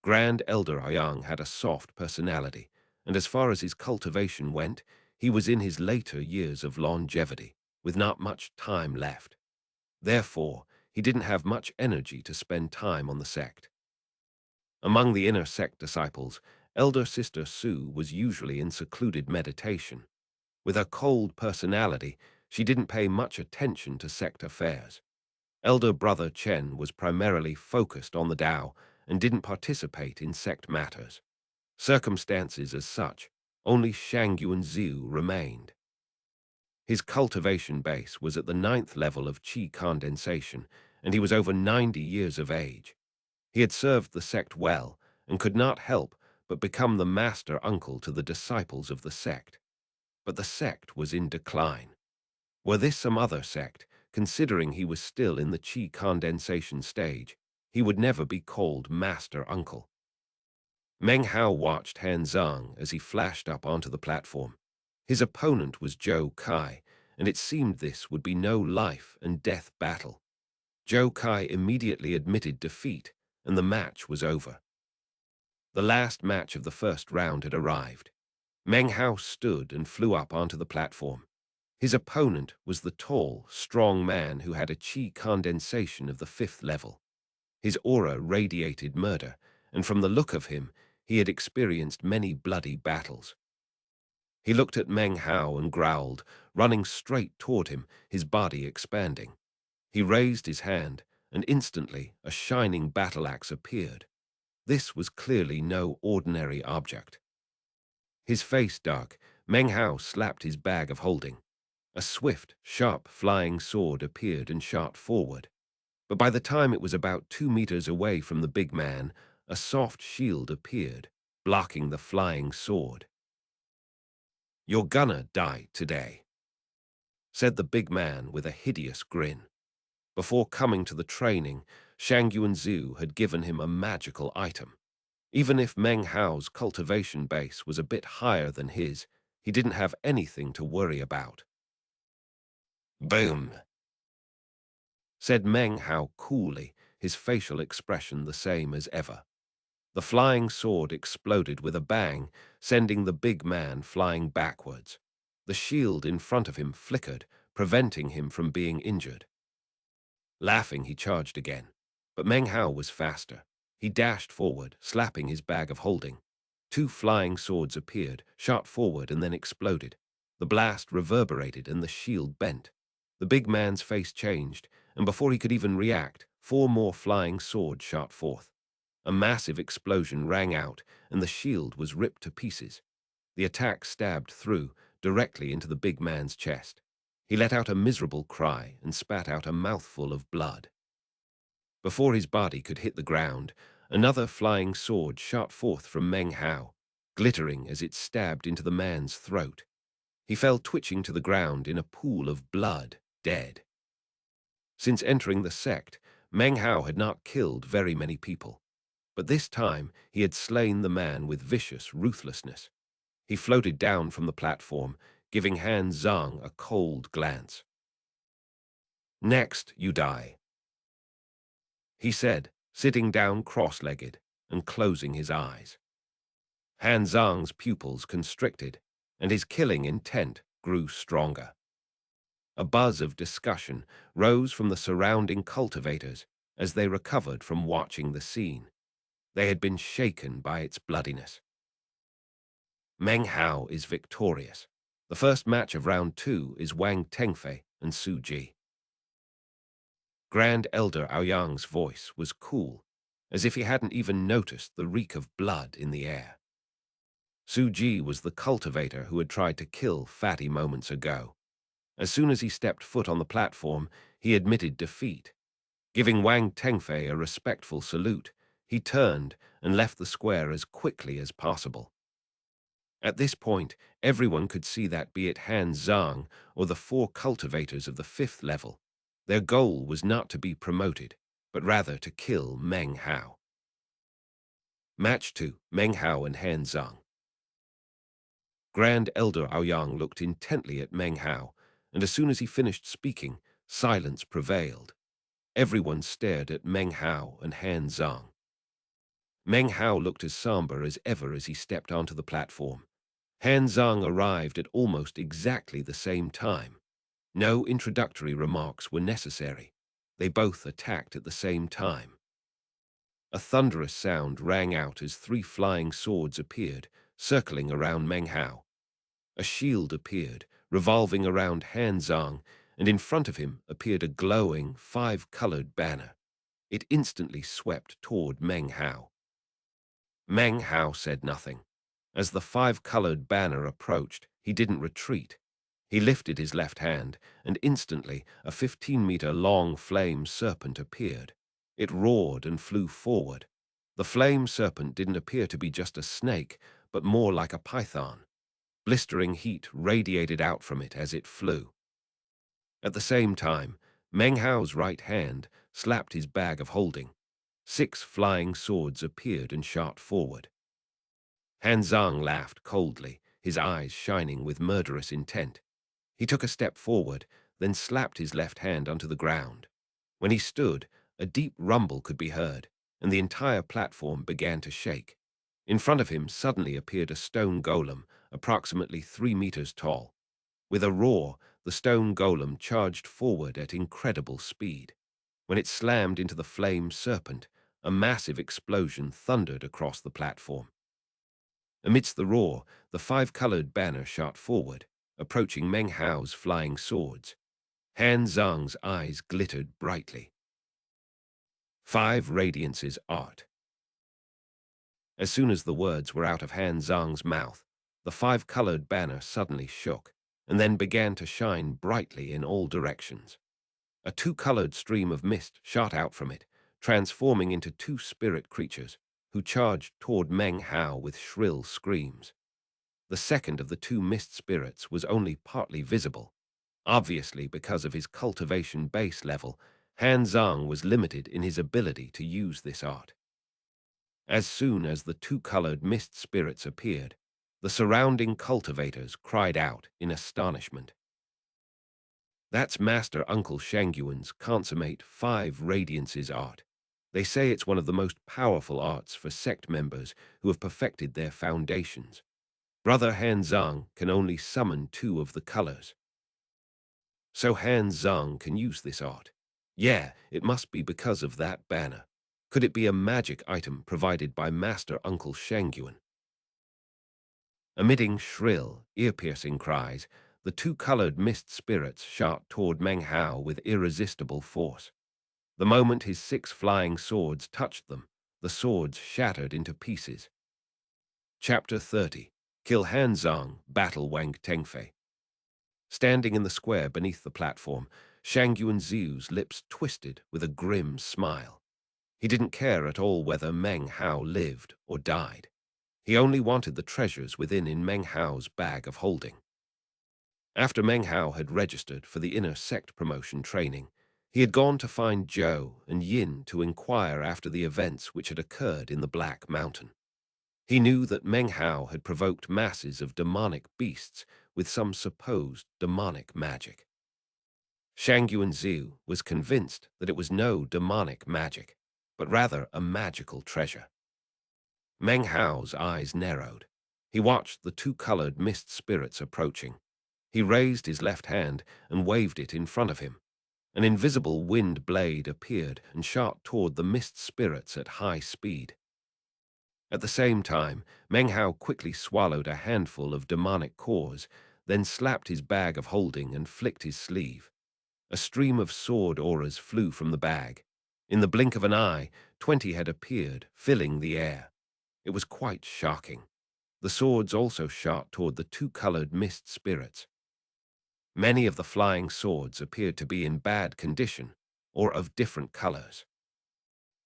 Grand Elder Aoyang had a soft personality, and as far as his cultivation went, he was in his later years of longevity, with not much time left. Therefore, he didn't have much energy to spend time on the sect. Among the inner sect disciples, Elder Sister Su was usually in secluded meditation. With her cold personality, she didn't pay much attention to sect affairs. Elder Brother Chen was primarily focused on the Tao and didn't participate in sect matters. Circumstances as such, only Shangyuan Zhu remained. His cultivation base was at the 9th level of chi condensation, and he was over 90 years of age. He had served the sect well and could not help but become the master uncle to the disciples of the sect. But the sect was in decline. Were this some other sect, considering he was still in the chi condensation stage, he would never be called master uncle. Meng Hao watched Han Zhang as he flashed up onto the platform. His opponent was Zhou Kai, and it seemed this would be no life and death battle. Zhou Kai immediately admitted defeat, and the match was over. The last match of the first round had arrived. Meng Hao stood and flew up onto the platform. His opponent was the tall, strong man who had a chi condensation of the 5th level. His aura radiated murder, and from the look of him, he had experienced many bloody battles. He looked at Meng Hao and growled, running straight toward him, his body expanding. He raised his hand, and instantly a shining battle axe appeared. This was clearly no ordinary object. His face dark, Meng Hao slapped his bag of holding. A swift, sharp flying sword appeared and shot forward. But by the time it was about 2 meters away from the big man, a soft shield appeared, blocking the flying sword. "You're gonna die today," said the big man with a hideous grin. Before coming to the training, Shangyuan Zhu had given him a magical item. Even if Meng Hao's cultivation base was a bit higher than his, he didn't have anything to worry about. "Boom," said Meng Hao coolly, his facial expression the same as ever. The flying sword exploded with a bang, sending the big man flying backwards. The shield in front of him flickered, preventing him from being injured. Laughing, he charged again. But Meng Hao was faster. He dashed forward, slapping his bag of holding. Two flying swords appeared, shot forward, and then exploded. The blast reverberated and the shield bent. The big man's face changed, and before he could even react, four more flying swords shot forth. A massive explosion rang out, and the shield was ripped to pieces. The attack stabbed through, directly into the big man's chest. He let out a miserable cry and spat out a mouthful of blood. Before his body could hit the ground, another flying sword shot forth from Meng Hao, glittering as it stabbed into the man's throat. He fell twitching to the ground in a pool of blood, dead. Since entering the sect, Meng Hao had not killed very many people, but this time he had slain the man with vicious ruthlessness. He floated down from the platform, giving Han Zhang a cold glance. "Next, you die," he said, sitting down cross-legged and closing his eyes. Han Zhang's pupils constricted, and his killing intent grew stronger. A buzz of discussion rose from the surrounding cultivators as they recovered from watching the scene. They had been shaken by its bloodiness. Meng Hao is victorious. The first match of round 2 is Wang Tengfei and Su Ji. Grand Elder Aoyang's voice was cool, as if he hadn't even noticed the reek of blood in the air. Su Ji was the cultivator who had tried to kill Fatty moments ago. As soon as he stepped foot on the platform, he admitted defeat. Giving Wang Tengfei a respectful salute, he turned and left the square as quickly as possible. At this point, everyone could see that, be it Han Zhang or the 4 cultivators of the 5th level, their goal was not to be promoted, but rather to kill Meng Hao. Match 2, Meng Hao and Han Zhang. Grand Elder Aoyang looked intently at Meng Hao, and as soon as he finished speaking, silence prevailed. Everyone stared at Meng Hao and Han Zhang. Meng Hao looked as somber as ever as he stepped onto the platform. Han Zhang arrived at almost exactly the same time. No introductory remarks were necessary. They both attacked at the same time. A thunderous sound rang out as 3 flying swords appeared, circling around Meng Hao. A shield appeared, revolving around Han Zhang, and in front of him appeared a glowing, 5-colored banner. It instantly swept toward Meng Hao. Meng Hao said nothing. As the 5-colored banner approached, he didn't retreat. He lifted his left hand, and instantly a 15-meter-long flame serpent appeared. It roared and flew forward. The flame serpent didn't appear to be just a snake, but more like a python. Blistering heat radiated out from it as it flew. At the same time, Meng Hao's right hand slapped his bag of holding. 6 flying swords appeared and shot forward. Han Zhang laughed coldly, his eyes shining with murderous intent. He took a step forward, then slapped his left hand onto the ground. When he stood, a deep rumble could be heard, and the entire platform began to shake. In front of him suddenly appeared a stone golem, approximately 3 meters tall. With a roar, the stone golem charged forward at incredible speed. When it slammed into the flame serpent, a massive explosion thundered across the platform. Amidst the roar, the 5-colored banner shot forward, approaching Meng Hao's flying swords. Han Zhang's eyes glittered brightly. 5 Radiance's art. As soon as the words were out of Han Zhang's mouth, the 5-colored banner suddenly shook, and then began to shine brightly in all directions. A 2-colored stream of mist shot out from it, transforming into 2 spirit creatures, who charged toward Meng Hao with shrill screams. The second of the 2 mist spirits was only partly visible. Obviously, because of his cultivation base level, Han Zhang was limited in his ability to use this art. As soon as the 2-colored mist spirits appeared, the surrounding cultivators cried out in astonishment. That's Master Uncle Shangyuan's consummate 5 Radiance's art. They say it's one of the most powerful arts for sect members who have perfected their foundations. Brother Han Zhang can only summon 2 of the colors. So Han Zhang can use this art. Yeah, it must be because of that banner. Could it be a magic item provided by Master Uncle Shangyuan? Emitting shrill, ear-piercing cries, the two-colored mist spirits shot toward Meng Hao with irresistible force. The moment his 6 flying swords touched them, the swords shattered into pieces. Chapter 30. Kill Hanzang, Battle Wang Tengfei. Standing in the square beneath the platform, Shang Yuanziu's lips twisted with a grim smile. He didn't care at all whether Meng Hao lived or died. He only wanted the treasures within in Meng Hao's bag of holding. After Meng Hao had registered for the inner sect promotion training, he had gone to find Zhou and Yin to inquire after the events which had occurred in the Black Mountain. He knew that Meng Hao had provoked masses of demonic beasts with some supposed demonic magic. Shang Yuanziu was convinced that it was no demonic magic, but rather a magical treasure. Meng Hao's eyes narrowed. He watched the two-colored mist spirits approaching. He raised his left hand and waved it in front of him. An invisible wind blade appeared and shot toward the mist spirits at high speed. At the same time, Meng Hao quickly swallowed a handful of demonic cores, then slapped his bag of holding and flicked his sleeve. A stream of sword auras flew from the bag. In the blink of an eye, 20 had appeared, filling the air. It was quite shocking. The swords also shot toward the two-colored mist spirits. Many of the flying swords appeared to be in bad condition or of different colors.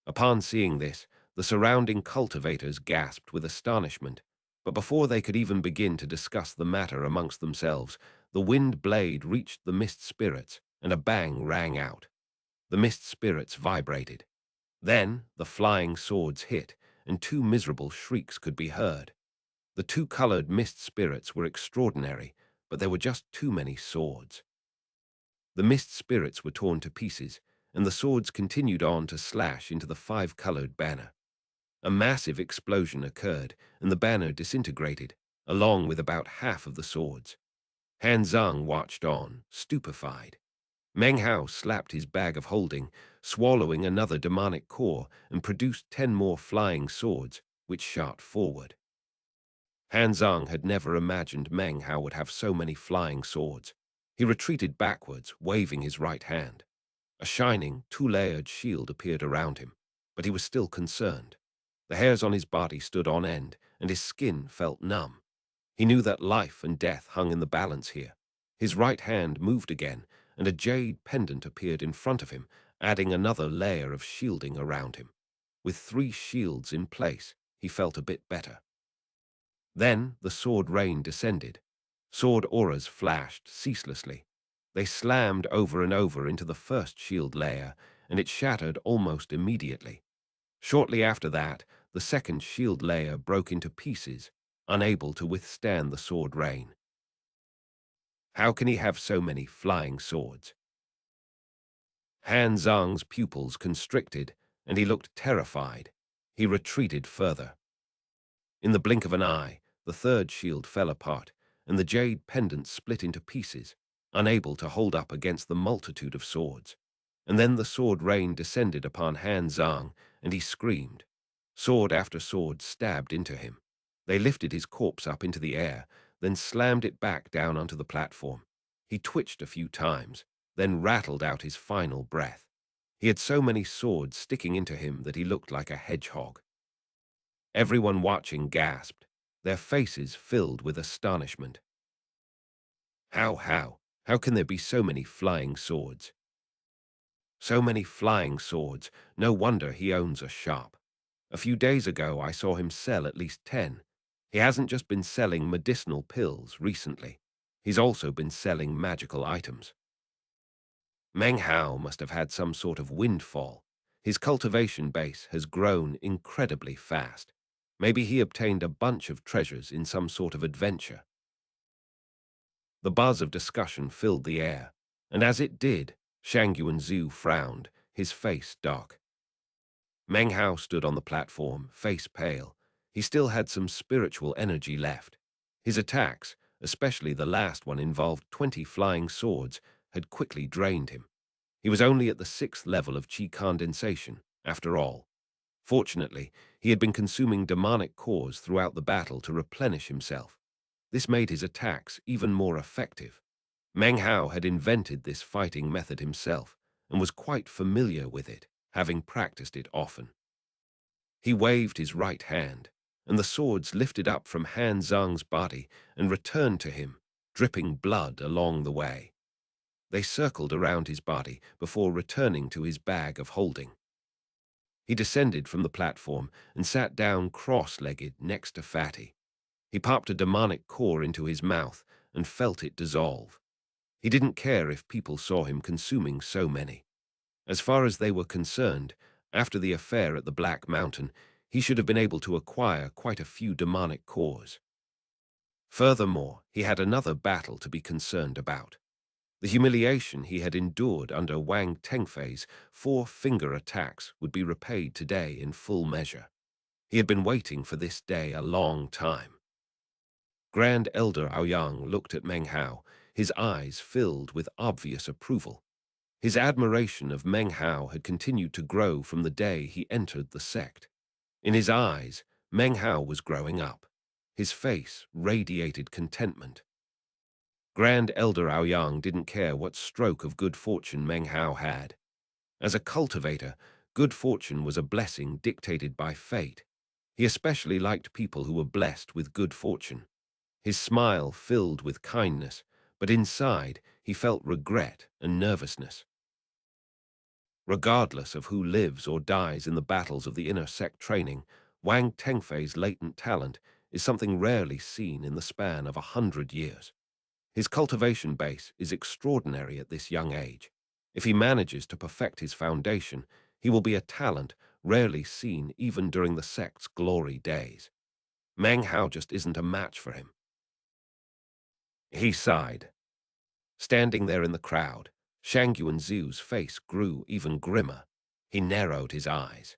Upon seeing this, the surrounding cultivators gasped with astonishment, but before they could even begin to discuss the matter amongst themselves, the wind blade reached the mist spirits, and a bang rang out. The mist spirits vibrated. Then the flying swords hit, and 2 miserable shrieks could be heard. The two-colored mist spirits were extraordinary, but there were just too many swords. The mist spirits were torn to pieces, and the swords continued on to slash into the 5-colored banner. A massive explosion occurred, and the banner disintegrated, along with about half of the swords. Han Zhang watched on, stupefied. Meng Hao slapped his bag of holding, swallowing another demonic core, and produced 10 more flying swords, which shot forward. Han Zhang had never imagined Meng Hao would have so many flying swords. He retreated backwards, waving his right hand. A shining, 2-layered shield appeared around him, but he was still concerned. The hairs on his body stood on end, and his skin felt numb. He knew that life and death hung in the balance here. His right hand moved again, and a jade pendant appeared in front of him, adding another layer of shielding around him. With 3 shields in place, he felt a bit better. Then the sword rain descended. Sword auras flashed ceaselessly. They slammed over and over into the first shield layer, and it shattered almost immediately. Shortly after that, the second shield layer broke into pieces, unable to withstand the sword rain. How can he have so many flying swords? Han Zhang's pupils constricted, and he looked terrified. He retreated further. In the blink of an eye, the third shield fell apart, and the jade pendant split into pieces, unable to hold up against the multitude of swords. And then the sword rain descended upon Han Zhang, and he screamed. Sword after sword stabbed into him. They lifted his corpse up into the air, then slammed it back down onto the platform. He twitched a few times, then rattled out his final breath. He had so many swords sticking into him that he looked like a hedgehog. Everyone watching gasped, their faces filled with astonishment. How can there be so many flying swords? So many flying swords, no wonder he owns a shop. A few days ago I saw him sell at least 10. He hasn't just been selling medicinal pills recently. He's also been selling magical items. Meng Hao must have had some sort of windfall. His cultivation base has grown incredibly fast. Maybe he obtained a bunch of treasures in some sort of adventure. The buzz of discussion filled the air, and as it did, Shang Yuanziu frowned, his face dark. Meng Hao stood on the platform, face pale. He still had some spiritual energy left. His attacks, especially the last one involved 20 flying swords, had quickly drained him. He was only at the 6th level of qi condensation, after all. Fortunately, he had been consuming demonic cores throughout the battle to replenish himself. This made his attacks even more effective. Meng Hao had invented this fighting method himself and was quite familiar with it, having practiced it often. He waved his right hand, and the swords lifted up from Han Zhang's body and returned to him, dripping blood along the way. They circled around his body before returning to his bag of holding. He descended from the platform and sat down cross-legged next to Fatty. He popped a demonic core into his mouth and felt it dissolve. He didn't care if people saw him consuming so many. As far as they were concerned, after the affair at the Black Mountain, he should have been able to acquire quite a few demonic cores. Furthermore, he had another battle to be concerned about. The humiliation he had endured under Wang Tengfei's 4-finger attacks would be repaid today in full measure. He had been waiting for this day a long time. Grand Elder Aoyang looked at Meng Hao, his eyes filled with obvious approval. His admiration of Meng Hao had continued to grow from the day he entered the sect. In his eyes, Meng Hao was growing up. His face radiated contentment. Grand Elder Aoyang didn't care what stroke of good fortune Meng Hao had. As a cultivator, good fortune was a blessing dictated by fate. He especially liked people who were blessed with good fortune. His smile filled with kindness, but inside he felt regret and nervousness. Regardless of who lives or dies in the battles of the inner sect training, Wang Tengfei's latent talent is something rarely seen in the span of 100 years. His cultivation base is extraordinary at this young age. If he manages to perfect his foundation, he will be a talent rarely seen even during the sect's glory days. Meng Hao just isn't a match for him. He sighed. Standing there in the crowd, Shang Yuanzu's face grew even grimmer. He narrowed his eyes.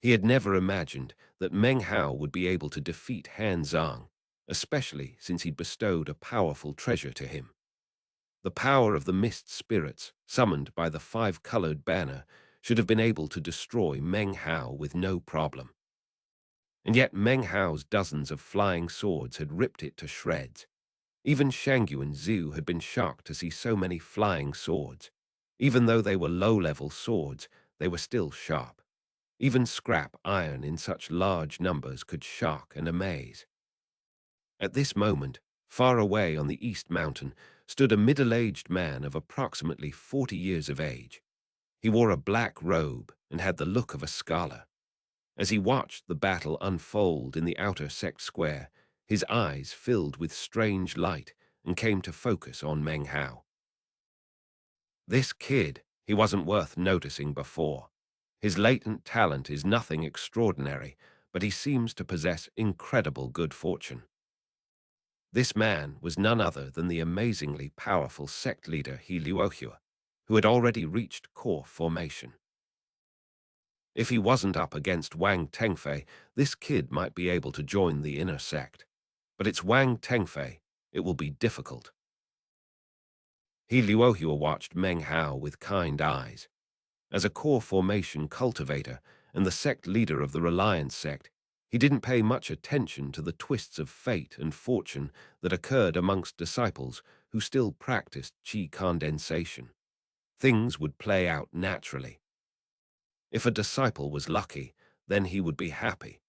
He had never imagined that Meng Hao would be able to defeat Han Zhang, especially since he'd bestowed a powerful treasure to him. The power of the mist spirits, summoned by the 5-colored banner, should have been able to destroy Meng Hao with no problem. And yet Meng Hao's dozens of flying swords had ripped it to shreds. Even Shang Yuanzu had been shocked to see so many flying swords. Even though they were low-level swords, they were still sharp. Even scrap iron in such large numbers could shock and amaze. At this moment, far away on the East Mountain, stood a middle-aged man of approximately 40 years of age. He wore a black robe and had the look of a scholar. As he watched the battle unfold in the outer sect square, his eyes filled with strange light and came to focus on Meng Hao. This kid, he wasn't worth noticing before. His latent talent is nothing extraordinary, but he seems to possess incredible good fortune. This man was none other than the amazingly powerful sect leader He Luohua, who had already reached core formation. If he wasn't up against Wang Tengfei, this kid might be able to join the inner sect. But it's Wang Tengfei. It will be difficult. He Luohua watched Meng Hao with kind eyes. As a core formation cultivator and the sect leader of the Reliance sect, he didn't pay much attention to the twists of fate and fortune that occurred amongst disciples who still practiced qi condensation. Things would play out naturally. If a disciple was lucky, then he would be happy.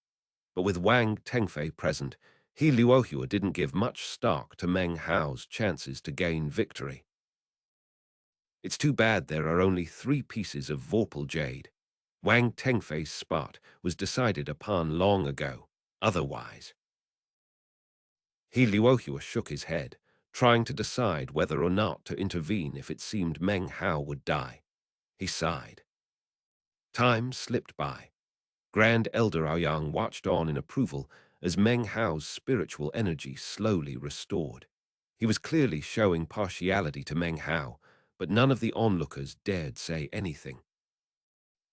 But with Wang Tengfei present, He Luohua didn't give much stock to Meng Hao's chances to gain victory. It's too bad there are only 3 pieces of Vorpal jade. Wang Tengfei's spot was decided upon long ago. Otherwise, He Luohua shook his head, trying to decide whether or not to intervene if it seemed Meng Hao would die. He sighed. Time slipped by. Grand Elder Aoyang watched on in approval as Meng Hao's spiritual energy slowly restored. He was clearly showing partiality to Meng Hao, but none of the onlookers dared say anything.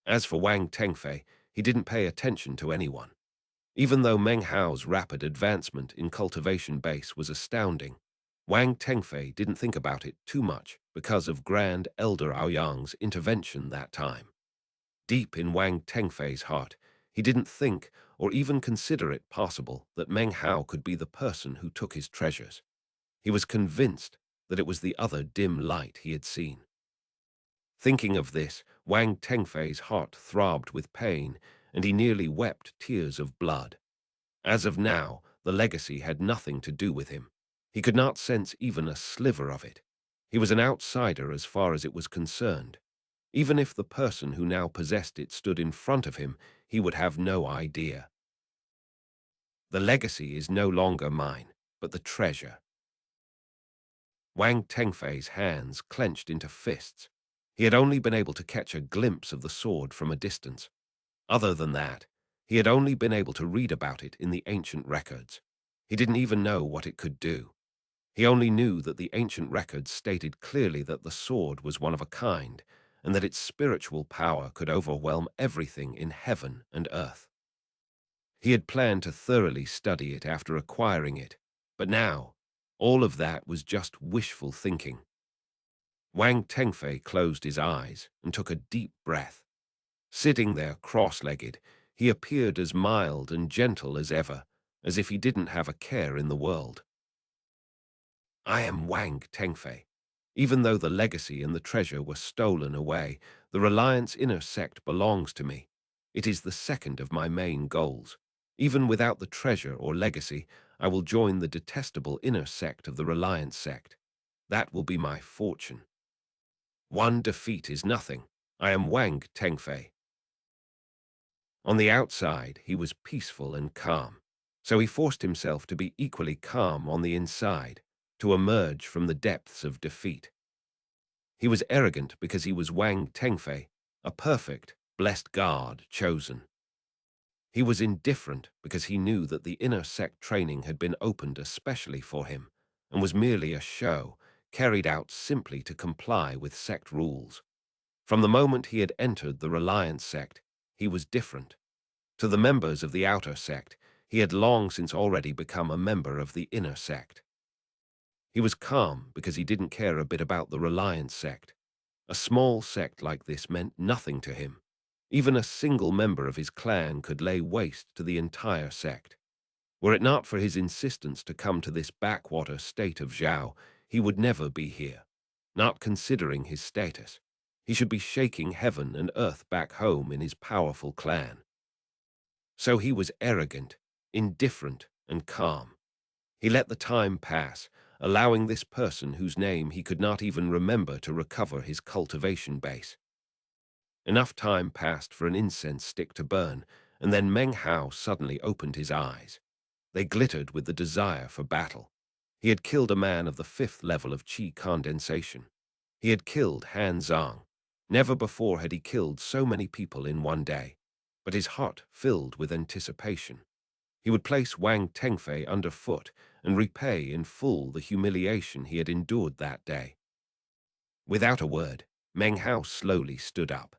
As for Wang Tengfei, he didn't pay attention to anyone. Even though Meng Hao's rapid advancement in cultivation base was astounding, Wang Tengfei didn't think about it too much because of Grand Elder Aoyang's intervention that time. Deep in Wang Tengfei's heart, he didn't think or even consider it possible that Meng Hao could be the person who took his treasures. He was convinced that it was the other dim light he had seen. Thinking of this, Wang Tengfei's heart throbbed with pain, and he nearly wept tears of blood. As of now, the legacy had nothing to do with him. He could not sense even a sliver of it. He was an outsider as far as it was concerned. Even if the person who now possessed it stood in front of him, he would have no idea. The legacy is no longer mine, but the treasure. Wang Tengfei's hands clenched into fists. He had only been able to catch a glimpse of the sword from a distance. Other than that, he had only been able to read about it in the ancient records. He didn't even know what it could do. He only knew that the ancient records stated clearly that the sword was one of a kind, and that its spiritual power could overwhelm everything in heaven and earth. He had planned to thoroughly study it after acquiring it, but now, all of that was just wishful thinking. Wang Tengfei closed his eyes and took a deep breath. Sitting there cross-legged, he appeared as mild and gentle as ever, as if he didn't have a care in the world. I am Wang Tengfei. Even though the legacy and the treasure were stolen away, the Reliance inner sect belongs to me. It is the second of my main goals. Even without the treasure or legacy, I will join the detestable inner sect of the Reliance sect. That will be my fortune. One defeat is nothing. I am Wang Tengfei. On the outside, he was peaceful and calm, so he forced himself to be equally calm on the inside, to emerge from the depths of defeat. He was arrogant because he was Wang Tengfei, a perfect, blessed god chosen. He was indifferent because he knew that the inner sect training had been opened especially for him, and was merely a show, carried out simply to comply with sect rules. From the moment he had entered the Reliance sect, he was different. To the members of the outer sect, he had long since already become a member of the inner sect. He was calm because he didn't care a bit about the Reliance sect. A small sect like this meant nothing to him. Even a single member of his clan could lay waste to the entire sect. Were it not for his insistence to come to this backwater state of Zhao, he would never be here. Not considering his status, he should be shaking heaven and earth back home in his powerful clan. So he was arrogant, indifferent, and calm. He let the time pass, allowing this person whose name he could not even remember to recover his cultivation base. Enough time passed for an incense stick to burn, and then Meng Hao suddenly opened his eyes. They glittered with the desire for battle. He had killed a man of the 5th level of qi condensation. He had killed Han Zhang. Never before had he killed so many people in one day, but his heart filled with anticipation. He would place Wang Tengfei underfoot and repay in full the humiliation he had endured that day. Without a word, Meng Hao slowly stood up.